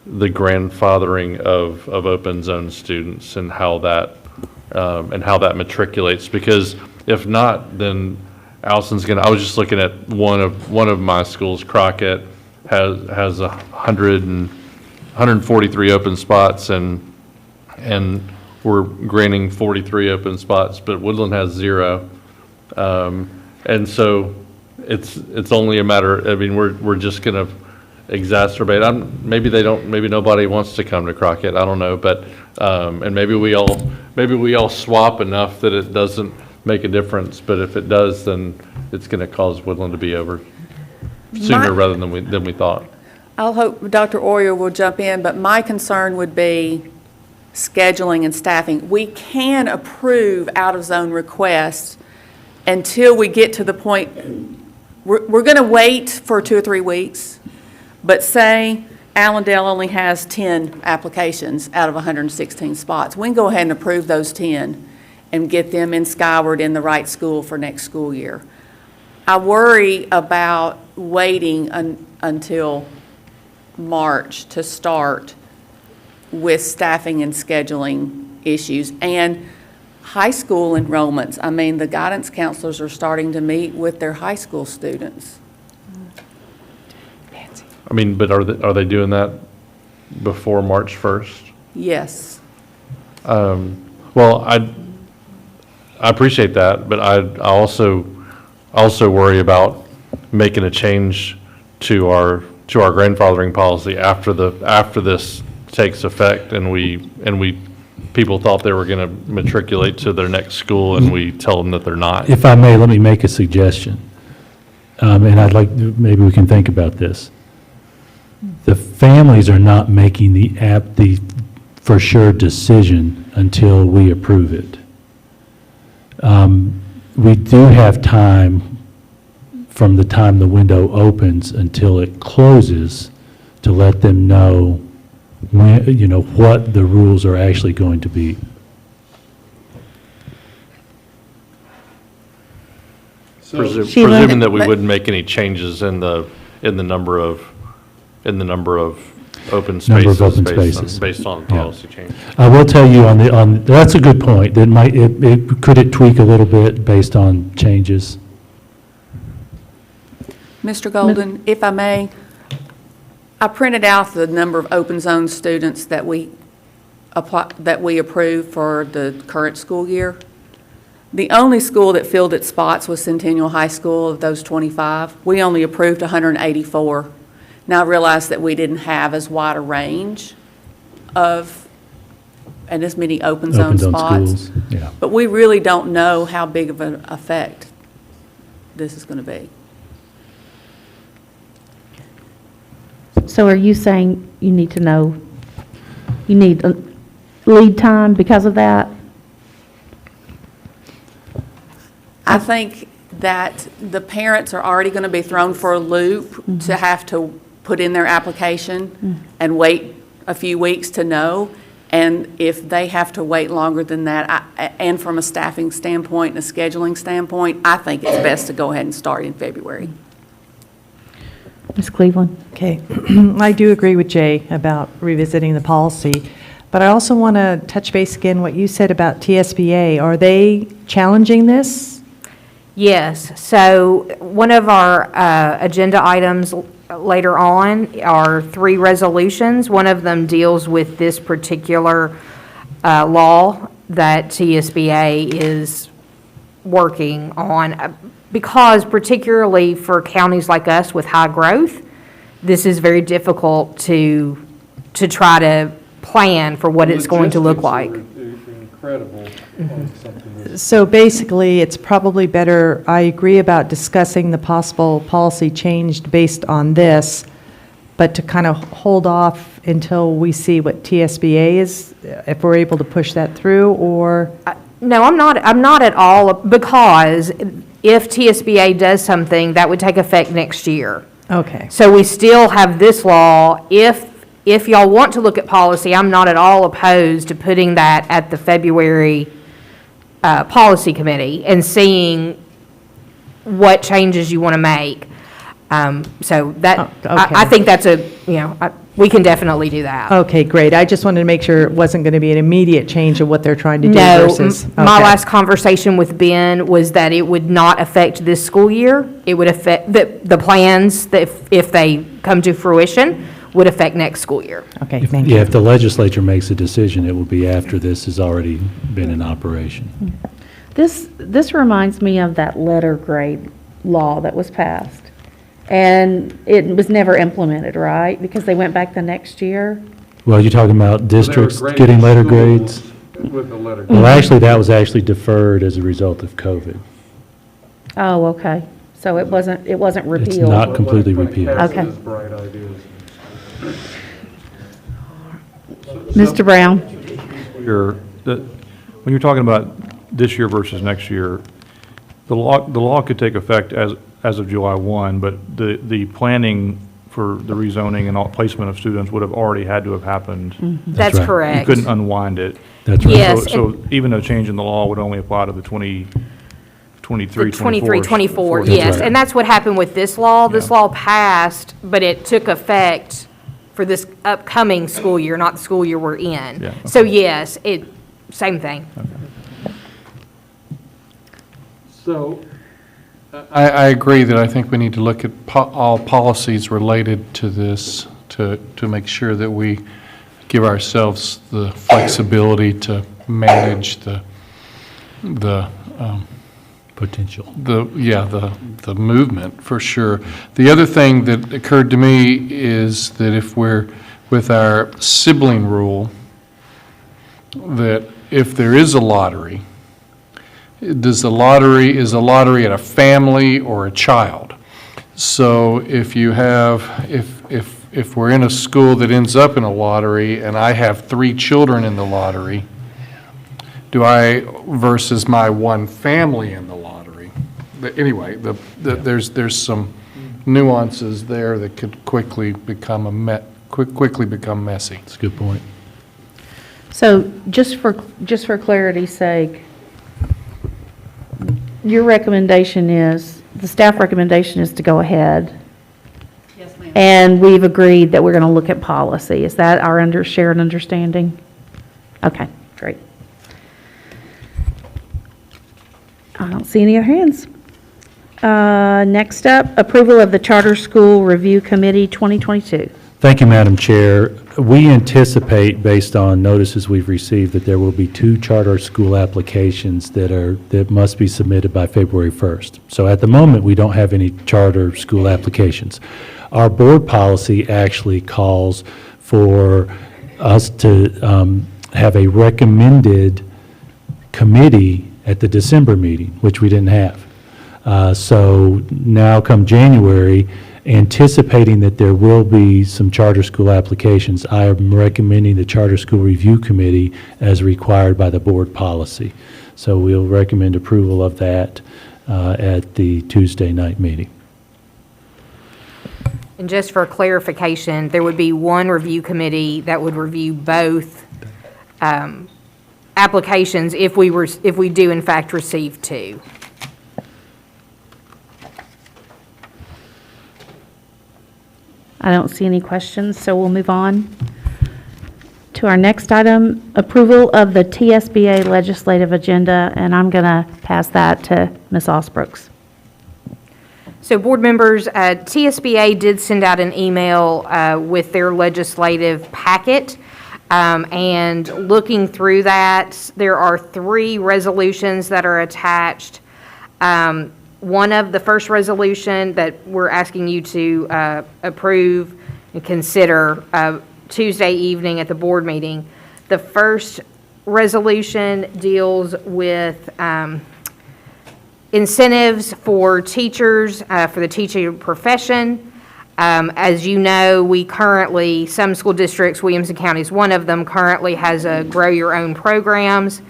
the grandfathering of open zone students and how that matriculates, because if not, then Allison's I was just looking at one of my schools, Crockett, has 143 open spots, and we're granting 43 open spots, but Woodland has 0. And so it's only a matter, we're just going to exacerbate. Maybe nobody wants to come to Crockett, I don't know, but and maybe we all swap enough that it doesn't make a difference, but if it does, then it's going to cause Woodland to be over sooner rather than we thought. I'll hope Dr. Oyer will jump in, but my concern would be scheduling and staffing. We can approve out-of-zone requests until we get to the point, we're going to wait for 2 or 3 weeks, but say Allendale only has 10 applications out of 116 spots. We can go ahead and approve those 10 and get them in Skyward in the right school for next school year. I worry about waiting until March to start with staffing and scheduling issues. And high school enrollments, I mean, the guidance counselors are starting to meet with their high school students. I mean, but are they doing that before March 1st? Yes. Well, I appreciate that, but I also worry about making a change to our grandfathering policy after this takes effect, and people thought they were going to matriculate to their next school, and we tell them that they're not. If I may, let me make a suggestion. And I'd like, maybe we can think about this. The families are not making the for sure decision until we approve it. We do have time from the time the window opens until it closes to let them know when, what the rules are actually going to be. Presuming that we wouldn't make any changes in the number of open spaces based on policy change. I will tell you that's a good point. Could it tweak a little bit based on changes? Mr. Golden, if I may, I printed out the number of open zone students that we approved for the current school year. The only school that filled its spots was Centennial High School. Of those 25, we only approved 184. Now, I realize that we didn't have as wide a range and as many open zone spots. Schools, yeah. But we really don't know how big of an effect this is going to be. So are you saying you need a lead time because of that? I think that the parents are already going to be thrown for a loop to have to put in their application and wait a few weeks to know. And if they have to wait longer than that, and from a staffing standpoint and a scheduling standpoint, I think it's best to go ahead and start in February. Ms. Cleveland? Okay. I do agree with Jay about revisiting the policy, but I also want to touch base again what you said about TSBA. Are they challenging this? Yes. So one of our agenda items later on are 3 resolutions. One of them deals with this particular law that TSBA is working on, because particularly for counties like us with high growth, this is very difficult to try to plan for what it's going to look like. Incredible. So basically, it's probably better, I agree about discussing the possible policy change based on this, but to kind of hold off until we see what TSBA is, if we're able to push that through, or? No, I'm not at all, because if TSBA does something, that would take effect next year. Okay. So we still have this law. If y'all want to look at policy, I'm not at all opposed to putting that at the February policy committee and seeing what changes you want to make. So that, okay. I think that's we can definitely do that. Okay, great. I just wanted to make sure it wasn't going to be an immediate change of what they're trying to do No, versus. my okay. last conversation with Ben was that it would not affect this school year. It would affect the plans, that if they come to fruition, would affect next school year. Okay, thank you. Yeah, if the legislature makes a decision, it will be after this has already been in operation. This reminds me of that letter grade law that was passed. And it was never implemented, right? Because they went back the next year? Well, you're talking about districts getting letter grades? With the letter. Well, actually, that was actually deferred as a result of COVID. Oh, okay. So it wasn't repealed? It's not completely repealed. Okay. Bright ideas. Mr. Brown? When you're talking about this year versus next year, the law could take effect as of July 1, but the planning for the rezoning and all placement of students would have already had to have happened. That's right. You correct. couldn't unwind it. That's right. Yes, So even a change in the law would only apply to the 23, 23, 24, That's yes. right. And that's what happened with this law. This Yeah. law passed, but it took effect for this upcoming school year, not the school year we're in. Yeah, So yes, same thing. So, I agree that I think we need to look at all policies related to this to make sure that we give ourselves the flexibility to manage the Potential. the movement, for sure. The other thing that occurred to me is that if we're, with our sibling rule, that if there is a lottery, is the lottery at a family or a child? So if you have, if we're in a school that ends up in a lottery and I have 3 children in the lottery, versus my one family in the lottery? But anyway, there's some nuances there that could quickly become messy. That's a good point. So just for clarity's sake, your recommendation is, the staff recommendation is to go ahead. Yes, ma'am. And we've agreed that we're going to look at policy. Is that our shared understanding? Okay, great. I don't see any other hands. Next up, approval of the Charter School Review Committee 2022. Thank you, Madam Chair. We anticipate, based on notices we've received, that there will be 2 charter school applications that must be submitted by February 1st. So at the moment, we don't have any charter school applications. Our board policy actually calls for us to have a recommended committee at the December meeting, which we didn't have. So now come January, anticipating that there will be some charter school applications, I am recommending the Charter School Review Committee as required by the board policy. So we'll recommend approval of that at the Tuesday night meeting. And just for clarification, there would be one review committee that would review both applications if we do in fact receive 2. I don't see any questions, so we'll move on to our next item, approval of the TSBA legislative agenda, and I'm going to pass that to Ms. Osbrooks. So board members, TSBA did send out an email with their legislative packet. And looking through that, there are 3 resolutions that are attached. The first resolution that we're asking you to approve and consider Tuesday evening at the board meeting. The first resolution deals with incentives for teachers, for the teaching profession. As you know, some school districts, Williamson County is one of them, currently has a Grow Your Own programs.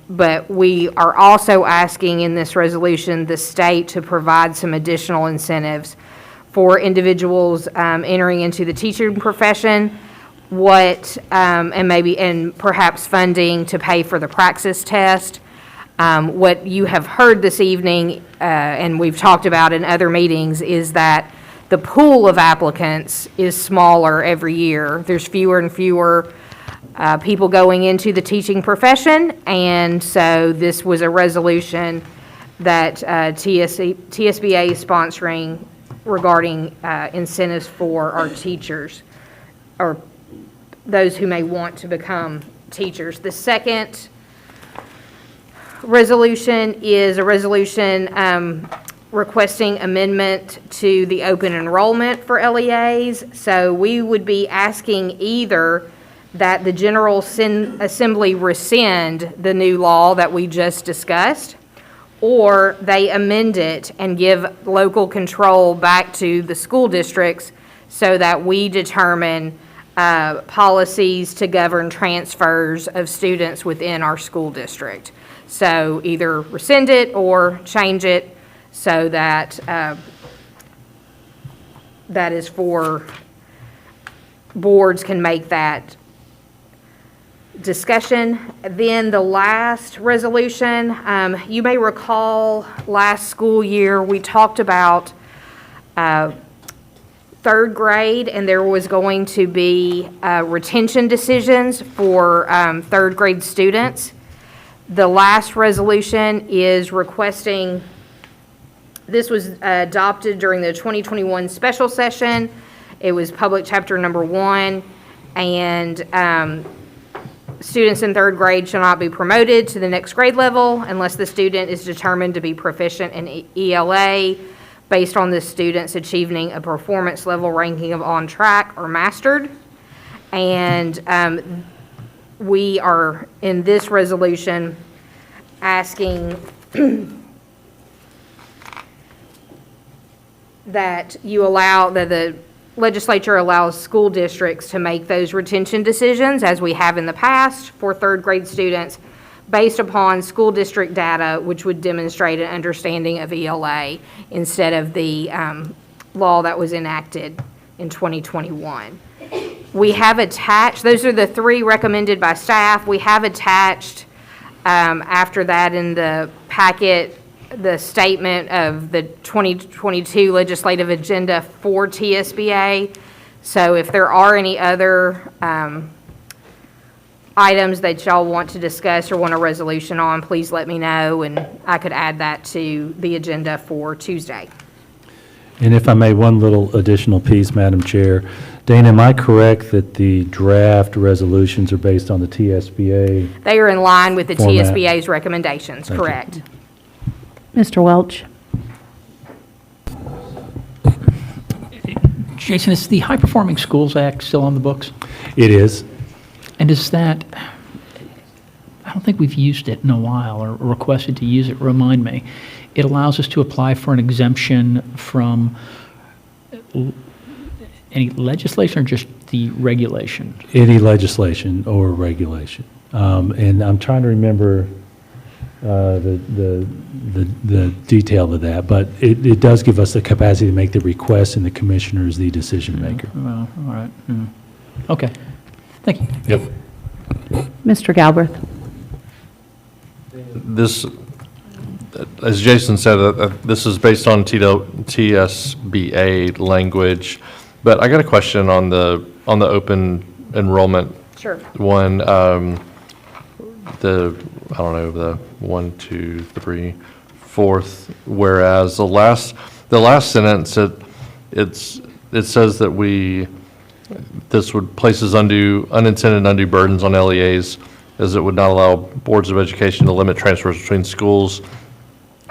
But we are also asking in this resolution the state to provide some additional incentives for individuals entering into the teaching profession, and perhaps funding to pay for the praxis test. What you have heard this evening, and we've talked about in other meetings, is that the pool of applicants is smaller every year. There's fewer and fewer people going into the teaching profession, and so this was a resolution that TSBA is sponsoring regarding incentives for our teachers, or those who may want to become teachers. The second resolution is a resolution requesting amendment to the open enrollment for LEAs. So we would be asking either that the General Assembly rescind the new law that we just discussed, or they amend it and give local control back to the school districts so that we determine policies to govern transfers of students within our school district. So either rescind it or change it so that that is for, boards can make that discussion. Then the last resolution, you may recall last school year, we talked about third grade, and there was going to be retention decisions for third grade students. The last resolution is requesting, this was adopted during the 2021 special session. It was public chapter number 1, and students in third grade shall not be promoted to the next grade level unless the student is determined to be proficient in ELA based on the student's achieving a performance level ranking of on track or mastered. And we are, in this resolution, asking that you allow, that the legislature allows school districts to make those retention decisions, as we have in the past, for third grade students, based upon school district data, which would demonstrate an understanding of ELA instead of the law that was enacted in 2021. We have attached, those are the 3 recommended by staff. We have attached, after that in the packet, the statement of the 2022 legislative agenda for TSBA. So if there are any other items that y'all want to discuss or want a resolution on, please let me know, and I could add that to the agenda for Tuesday. And if I may, one little additional piece, Madam Chair. Dana, am I correct that the draft resolutions are based on the TSBA? They are in line with the Format. TSBA's recommendations, Thank you. correct? Mr. Welch? Jason, is the High Performing Schools Act still on the books? It is. And is that, I don't think we've used it in a while or requested to use it, remind me. It allows us to apply for an exemption from any legislation or just the regulation? Any legislation or regulation. And I'm trying to remember the detail of that, but it does give us the capacity to make the request, and the commissioner is the decision maker. Well, all right. Okay. Thank you. Yep. Mr. Galbraith? This, as Jason said, this is based on TSBA language, but I got a question on the open enrollment. Sure. One, the, I don't know, the 1, 2, 3, 4th, whereas the last sentence, it says that this would places unintended undue burdens on LEAs, as it would not allow boards of education to limit transfers between schools,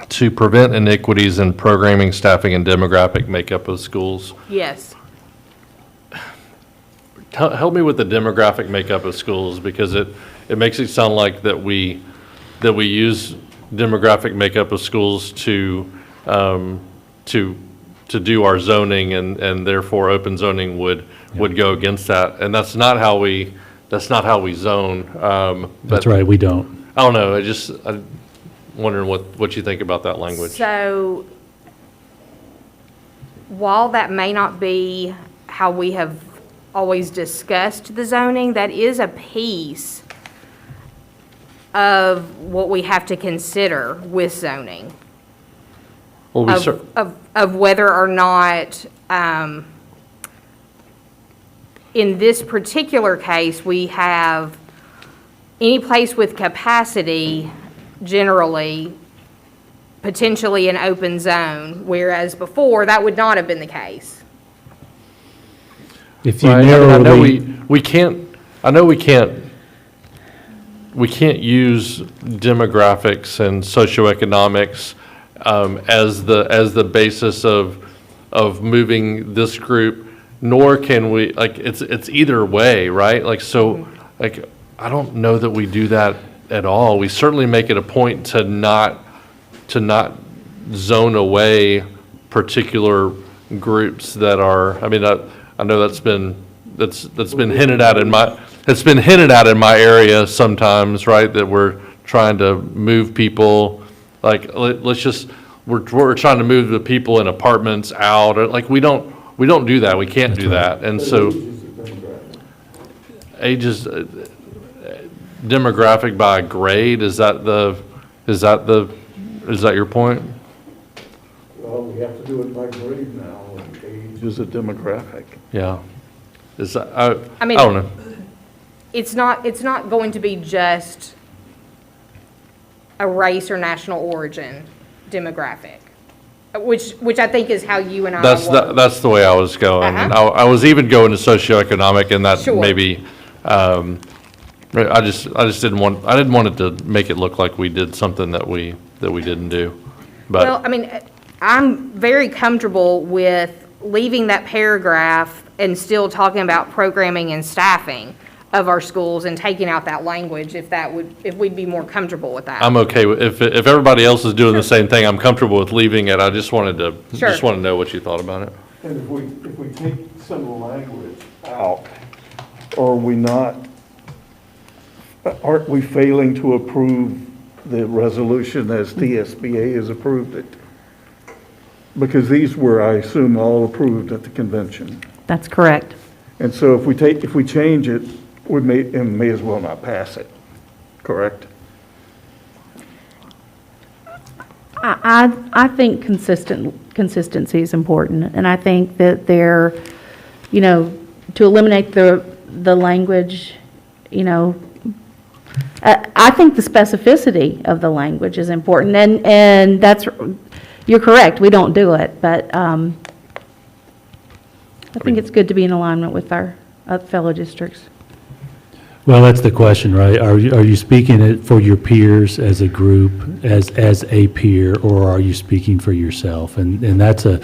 to prevent iniquities in programming, staffing, and demographic makeup of schools. Yes. Help me with the demographic makeup of schools, because it makes it sound like that we use demographic makeup of schools to do our zoning, and therefore open zoning would go against that, and that's not how we zone. That's right, we don't. I don't know. I'm wondering what you think about that language. So while that may not be how we have always discussed the zoning, that is a piece of what we have to consider with zoning. Well, Of whether or not, in this particular case, we have any place with capacity, generally, potentially an open zone, whereas before, that would not have been the case. If you Right, I know narrowly, we can't use demographics and socioeconomics as the basis of moving this group, nor can we, like, it's either way, right? Like, so, like, I don't know that we do that at all. We certainly make it a point to not zone away particular groups that are, I mean, I know that's been hinted at in my area sometimes, right? That we're trying to move people, like, we're trying to move the people in apartments out, or like, we don't we don't do that, we can't do that, and so. Ages, demographic by grade, is that your point? Well, we have to do it by grade now, and age is a demographic. Yeah. Is that, I mean, I don't know. it's not going to be just a race or national origin demographic, which I think is how you and I work. That's the way I was going. And Uh-huh. I was even going to socioeconomic, and that Sure. maybe, I just didn't want it to make it look like we did something that we didn't do. But Well, I mean, I'm very comfortable with leaving that paragraph and still talking about programming and staffing of our schools and taking out that language if we'd be more comfortable with that. I'm okay with, if everybody else is doing the same thing, I'm comfortable with leaving it. I just wanted to, Sure. just want to know what you thought about it. And if we take some of the language out, are we not, aren't we failing to approve the resolution as DSBA has approved it? Because these were, I assume, all approved at the convention. That's correct. And so if we change it, we may as well not pass it, correct? I think consistency is important, and I think that to eliminate the language, I think the specificity of the language is important, and you're correct, we don't do it, but I think it's good to be in alignment with our fellow districts. Well, that's the question, right? Are you speaking it for your peers as a group, as a peer, or are you speaking for yourself? And that's a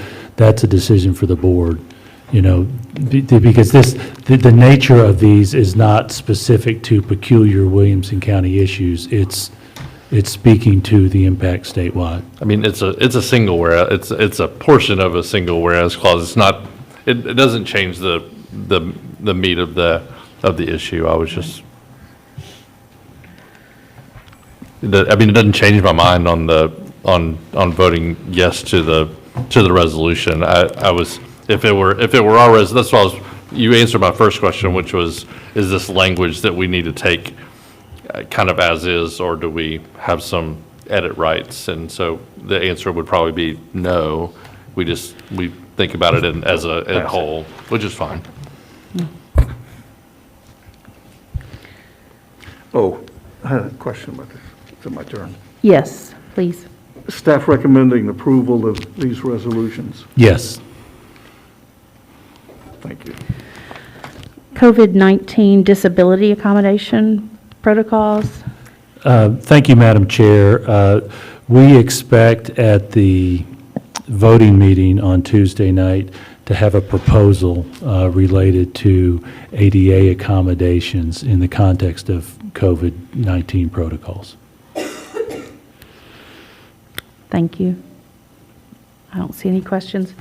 decision for the board, because the nature of these is not specific to peculiar Williamson County issues. It's speaking to the impact statewide. I mean, it's a single whereas, it's a portion of a single whereas clause. It's not, it doesn't change the meat of the issue. I was just, it doesn't change my mind on voting yes to the resolution. I was, if it were our that's why you answered my first question, which was, is this language that we need to take kind of as is, or do we have some edit rights? And so the answer would probably be no. We think about it as a whole, which is fine. Oh, I had a question about this. Is it my turn? Yes, please. Staff recommending approval of these resolutions. Yes. Thank you. COVID-19 disability accommodation protocols. Thank you, Madam Chair. We expect at the voting meeting on Tuesday night to have a proposal related to ADA accommodations in the context of COVID-19 protocols. Thank you. I don't see any questions.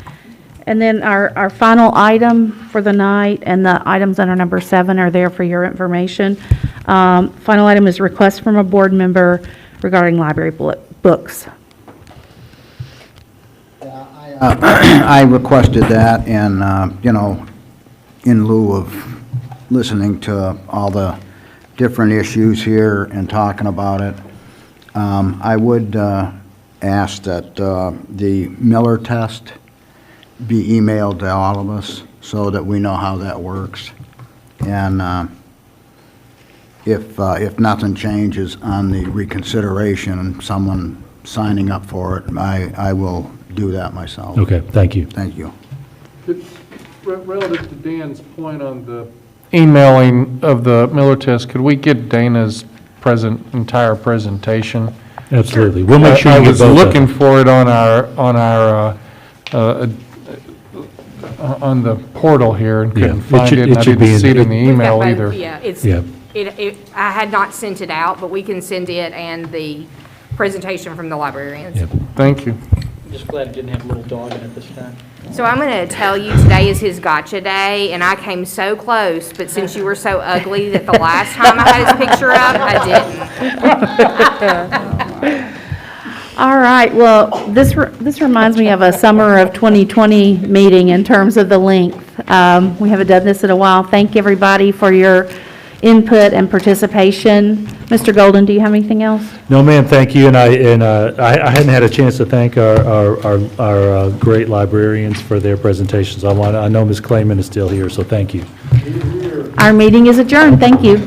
And then our final item for the night, and the items under number 7 are there for your information. Final item is request from a board member regarding library books. I requested that, and, in lieu of listening to all the different issues here and talking about it, I would ask that the Miller test be emailed to all of us so that we know how that works. And if nothing changes on the reconsideration, someone signing up for it, I will do that myself. Okay, thank you. Thank you. Relative to Dan's point on the emailing of the Miller test, could we get Dana's entire presentation? Absolutely. We'll make sure you I get was both of them. looking for it on on the portal here and couldn't Yeah, find it, and I should be didn't see it in the We've got email both, either. Yeah, I had not sent it out, but we can send it and the presentation from the librarians. Thank you. I'm just glad it didn't have a little dog in it this time. So I'm going to tell you, today is his gotcha day, and I came so close, but since you were so ugly that the last time I had his picture up, I didn't. All right, well, this reminds me of a summer of 2020 meeting in terms of the length. We haven't done this in a while. Thank everybody for your input and participation. Mr. Golden, do you have anything else? No, ma'am, thank you, and I hadn't had a chance to thank our great librarians for their presentations. I know Ms. Clayman is still here, so thank you. Our meeting is adjourned. Thank you.